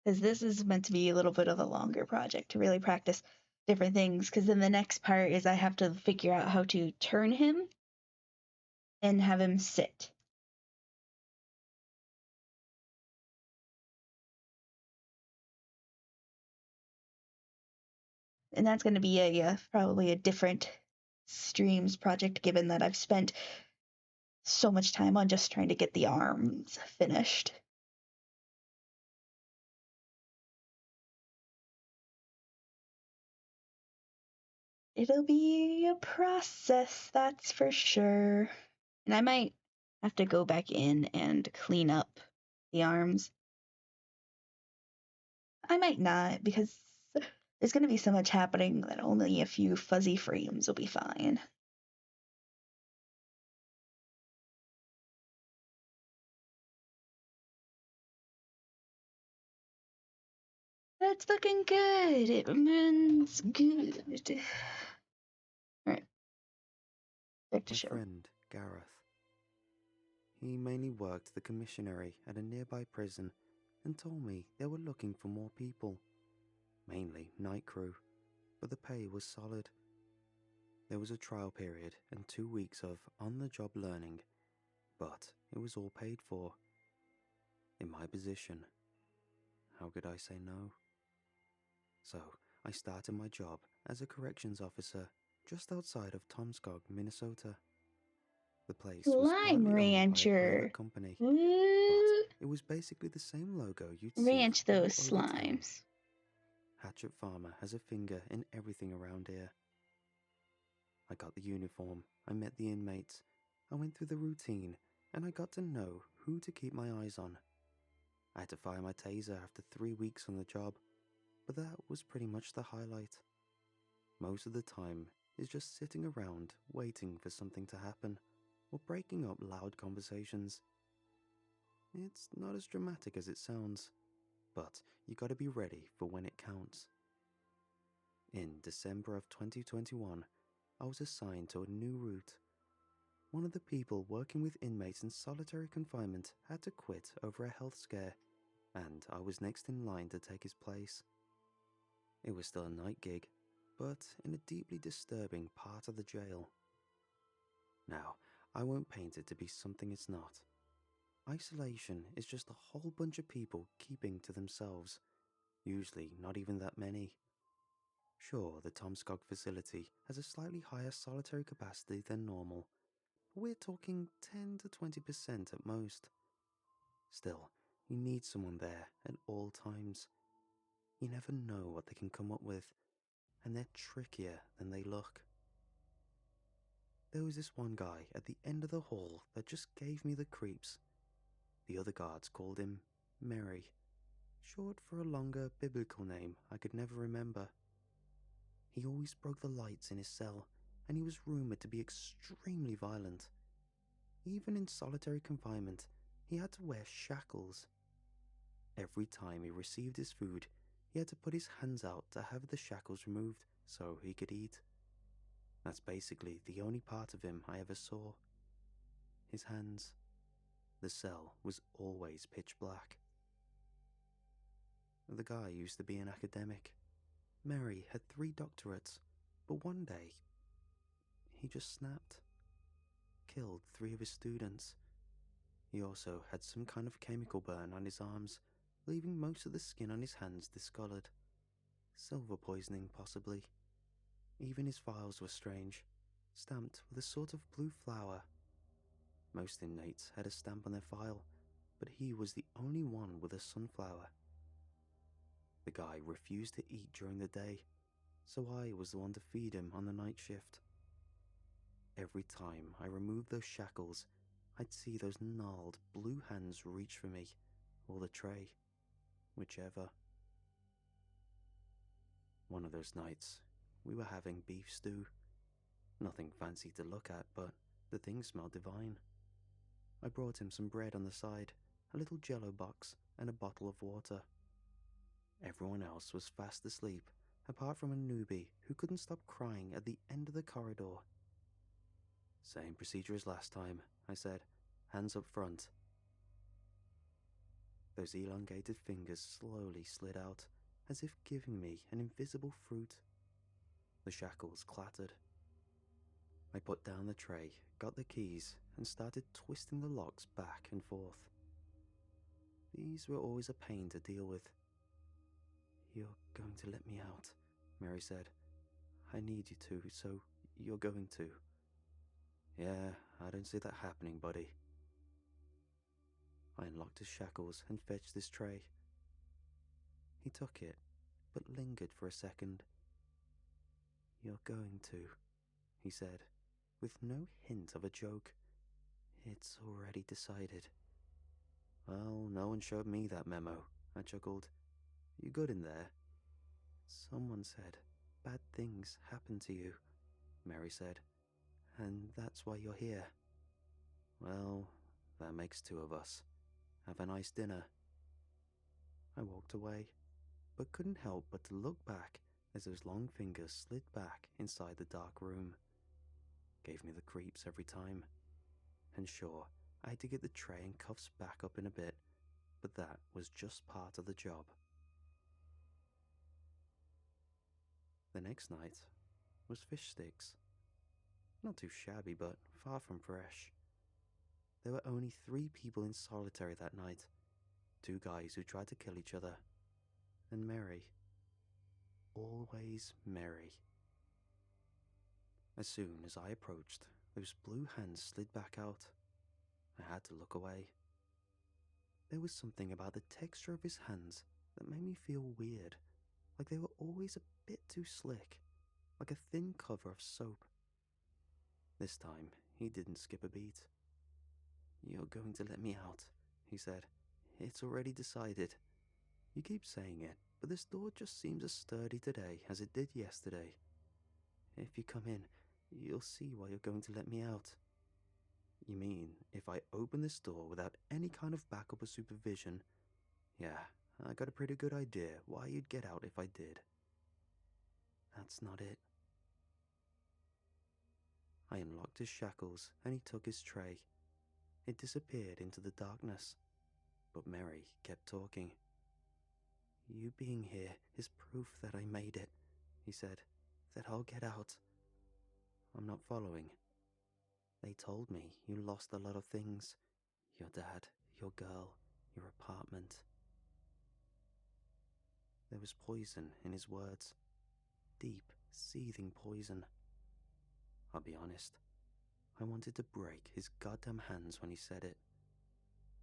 S1: Because this is meant to be a little bit of a longer project to really practice different things. Because then the next part is I have to figure out how to turn him and have him sit. And that's going to be probably a different streams project, given that I've spent so much time on just trying to get the arms finished. It'll be a process, that's for sure. And I might have to go back in and clean up the arms. I might not, because there's going to be so much happening that only a few fuzzy frames will be fine. That's looking good. It runs good. Alright, back to
S3: My
S1: show.
S3: friend, Gareth. He mainly worked the commissary at a nearby prison and told me they were looking for more people, mainly night crew, but the pay was solid. There was a trial period and 2 weeks of on-the-job learning, but it was all paid for. In my position, how could I say no? So, I started my job as a corrections officer just outside of Tomskog, Minnesota. The place was
S1: Slime
S3: partly owned by a
S1: Rancher.
S3: private company, but
S1: Woo!
S3: it was basically the same logo you'd see
S1: Ranch
S3: all
S1: those
S3: over town.
S1: slimes.
S3: Hatchet Farmer has a finger in everything around here. I got the uniform, I met the inmates, I went through the routine, and I got to know who to keep my eyes on. I had to fire my taser after 3 weeks on the job, but that was pretty much the highlight. Most of the time is just sitting around waiting for something to happen, or breaking up loud conversations. It's not as dramatic as it sounds, but you gotta be ready for when it counts. In December of 2021, I was assigned to a new route. One of the people working with inmates in solitary confinement had to quit over a health scare, and I was next in line to take his place. It was still a night gig, but in a deeply disturbing part of the jail. Now, I won't paint it to be something it's not. Isolation is just a whole bunch of people keeping to themselves, usually not even that many. Sure, the Tomskog facility has a slightly higher solitary capacity than normal, but we're talking 10 to 20% at most. Still, you need someone there at all times. You never know what they can come up with, and they're trickier than they look. There was this one guy at the end of the hall that just gave me the creeps. The other guards called him Mary, short for a longer biblical name I could never remember. He always broke the lights in his cell, and he was rumored to be extremely violent. Even in solitary confinement, he had to wear shackles. Every time he received his food, he had to put his hands out to have the shackles removed so he could eat. That's basically the only part of him I ever saw. His hands. The cell was always pitch black. The guy used to be an academic. Mary had 3 doctorates, but one day, he just snapped. Killed 3 of his students. He also had some kind of chemical burn on his arms, leaving most of the skin on his hands discolored. Silver poisoning, possibly. Even his files were strange, stamped with a sort of blue flower. Most inmates had a stamp on their file, but he was the only one with a sunflower. The guy refused to eat during the day, so I was the one to feed him on the night shift. Every time I removed those shackles, I'd see those gnarled blue hands reach for me, or the tray, whichever. One of those nights, we were having beef stew. Nothing fancy to look at, but the thing smelled divine. I brought him some bread on the side, a little jello box, and a bottle of water. Everyone else was fast asleep, apart from a newbie who couldn't stop crying at the end of the corridor. Same procedure as last time, I said, hands up front. Those elongated fingers slowly slid out, as if giving me an invisible fruit. The shackles clattered. I put down the tray, got the keys, and started twisting the locks back and forth. These were always a pain to deal with. "You're going to let me out," Mary said. "I need you to, so you're going to." "Yeah, I don't see that happening, buddy." I unlocked his shackles and fetched his tray. He took it, but lingered for a second. "You're going to," he said, with no hint of a joke. "It's already decided." "Well, no one showed me that memo," I chuckled. "You good in there?" "Someone said bad things happen to you," Mary said, "and that's why you're here." "Well, that makes 2 of us. Have a nice dinner." I walked away. but couldn't help but to look back as those long fingers slid back inside the dark room. Gave me the creeps every time. And sure, I had to get the tray and cuffs back up in a bit, but that was just part of the job. The next night was fish sticks. Not too shabby, but far from fresh. There were only 3 people in solitary that night. 2 guys who tried to kill each other. And Mary. Always Mary. As soon as I approached, those blue hands slid back out. I had to look away. There was something about the texture of his hands that made me feel weird, like they were always a bit too slick, like a thin cover of soap. This time, he didn't skip a beat. "You're going to let me out," he said. "It's already decided. You keep saying it, but this door just seems as sturdy today as it did yesterday. If you come in, you'll see why you're going to let me out." "You mean, if I open this door without any kind of backup or supervision? Yeah, I got a pretty good idea why you'd get out if I did." "That's not it." I unlocked his shackles and he took his tray. It disappeared into the darkness, but Mary kept talking. "You being here is proof that I made it," he said, "that I'll get out." "I'm not following." "They told me you lost a lot of things. Your dad, your girl, your apartment." There was poison in his words. Deep, seething poison. I'll be honest, I wanted to break his goddamn hands when he said it.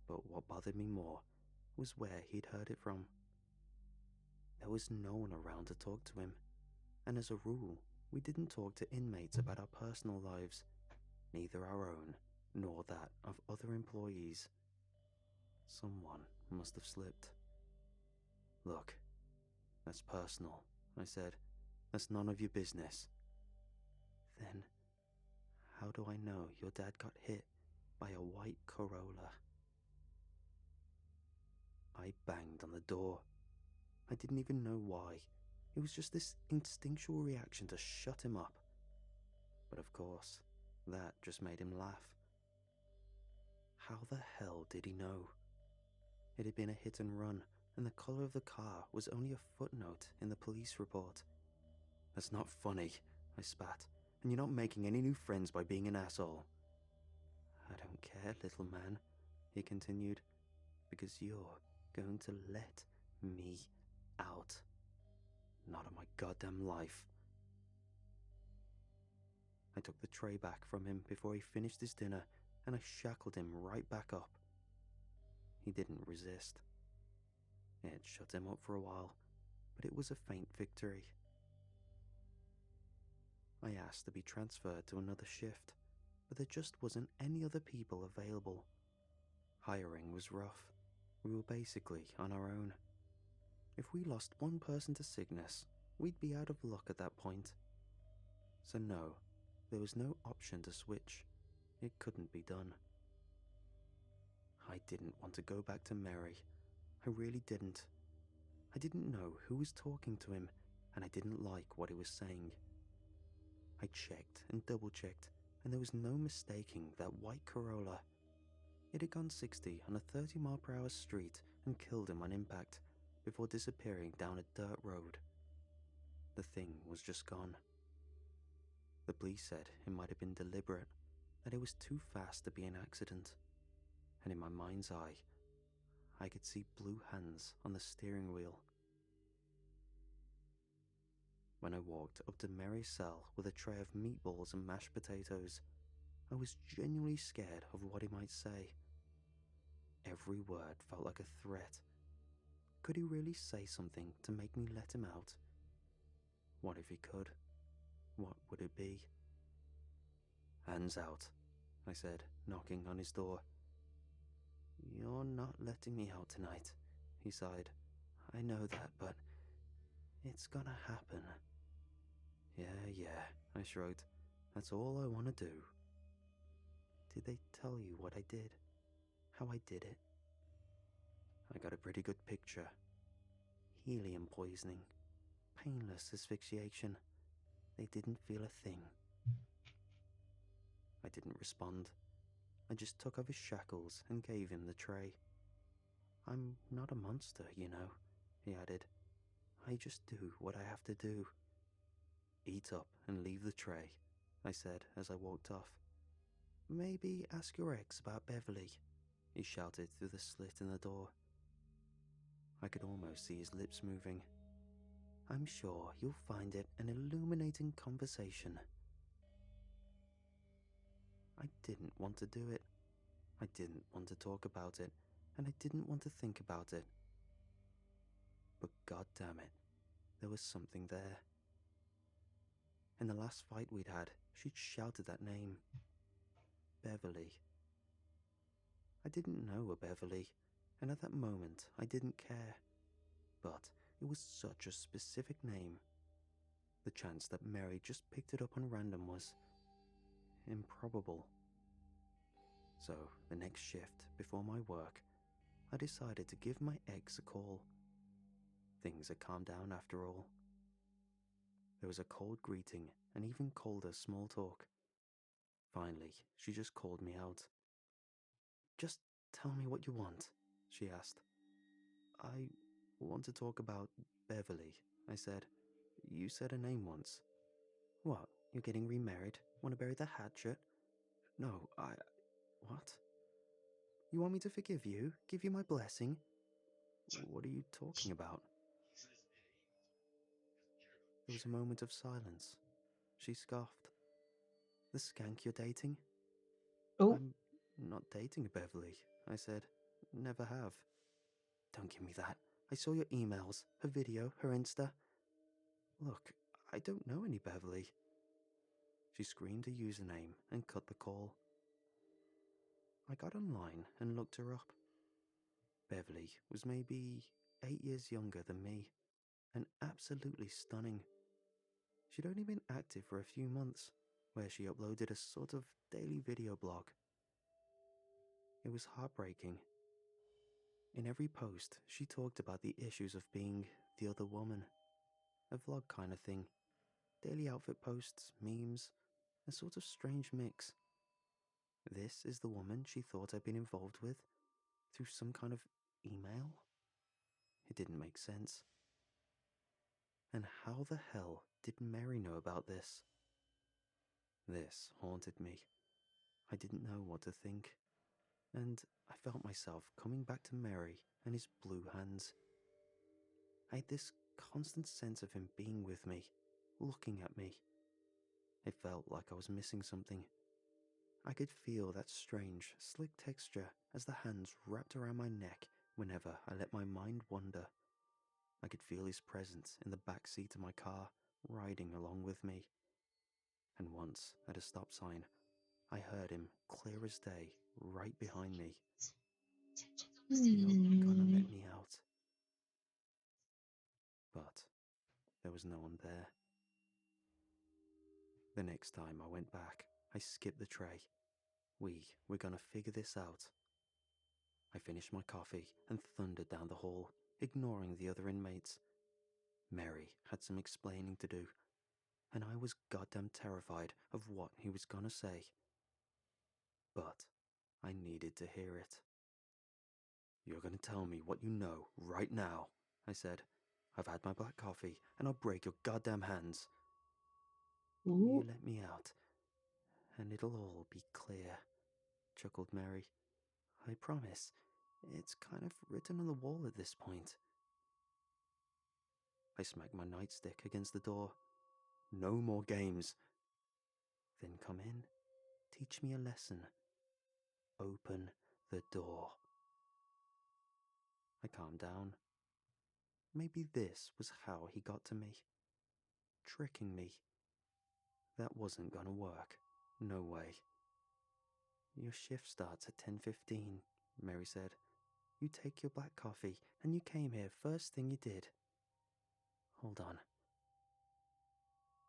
S3: But what bothered me more was where he'd heard it from. There was no one around to talk to him, and as a rule, we didn't talk to inmates about our personal lives, neither our own nor that of other employees. Someone must have slipped. "Look, that's personal," I said. "That's none of your business." "Then, how do I know your dad got hit by a white Corolla?" I banged on the door. I didn't even know why. It was just this instinctual reaction to shut him up. But of course, that just made him laugh. How the hell did he know? It had been a hit and run, and the color of the car was only a footnote in the police report. "That's not funny," I spat, "and you're not making any new friends by being an asshole." "I don't care, little man," he continued, "because you're going to let me out. Not on my goddamn life." I took the tray back from him before he finished his dinner, and I shackled him right back up. He didn't resist. It shut him up for a while, but it was a faint victory. I asked to be transferred to another shift, but there just wasn't any other people available. Hiring was rough. We were basically on our own. If we lost one person to sickness, we'd be out of luck at that point. So no, there was no option to switch. It couldn't be done. I didn't want to go back to Mary. I really didn't. I didn't know who was talking to him, and I didn't like what he was saying. I checked and double-checked, and there was no mistaking that white Corolla. It had gone 60 on a 30-mile-per-hour street and killed him on impact, before disappearing down a dirt road. The thing was just gone. The police said it might have been deliberate, that it was too fast to be an accident, and in my mind's eye, I could see blue hands on the steering wheel. When I walked up to Mary's cell with a tray of meatballs and mashed potatoes, I was genuinely scared of what he might say. Every word felt like a threat. Could he really say something to make me let him out? What if he could? What would it be? "Hands out," I said, knocking on his door. "You're not letting me out tonight," he sighed. "I know that, but it's gonna happen." Yeah, I shrugged. "That's all I want to do." "Did they tell you what I did? How I did it?" I got a pretty good picture. helium poisoning, painless asphyxiation. They didn't feel a thing. I didn't respond. I just took off his shackles and gave him the tray. I'm not a monster, you know, he added. I just do what I have to do. Eat up and leave the tray, I said as I walked off. Maybe ask your ex about Beverly, he shouted through the slit in the door. I could almost see his lips moving. I'm sure you'll find it an illuminating conversation. I didn't want to do it. I didn't want to talk about it, and I didn't want to think about it. But god damn it, there was something there. In the last fight we'd had, she'd shouted that name. Beverly. I didn't know a Beverly, and at that moment I didn't care. But it was such a specific name. The chance that Mary just picked it up on random was improbable. So, the next shift before my work, I decided to give my ex a call. Things had calmed down after all. There was a cold greeting and even colder small talk. Finally, she just called me out. Just tell me what you want, she asked. I want to talk about Beverly, I said. You said her name once. What, you're getting remarried? Want to bury the hatchet? No, What? You want me to forgive you? Give you my blessing? What are you talking about? There was a moment of silence. She scoffed. The skank you're dating?
S1: Oh,
S3: I'm not dating Beverly, I said. Never have. Don't give me that. I saw your emails, her video, her Insta. Look, I don't know any Beverly. She screamed a username and cut the call. I got online and looked her up. Beverly was maybe 8 years younger than me, and absolutely stunning. She'd only been active for a few months, where she uploaded a sort of daily video blog. It was heartbreaking. In every post, she talked about the issues of being the other woman. A vlog kind of thing. Daily outfit posts, memes, a sort of strange mix. This is the woman she thought I'd been involved with through some kind of email? It didn't make sense. And how the hell did Mary know about this? This haunted me. I didn't know what to think. And I felt myself coming back to Mary and his blue hands. I had this constant sense of him being with me, looking at me. It felt like I was missing something. I could feel that strange, slick texture as the hands wrapped around my neck whenever I let my mind wander. I could feel his presence in the back seat of my car, riding along with me. And once, at a stop sign, I heard him clear as day, right behind me. You're gonna let me out. But there was no one there. The next time I went back, I skipped the tray. We were gonna figure this out. I finished my coffee and thundered down the hall, ignoring the other inmates. Mary had some explaining to do, and I was goddamn terrified of what he was gonna say. But I needed to hear it. You're gonna tell me what you know right now, I said. I've had my black coffee, and I'll break your goddamn hands.
S1: ooh.
S3: You let me out, and it'll all be clear, chuckled Mary. I promise. It's kind of written on the wall at this point. I smacked my nightstick against the door. No more games. Then come in. Teach me a lesson. Open the door. I calmed down. Maybe this was how he got to me. Tricking me. That wasn't gonna work. No way. Your shift starts at 10:15, Mary said. You take your black coffee, and you came here first thing you did. Hold on.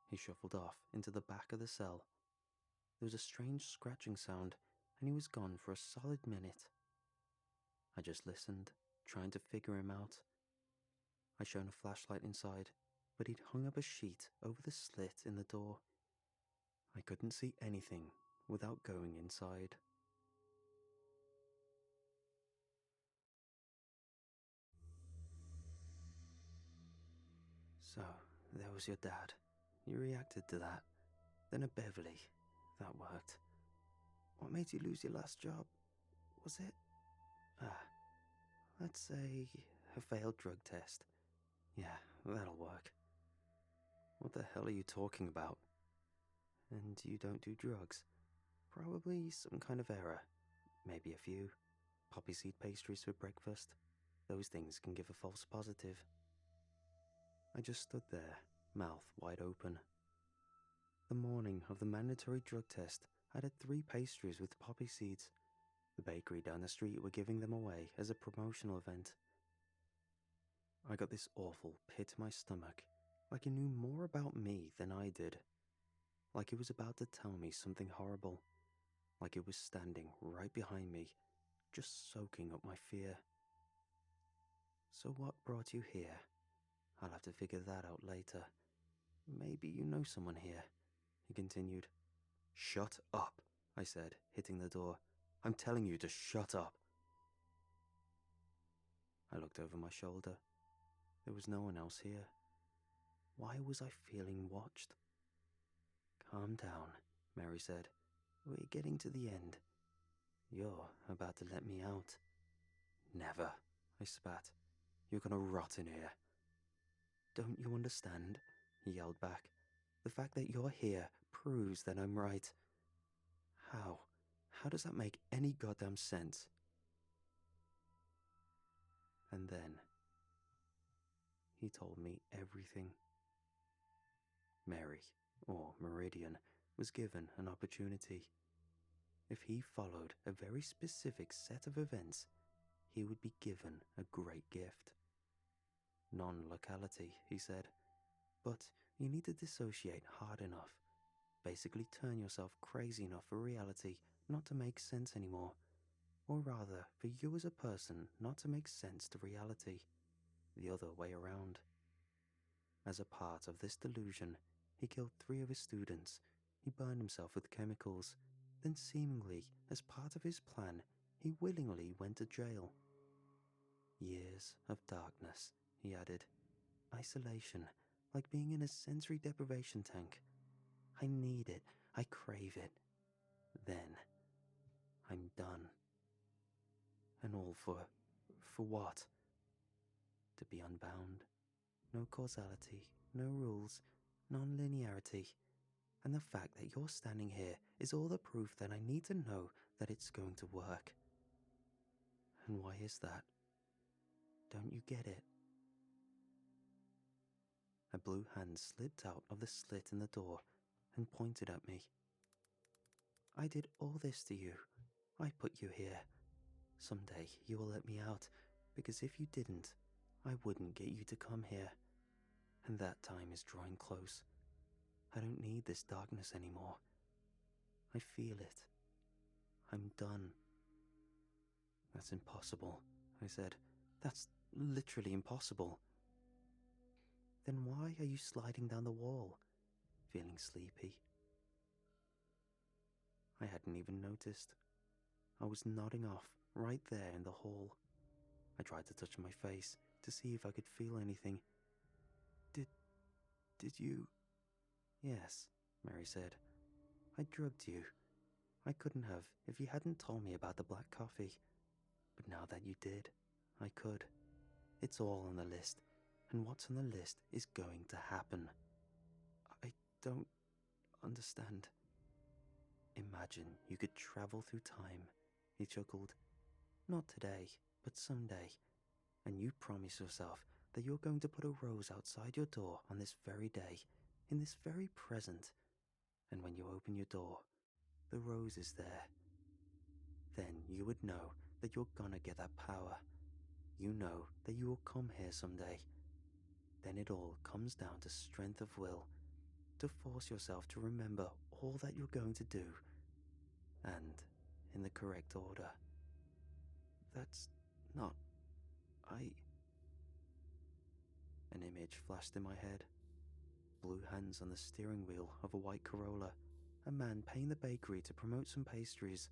S3: He shuffled off into the back of the cell. There was a strange scratching sound, and he was gone for a solid minute. I just listened, trying to figure him out. I shone a flashlight inside, but he'd hung up a sheet over the slit in the door. I couldn't see anything without going inside. So, there was your dad. You reacted to that. Then a Beverly. That worked. What made you lose your last job? Was it? Let's say a failed drug test. Yeah, that'll work. What the hell are you talking about? And you don't do drugs? Probably some kind of error. Maybe a few. Poppy seed pastries for breakfast. Those things can give a false positive. I just stood there, mouth wide open. The morning of the mandatory drug test, I'd had 3 pastries with poppy seeds. The bakery down the street were giving them away as a promotional event. I got this awful pit in my stomach, like it knew more about me than I did. Like it was about to tell me something horrible. Like it was standing right behind me, just soaking up my fear. So what brought you here? I'll have to figure that out later. Maybe you know someone here, he continued. Shut up, I said, hitting the door. I'm telling you to shut up. I looked over my shoulder. There was no one else here. Why was I feeling watched? Calm down, Mary said. We're getting to the end. You're about to let me out. Never, I spat. You're gonna rot in here. Don't you understand? He yelled back. The fact that you're here proves that I'm right. How? How does that make any goddamn sense? And then he told me everything. Mary, or Meridian, was given an opportunity. If he followed a very specific set of events, he would be given a great gift. Non-locality, he said, but you need to dissociate hard enough. Basically turn yourself crazy enough for reality not to make sense anymore. Or rather, for you as a person not to make sense to reality. The other way around. As a part of this delusion, he killed 3 of his students. He burned himself with chemicals. Then seemingly, as part of his plan, he willingly went to jail. Years of darkness, he added. Isolation, like being in a sensory deprivation tank. I need it. I crave it. Then, I'm done. And all for what? To be unbound. No causality, no rules, non-linearity. And the fact that you're standing here is all the proof that I need to know that it's going to work. And why is that? Don't you get it? A blue hand slipped out of the slit in the door and pointed at me. I did all this to you. I put you here. Someday you will let me out, because if you didn't, I wouldn't get you to come here. And that time is drawing close. I don't need this darkness anymore. I feel it. I'm done. That's impossible, I said. That's literally impossible. Then why are you sliding down the wall? Feeling sleepy? I hadn't even noticed. I was nodding off right there in the hall. I tried to touch my face to see if I could feel anything. Did you? Yes, Mary said. I drugged you. I couldn't have if you hadn't told me about the black coffee. But now that you did, I could. It's all on the list, and what's on the list is going to happen. I don't understand. Imagine you could travel through time, he chuckled. Not today, but someday. And you promise yourself that you're going to put a rose outside your door on this very day, in this very present. And when you open your door, the rose is there. Then you would know that you're gonna get that power. You know that you will come here someday. Then it all comes down to strength of will, to force yourself to remember all that you're going to do, and in the correct order. That's not... An image flashed in my head. Blue hands on the steering wheel of a white Corolla, a man paying the bakery to promote some pastries,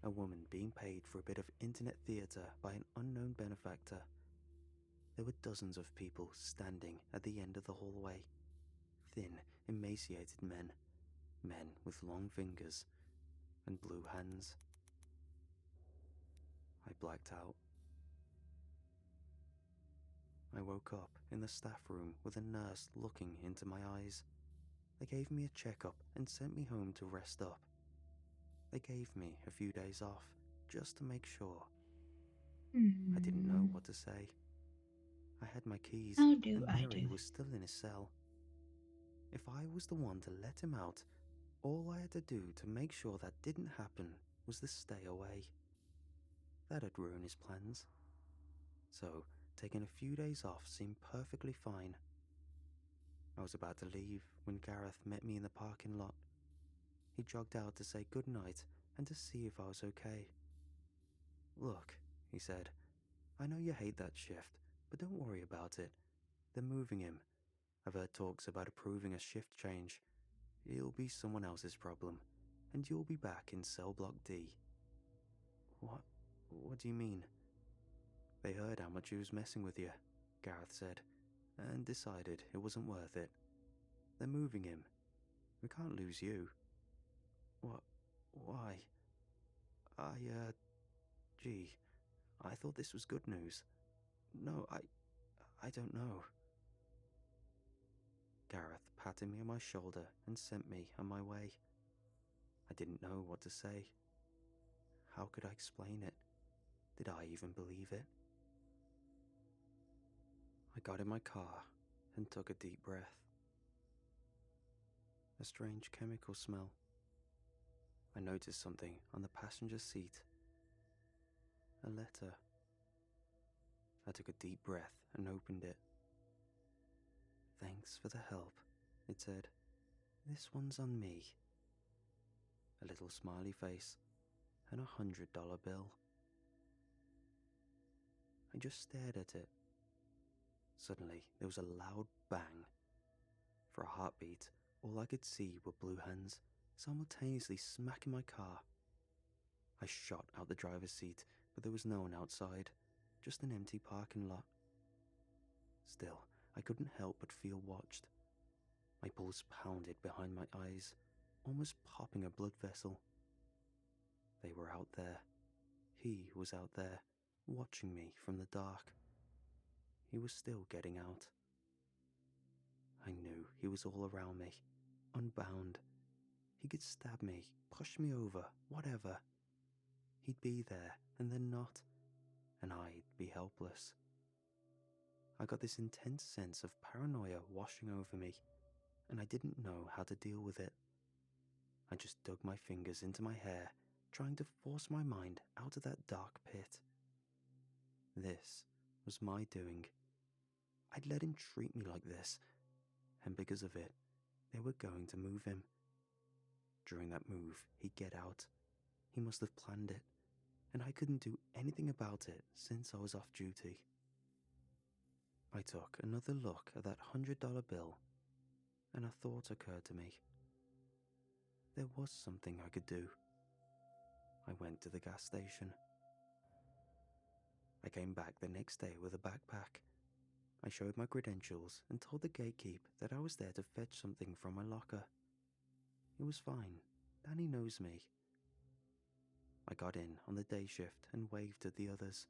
S3: a woman being paid for a bit of internet theatre by an unknown benefactor. There were dozens of people standing at the end of the hallway. Thin, emaciated men. Men with long fingers and blue hands. I blacked out. I woke up in the staff room with a nurse looking into my eyes. They gave me a checkup and sent me home to rest up. They gave me a few days off just to make sure. I didn't know what to say. I had my keys,
S1: How do
S3: and
S1: I
S3: Mary
S1: do?
S3: was still in his cell. If I was the one to let him out, all I had to do to make sure that didn't happen was to stay away. That'd ruin his plans. So, taking a few days off seemed perfectly fine. I was about to leave when Gareth met me in the parking lot. He jogged out to say goodnight and to see if I was okay. "Look," he said, "I know you hate that shift, but don't worry about it. They're moving him. I've heard talks about approving a shift change. It'll be someone else's problem, and you'll be back in cell block D." What do you mean?" "They heard how much he was messing with you," Gareth said, "and decided it wasn't worth it. They're moving him. We can't lose you." Why? Gee, I thought this was good news. No, I don't know." Gareth patted me on my shoulder and sent me on my way. I didn't know what to say. How could I explain it? Did I even believe it? I got in my car and took a deep breath. A strange chemical smell. I noticed something on the passenger seat. A letter. I took a deep breath and opened it. "Thanks for the help," it said. "This one's on me." A little smiley face and a $100 bill. I just stared at it. Suddenly, there was a loud bang. For a heartbeat, all I could see were blue hands simultaneously smacking my car. I shot out the driver's seat, but there was no one outside, just an empty parking lot. Still, I couldn't help but feel watched. My pulse pounded behind my eyes, almost popping a blood vessel. They were out there. He was out there, watching me from the dark. He was still getting out. I knew he was all around me, unbound. He could stab me, push me over, whatever. He'd be there and then not, and I'd be helpless. I got this intense sense of paranoia washing over me, and I didn't know how to deal with it. I just dug my fingers into my hair, trying to force my mind out of that dark pit. This was my doing. I'd let him treat me like this, and because of it, they were going to move him. During that move, he'd get out. He must have planned it, and I couldn't do anything about it since I was off duty. I took another look at that $100 bill, and a thought occurred to me. There was something I could do. I went to the gas station. I came back the next day with a backpack. I showed my credentials and told the gatekeep that I was there to fetch something from my locker. It was fine. Danny knows me. I got in on the day shift and waved at the others.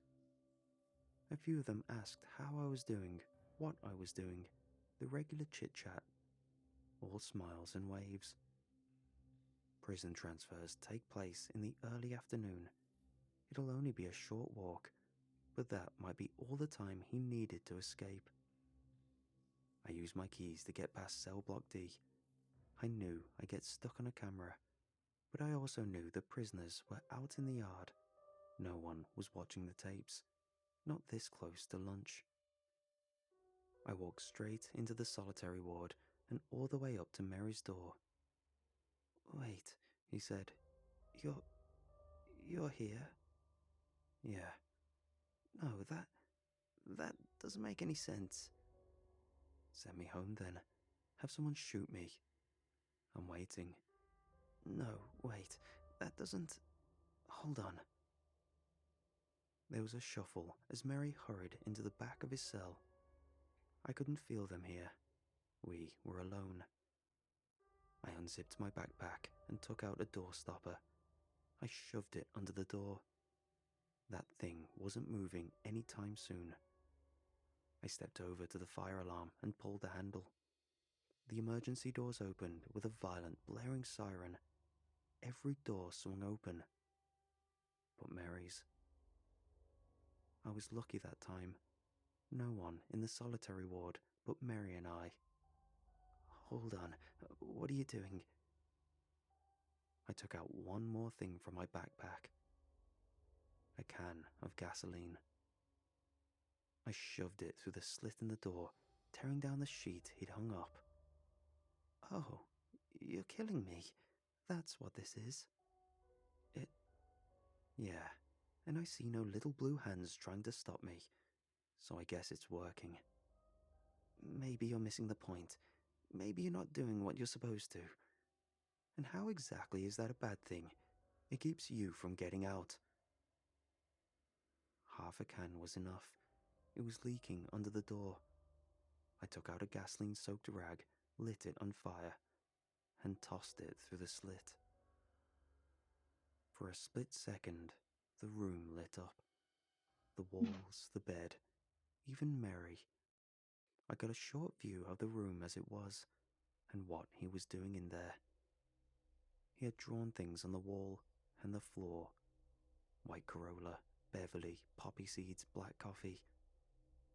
S3: A few of them asked how I was doing, what I was doing, the regular chit-chat. All smiles and waves. Prison transfers take place in the early afternoon. It'll only be a short walk, but that might be all the time he needed to escape. I used my keys to get past cell block D. I knew I'd get stuck on a camera, but I also knew the prisoners were out in the yard. No one was watching the tapes, not this close to lunch. I walked straight into the solitary ward and all the way up to Mary's door. "Wait," he said. You're here?" "Yeah." "No, that doesn't make any sense." Send me home then. Have someone shoot me. I'm waiting. No, wait. That doesn't... Hold on. There was a shuffle as Mary hurried into the back of his cell. I couldn't feel them here. We were alone. I unzipped my backpack and took out a door stopper. I shoved it under the door. That thing wasn't moving any time soon. I stepped over to the fire alarm and pulled the handle. The emergency doors opened with a violent, blaring siren. Every door swung open. But Mary's. I was lucky that time. No one in the solitary ward but Mary and I. Hold on, what are you doing? I took out one more thing from my backpack. A can of gasoline. I shoved it through the slit in the door, tearing down the sheet he'd hung up. Oh, you're killing me. That's what this is. Yeah, and I see no little blue hands trying to stop me, so I guess it's working. Maybe you're missing the point. Maybe you're not doing what you're supposed to. And how exactly is that a bad thing? It keeps you from getting out. Half a can was enough. It was leaking under the door. I took out a gasoline-soaked rag, lit it on fire, and tossed it through the slit. For a split second, the room lit up. The walls, the bed, even Mary. I got a short view of the room as it was, and what he was doing in there. He had drawn things on the wall and the floor. White Corolla, Beverly, poppy seeds, black coffee.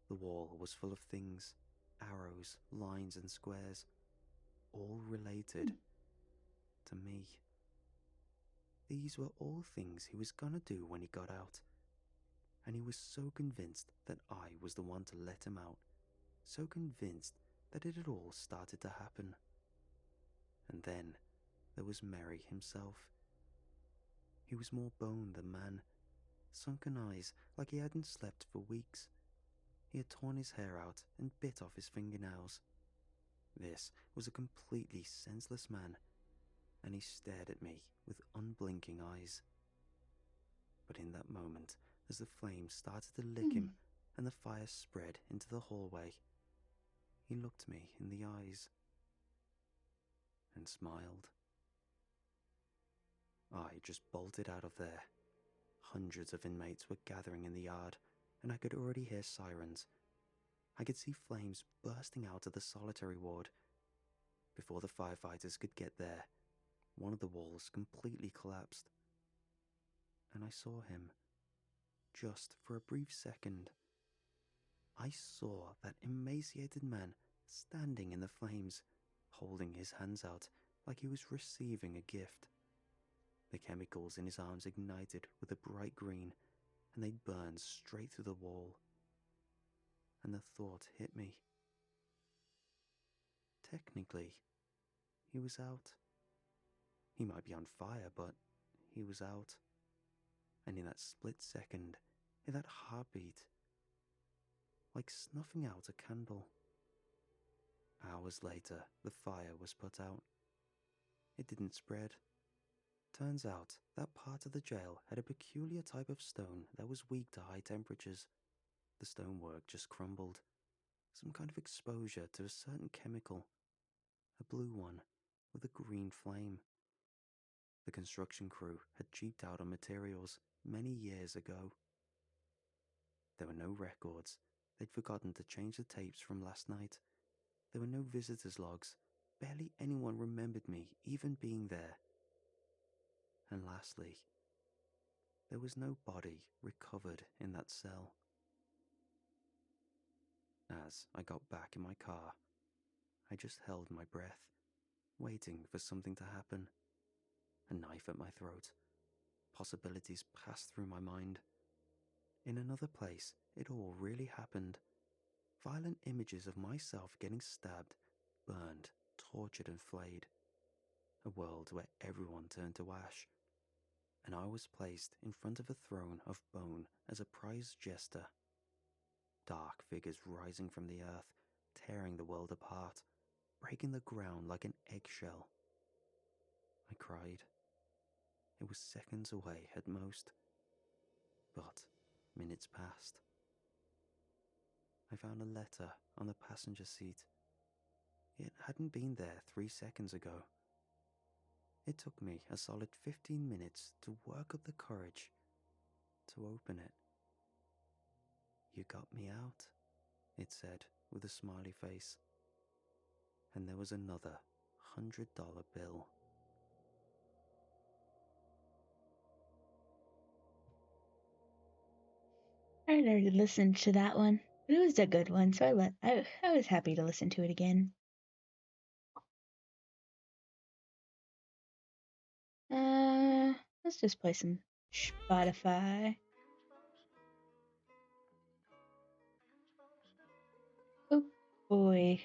S3: The wall was full of things, arrows, lines and squares, all related to me. These were all things he was gonna do when he got out. And he was so convinced that I was the one to let him out, so convinced that it had all started to happen. And then there was Mary himself. He was more bone than man, sunken eyes like he hadn't slept for weeks. He had torn his hair out and bit off his fingernails. This was a completely senseless man, and he stared at me with unblinking eyes. But in that moment, as the flames started to lick him and the fire spread into the hallway, he looked me in the eyes and smiled. I just bolted out of there. Hundreds of inmates were gathering in the yard, and I could already hear sirens. I could see flames bursting out of the solitary ward. Before the firefighters could get there, one of the walls completely collapsed. And I saw him. Just for a brief second. I saw that emaciated man standing in the flames, holding his hands out like he was receiving a gift. The chemicals in his arms ignited with a bright green, and they burned straight through the wall. And the thought hit me. Technically, he was out. He might be on fire, but he was out. And in that split second, in that heartbeat, like snuffing out a candle. Hours later, the fire was put out. It didn't spread. Turns out that part of the jail had a peculiar type of stone that was weak to high temperatures. The stonework just crumbled. Some kind of exposure to a certain chemical. A blue one with a green flame. The construction crew had cheaped out on materials many years ago. There were no records. They'd forgotten to change the tapes from last night. There were no visitors' logs. Barely anyone remembered me even being there. And lastly, there was no body recovered in that cell. As I got back in my car, I just held my breath, waiting for something to happen. A knife at my throat. Possibilities passed through my mind. In another place, it all really happened. Violent images of myself getting stabbed, burned, tortured and flayed. A world where everyone turned to ash. And I was placed in front of a throne of bone as a prized jester. Dark figures rising from the earth, tearing the world apart, breaking the ground like an eggshell. I cried. It was seconds away at most. But minutes passed. I found a letter on the passenger seat. It hadn't been there 3 seconds ago. It took me a solid 15 minutes to work up the courage to open it. "You got me out," it said with a smiley face. And there was another $100 bill.
S1: I already listened to that one, but it was a good one, so I was happy to listen to it again. Let's just play some Spotify. Oh boy.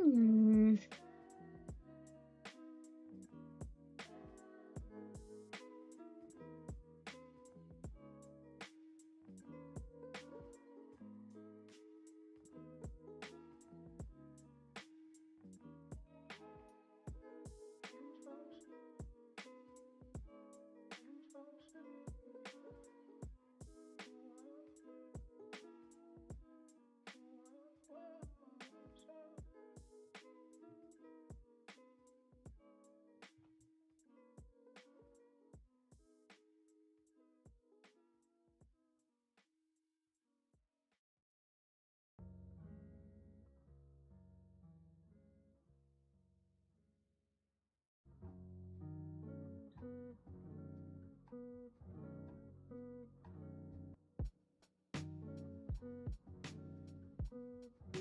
S1: Hmm.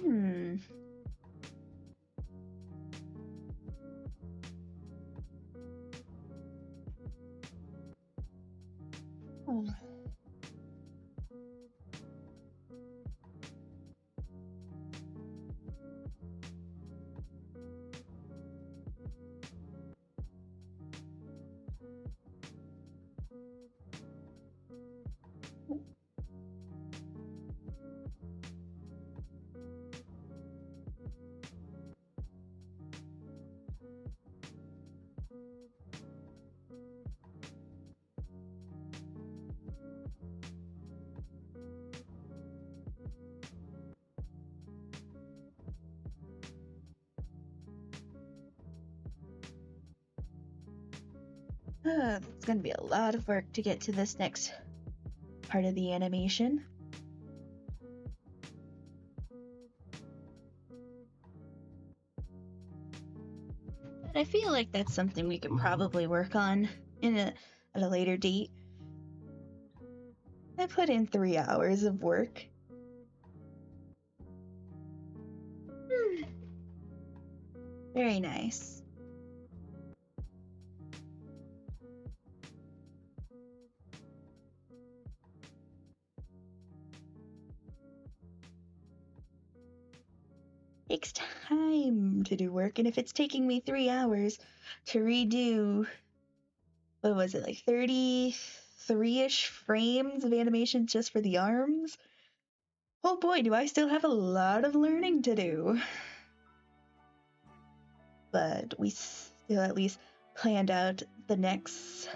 S1: Hmm. Oh. It's gonna be a lot of work to get to this next part of the animation. But I feel like that's something we could probably work on at a later date. I put in 3 hours of work. Very nice. Takes time to do work, and if it's taking me 3 hours to redo, what was it, like 33-ish frames of animation just for the arms? Oh boy, do I still have a lot of learning to do. but we still at least planned out the next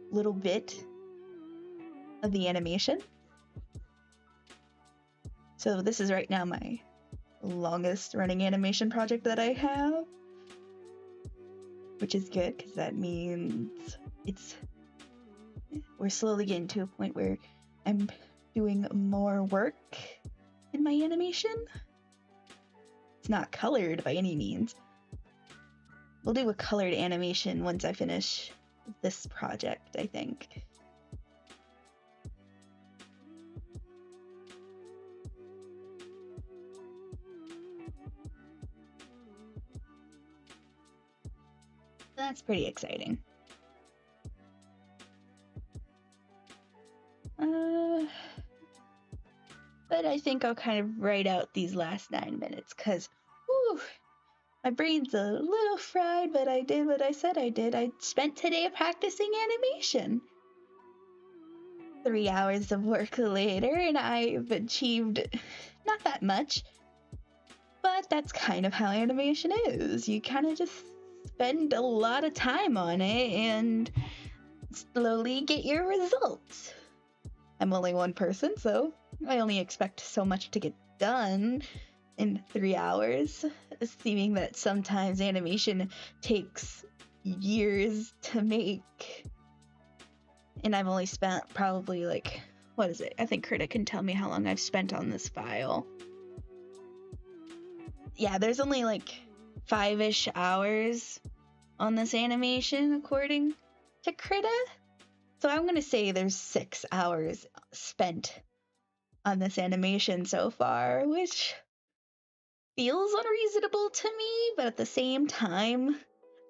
S1: little bit of the animation. So this is right now my longest running animation project that I have, which is good because that means we're slowly getting to a point where I'm doing more work in my animation. It's not colored by any means. We'll do a colored animation once I finish this project, I think. That's pretty exciting. But I think I'll kind of write out these last 9 minutes, because my brain's a little fried, but I did what I said I did. I spent today practicing animation. 3 hours of work later, and I've achieved not that much. But that's kind of how animation is. You kind of just spend a lot of time on it and slowly get your results. I'm only one person, so I only expect so much to get done in 3 hours, assuming that sometimes animation takes years to make. And I've only spent probably like, what is it? I think Krita can tell me how long I've spent on this file. Yeah, there's only like 5-ish hours on this animation according to Krita. So I'm gonna say there's 6 hours spent on this animation so far, which feels unreasonable to me, but at the same time,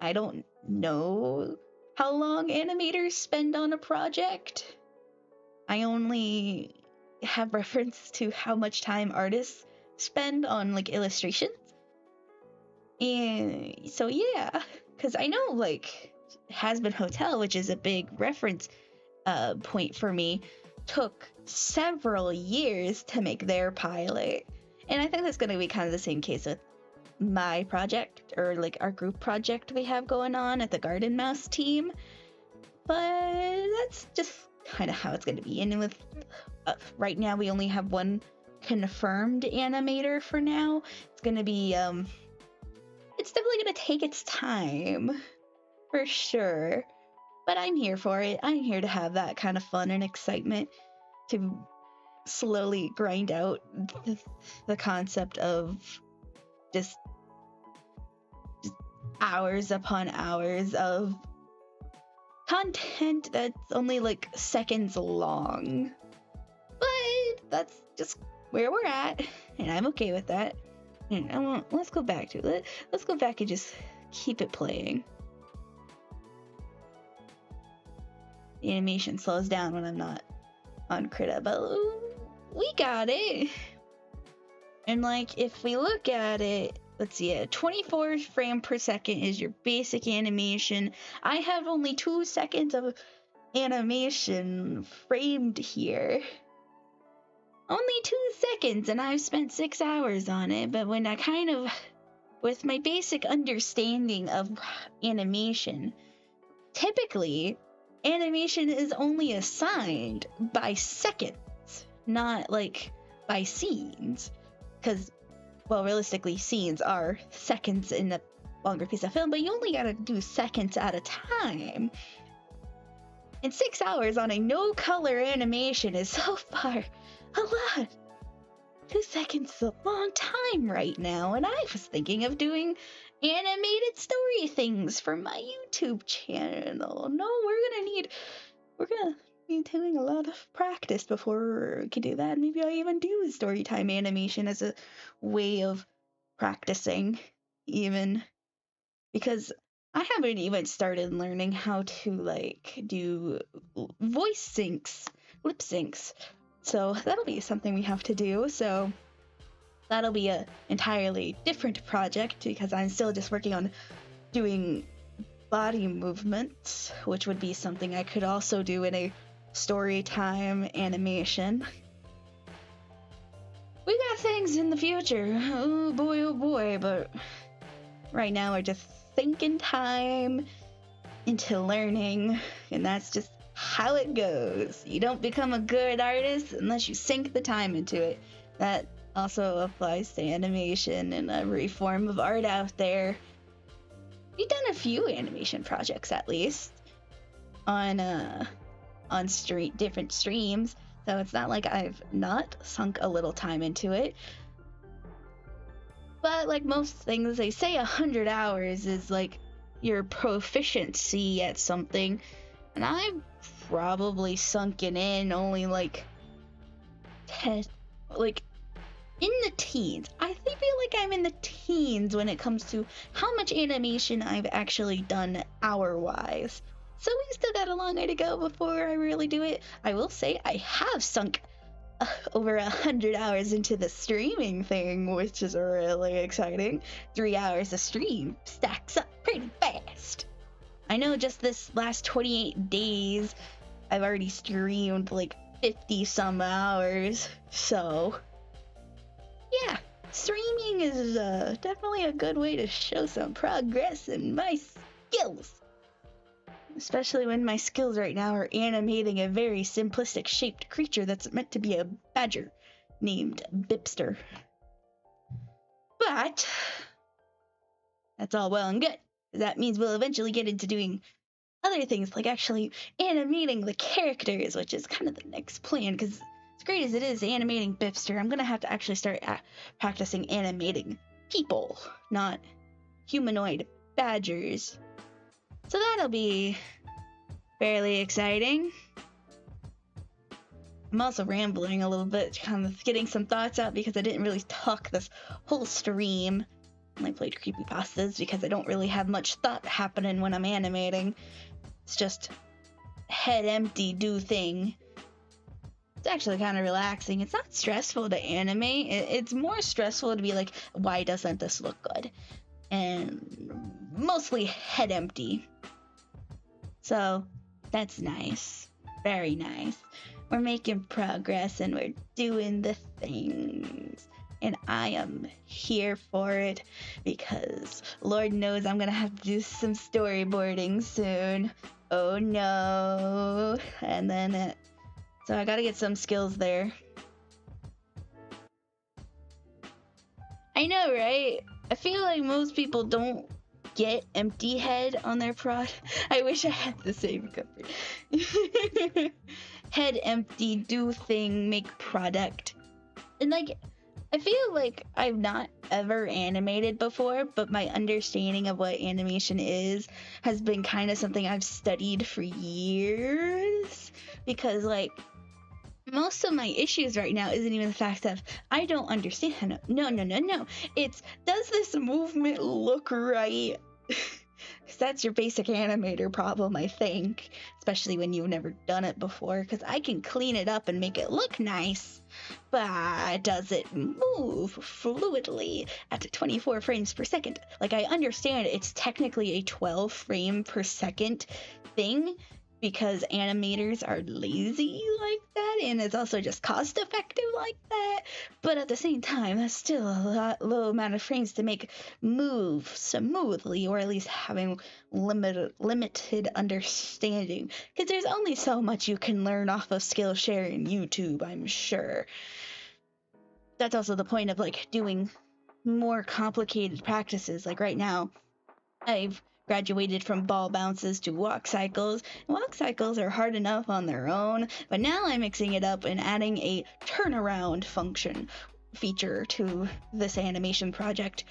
S1: I don't know how long animators spend on a project. I only have reference to how much time artists spend on like illustrations. And so yeah, because I know like Hazbin Hotel, which is a big reference point for me, took several years to make their pilot. And I think that's going to be kind of the same case with my project, or like our group project we have going on at the Garden Mouse team. But that's just kind of how it's going to be. And with right now we only have one confirmed animator for now. It's going to be it's definitely going to take its time for sure, but I'm here for it. I'm here to have that kind of fun and excitement, to slowly grind out the concept of just hours upon hours of content that's only like seconds long. But that's just where we're at, and I'm okay with that. And let's go back to it. Let's go back and just keep it playing. The animation slows down when I'm not on Krita, but we got it. And like, if we look at it, let's see, 24 frames per second is your basic animation. I have only 2 seconds of animation framed here. Only 2 seconds, and I've spent 6 hours on it. But when I kind of, with my basic understanding of animation, typically animation is only assigned by seconds, not like by scenes. Because, well, realistically, scenes are seconds in a longer piece of film, but you only gotta do seconds at a time. And 6 hours on a no-color animation is so far a lot. 2 seconds is a long time right now, and I was thinking of doing animated story things for my YouTube channel. No, we're gonna be doing a lot of practice before we can do that. Maybe I'll even do storytime animation as a way of practicing, even, because I haven't even started learning how to like do voice syncs, lip syncs. So that'll be something we have to do. So that'll be a entirely different project, because I'm still just working on doing body movements, which would be something I could also do in a story time animation. We got things in the future. Oh boy, but right now are just sinking time into learning, and that's just how it goes. You don't become a good artist unless you sink the time into it. That also applies to animation and every form of art out there. We've done a few animation projects at least on different streams, so it's not like I've not sunk a little time into it. But like most things, they say 100 hours is like your proficiency at something, and I've probably sunken in only like 10, like in the teens. I feel like I'm in the teens when it comes to how much animation I've actually done hour-wise. So we still got a long way to go before I really do it. I will say I have sunk over 100 hours into the streaming thing, which is really exciting. 3 hours a stream stacks up pretty fast. I know just this last 28 days, I've already streamed like 50 some hours, so yeah, streaming is definitely a good way to show some progress in my skills. Especially when my skills right now are animating a very simplistic shaped creature that's meant to be a badger named Bipster. But that's all well and good, because that means we'll eventually get into doing other things like actually animating the characters, which is kind of the next plan, because as great as it is animating Bipster, I'm going to have to actually start practicing animating people, not humanoid badgers. So that'll be fairly exciting. I'm also rambling a little bit, kind of getting some thoughts out because I didn't really talk this whole stream. I only played creepypastas because I don't really have much thought happening when I'm animating. It's just head empty, do thing. It's actually kind of relaxing. It's not stressful to animate. It's more stressful to be like, why doesn't this look good? And mostly head empty. So that's nice. Very nice. We're making progress and we're doing the things. And I am here for it because Lord knows I'm going to have to do some storyboarding soon. Oh no. And then so I got to get some skills there. I know, right? I feel like most people don't get empty head on their prod. I wish I had the same cover. Head empty, do thing, make product. And like, I feel like I've not ever animated before, but my understanding of what animation is has been kind of something I've studied for years. Because like, most of my issues right now isn't even the fact that I don't understand. No. It's, does this movement look right? Because that's your basic animator problem, I think. Especially when you've never done it before. Because I can clean it up and make it look nice. But does it move fluidly at 24 frames per second? Like, I understand it's technically a 12 frame per second thing, because animators are lazy like that, and it's also just cost effective like that. But at the same time, that's still a low amount of frames to make move smoothly, or at least having limited understanding. Because there's only so much you can learn off of Skillshare and YouTube, I'm sure. That's also the point of like doing more complicated practices. Like right now, I've graduated from ball bounces to walk cycles. Walk cycles are hard enough on their own, but now I'm mixing it up and adding a turnaround feature to this animation project,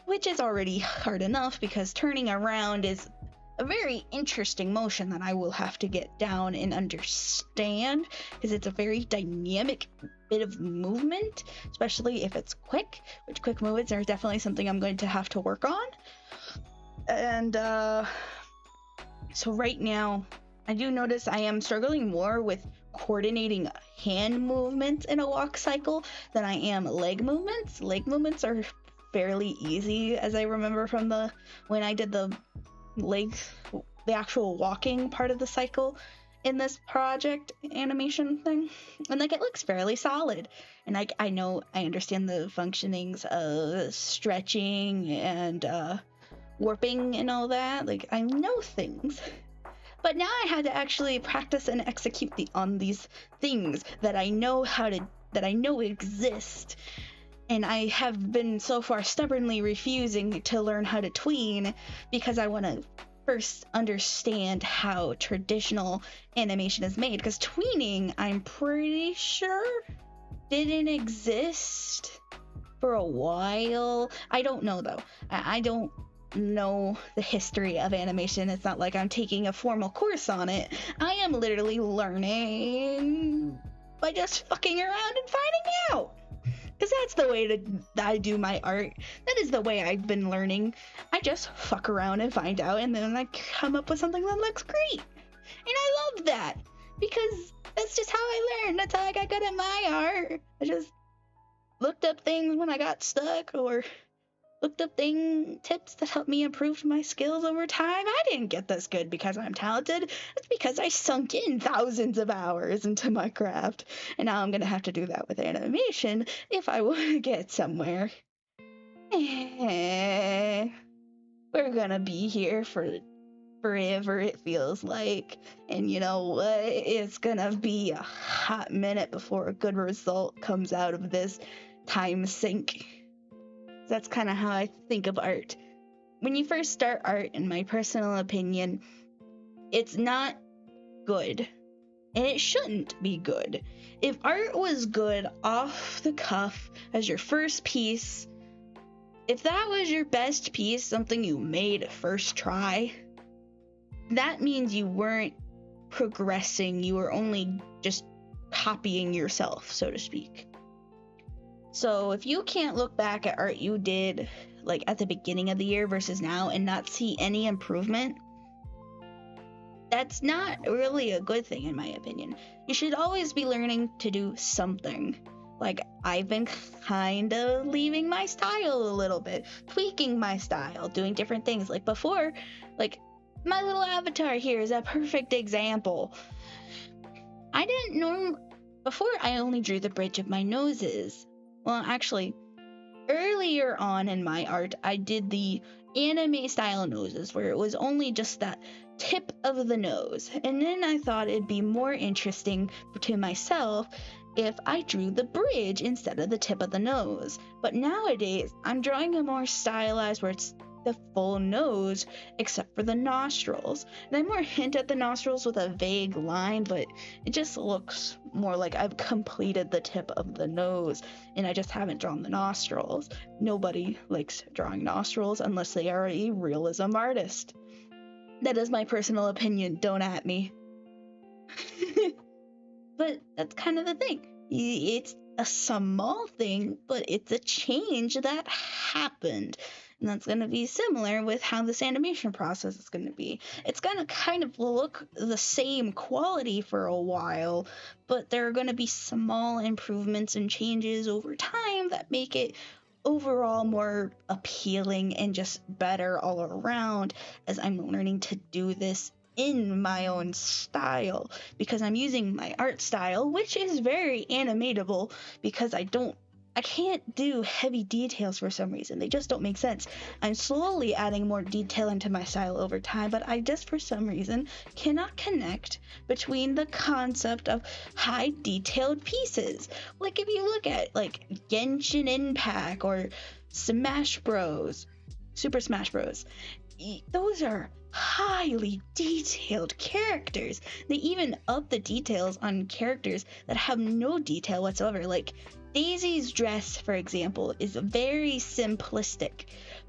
S1: which is already hard enough because turning around is a very interesting motion that I will have to get down and understand, because it's a very dynamic bit of movement, especially if it's quick, which quick movements are definitely something I'm going to have to work on. And so right now, I do notice I am struggling more with coordinating hand movements in a walk cycle than I am leg movements. Leg movements are fairly easy, as I remember from when I did the actual walking part of the cycle in this project animation thing. And like, it looks fairly solid. And I know I understand the functionings of stretching and warping and all that. Like, I know things. But now I had to actually practice and execute on these things that I know that I know exist. And I have been so far stubbornly refusing to learn how to tween because I want to first understand how traditional animation is made. Because tweening, I'm pretty sure, didn't exist for a while. I don't know though. I don't know the history of animation. It's not like I'm taking a formal course on it. I am literally learning by just fucking around and finding out. Because that's the way that I do my art. That is the way I've been learning. I just fuck around and find out, and then I come up with something that looks great. And I love that. Because that's just how I learned. That's how I got good at my art. I just looked up things when I got stuck, or looked up tips that helped me improve my skills over time. I didn't get this good because I'm talented. It's because I sunk in thousands of hours into my craft. And now I'm going to have to do that with animation if I want to get somewhere. We're going to be here for forever, it feels like. And you know what? It's going to be a hot minute before a good result comes out of this time sink. That's kind of how I think of art. When you first start art, in my personal opinion, it's not good. And it shouldn't be good. If art was good off the cuff as your first piece, if that was your best piece, something you made first try, that means you weren't progressing. You were only just copying yourself, so to speak. So if you can't look back at art you did like at the beginning of the year versus now and not see any improvement, that's not really a good thing in my opinion. You should always be learning to do something. Like, I've been kind of leaving my style a little bit, tweaking my style, doing different things. Like before, like my little avatar here is a perfect example. Before I only drew the bridge of my noses. Well, actually, earlier on in my art, I did the anime style noses where it was only just that tip of the nose. And then I thought it'd be more interesting to myself if I drew the bridge instead of the tip of the nose. But nowadays, I'm drawing a more stylized where it's the full nose except for the nostrils. And I more hint at the nostrils with a vague line, but it just looks more like I've completed the tip of the nose and I just haven't drawn the nostrils. Nobody likes drawing nostrils unless they are a realism artist. That is my personal opinion, don't at me. But that's kind of the thing. It's a small thing, but it's a change that happened. And that's going to be similar with how this animation process is going to be. It's going to kind of look the same quality for a while, but there are going to be small improvements and changes over time that make it overall more appealing and just better all around as I'm learning to do this in my own style, because I'm using my art style, which is very animatable, because I can't do heavy details for some reason. They just don't make sense. I'm slowly adding more detail into my style over time, but I just for some reason cannot connect between the concept of high detailed pieces. Like if you look at like Genshin Impact or Smash Bros, Super Smash Bros, those are highly detailed characters. They even up the details on characters that have no detail whatsoever. Like Daisy's dress, for example, is very simplistic,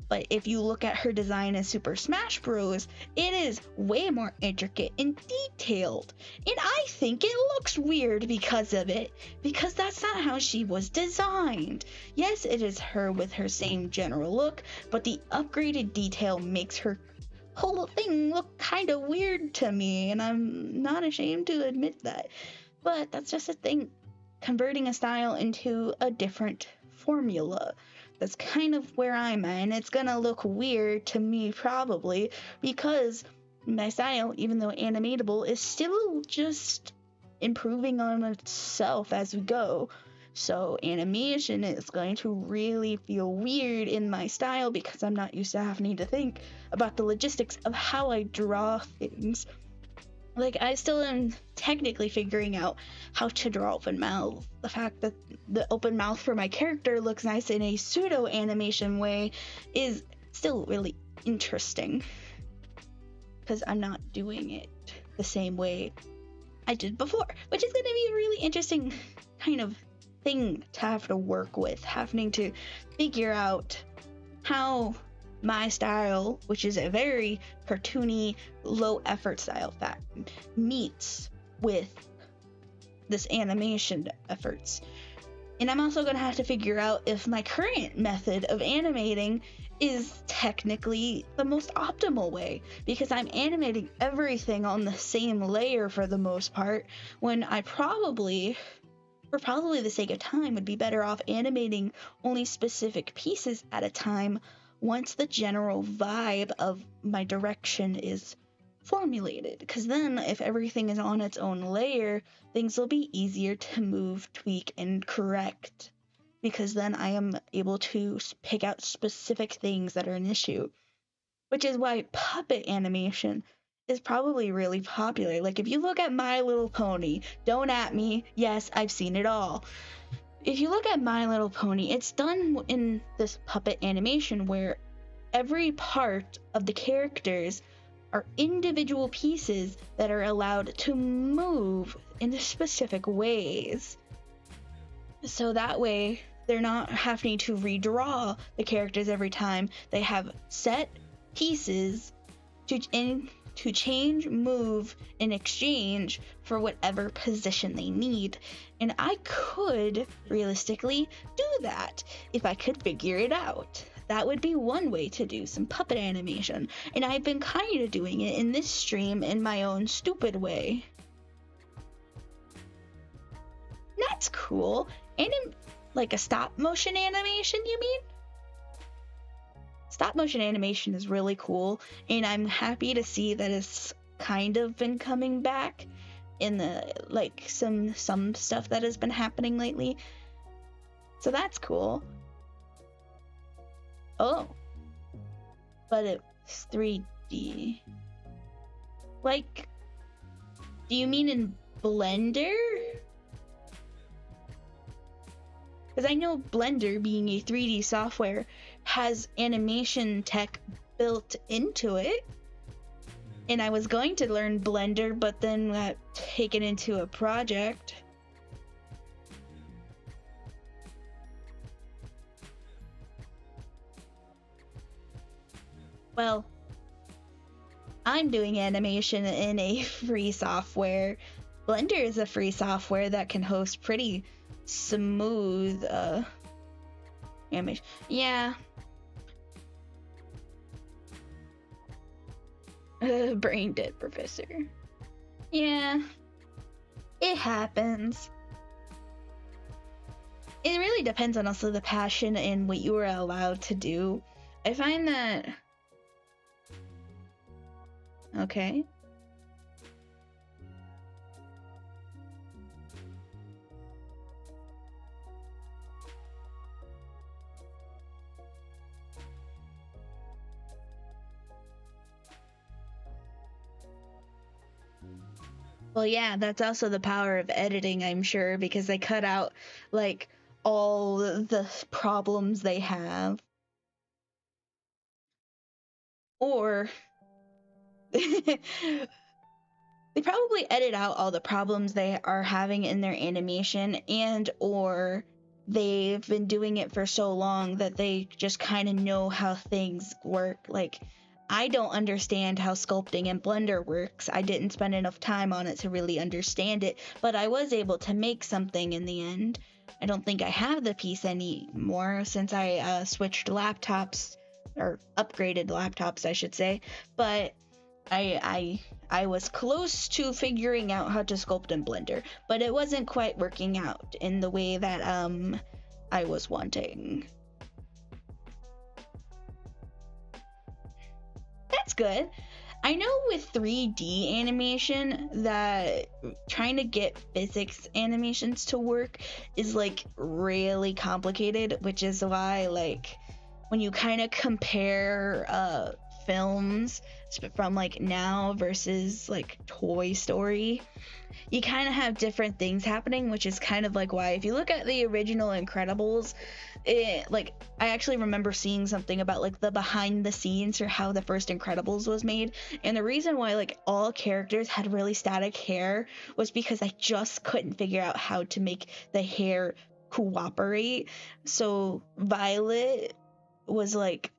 S1: but if you look at her design in Super Smash Bros, it is way more intricate and detailed. And I think it looks weird because of it, because that's not how she was designed. Yes, it is her with her same general look, but the upgraded detail makes her whole thing look kind of weird to me, and I'm not ashamed to admit that. But that's just a thing. Converting a style into a different formula. That's kind of where I'm at, and it's gonna look weird to me probably because my style, even though animatable, is still just improving on itself as we go. So animation is going to really feel weird in my style because I'm not used to having to think about the logistics of how I draw things. Like, I still am technically figuring out how to draw open mouth. The fact that the open mouth for my character looks nice in a pseudo animation way is still really interesting, because I'm not doing it the same way I did before, which is going to be a really interesting kind of thing to have to work with, having to figure out how my style, which is a very cartoony, low effort style, meets with this animation efforts. And I'm also going to have to figure out if my current method of animating is technically the most optimal way, because I'm animating everything on the same layer for the most part, when I probably, for the sake of time, would be better off animating only specific pieces at a time once the general vibe of my direction is formulated. Because then, if everything is on its own layer, things will be easier to move, tweak, and correct, because then I am able to pick out specific things that are an issue. Which is why puppet animation is probably really popular. Like, if you look at My Little Pony, don't at me, yes, I've seen it all. If you look at My Little Pony, it's done in this puppet animation where every part of the characters are individual pieces that are allowed to move in specific ways. So that way, they're not having to redraw the characters every time. They have set pieces to change, move, and exchange for whatever position they need. And I could realistically do that if I could figure it out. That would be one way to do some puppet animation, and I've been kind of doing it in this stream in my own stupid way. That's cool. Like a stop motion animation, you mean? Stop motion animation is really cool, and I'm happy to see that it's kind of been coming back in the, like, some stuff that has been happening lately. So that's cool. Oh. But it's 3D. Like, do you mean in Blender? Because I know Blender, being a 3D software, has animation tech built into it. And I was going to learn Blender, but then got taken into a project. Well, I'm doing animation in a free software. Blender is a free software that can host pretty smooth animation. Yeah. Brain dead, Professor. Yeah. It happens. It really depends on also the passion and what you are allowed to do. I find that... Okay. Well, yeah, that's also the power of editing, I'm sure, because they cut out, like, all the problems they have. Or... they probably edit out all the problems they are having in their animation, and or they've been doing it for so long that they just kind of know how things work. Like, I don't understand how sculpting in Blender works. I didn't spend enough time on it to really understand it, but I was able to make something in the end. I don't think I have the piece anymore since I switched laptops, or upgraded laptops, I should say, but I was close to figuring out how to sculpt in Blender, but it wasn't quite working out in the way that I was wanting. That's good. I know with 3D animation that trying to get physics animations to work is like really complicated, which is why like when you kind of compare films from like now versus like Toy Story, you kind of have different things happening, which is kind of like why if you look at the original Incredibles, like I actually remember seeing something about like the behind the scenes for how the first Incredibles was made, and the reason why like all characters had really static hair was because I just couldn't figure out how to make the hair cooperate. So Violet was like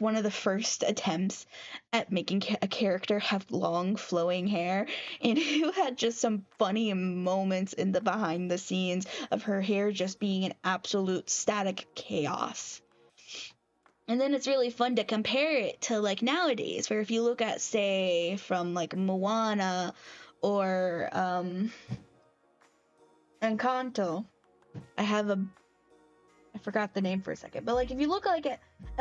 S1: one of the first attempts at making a character have long flowing hair, and who had just some funny moments in the behind the scenes of her hair just being an absolute static chaos. And then it's really fun to compare it to like nowadays, where if you look at say from like Moana or Encanto, I forgot the name for a second, but like if you look like at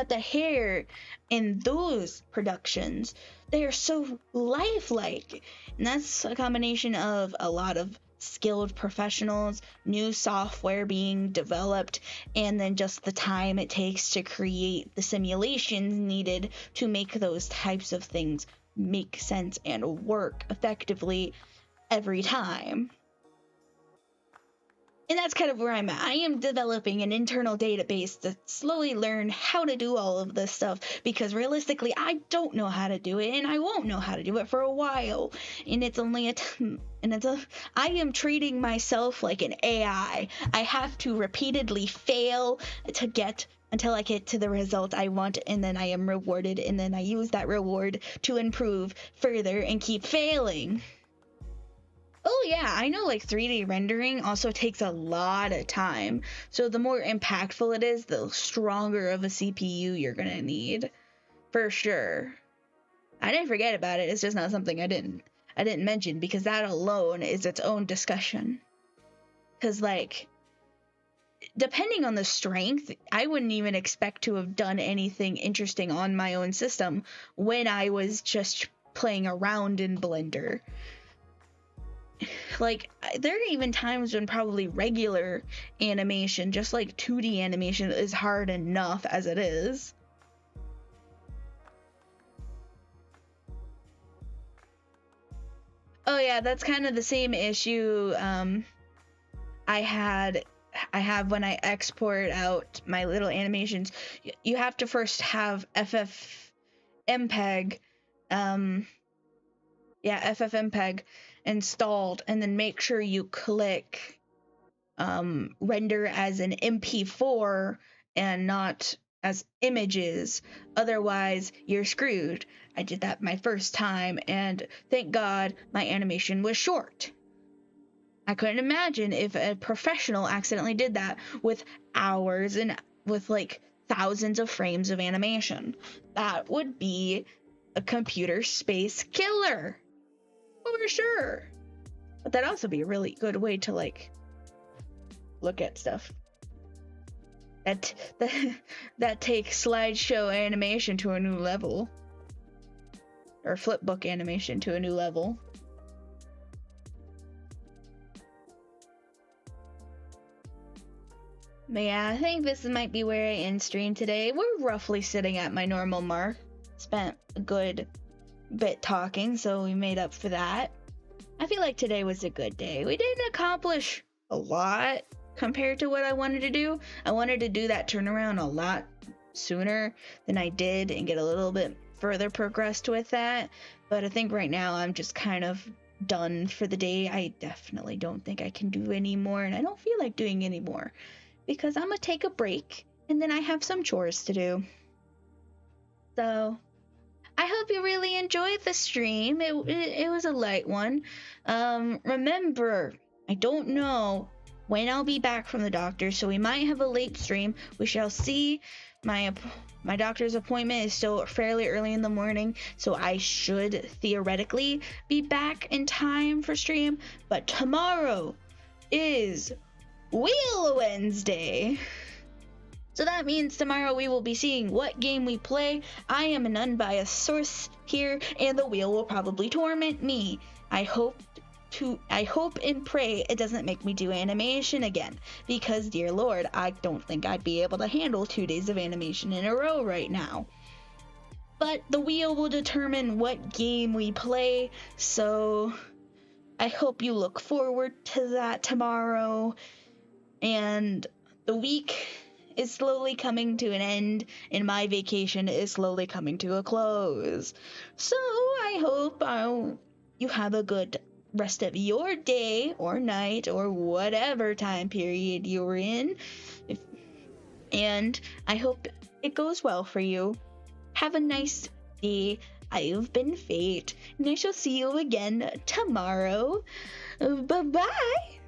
S1: the hair in those productions, they are so lifelike, and that's a combination of a lot of skilled professionals, new software being developed, and then just the time it takes to create the simulations needed to make those types of things make sense and work effectively every time. And that's kind of where I'm at. I am developing an internal database to slowly learn how to do all of this stuff, because realistically, I don't know how to do it, and I won't know how to do it for a while. And it's only I am treating myself like an AI. I have to repeatedly fail to get until I get to the result I want, and then I am rewarded, and then I use that reward to improve further and keep failing. Oh yeah, I know like 3D rendering also takes a lot of time. So the more impactful it is, the stronger of a CPU you're gonna need. For sure. I didn't forget about it, it's just not something I didn't mention, because that alone is its own discussion. Cause like, depending on the strength, I wouldn't even expect to have done anything interesting on my own system when I was just playing around in Blender. Like, there are even times when probably regular animation, just like 2D animation, is hard enough as it is. Oh yeah, that's kind of the same issue I have when I export out my little animations. You have to first have FFmpeg installed, and then make sure you click render as an MP4 and not as images, otherwise you're screwed. I did that my first time, and thank God my animation was short. I couldn't imagine if a professional accidentally did that with hours and with like thousands of frames of animation. That would be a computer space killer. For sure. But that'd also be a really good way to like look at stuff. That takes slideshow animation to a new level. Or flipbook animation to a new level. But yeah, I think this might be where I end stream today. We're roughly sitting at my normal mark. Spent a good bit talking, so we made up for that. I feel like today was a good day. We didn't accomplish a lot compared to what I wanted to do. I wanted to do that turnaround a lot sooner than I did and get a little bit further progressed with that. But I think right now I'm just kind of done for the day. I definitely don't think I can do any more, and I don't feel like doing any more because I'm gonna take a break and then I have some chores to do. So I hope you really enjoyed the stream. It was a light one. Remember, I don't know when I'll be back from the doctor, so we might have a late stream. We shall see. My doctor's appointment is still fairly early in the morning, so I should theoretically be back in time for stream. But tomorrow is Wheel Wednesday. So that means tomorrow we will be seeing what game we play. I am an unbiased source here, and the wheel will probably torment me. I hope and pray it doesn't make me do animation again, because dear lord, I don't think I'd be able to handle 2 days of animation in a row right now. But the wheel will determine what game we play, so I hope you look forward to that tomorrow. And the week is slowly coming to an end, and my vacation is slowly coming to a close. So I hope you have a good rest of your day or night or whatever time period you're in. And I hope it goes well for you. Have a nice day. I've been Fate, and I shall see you again tomorrow. Bye-bye!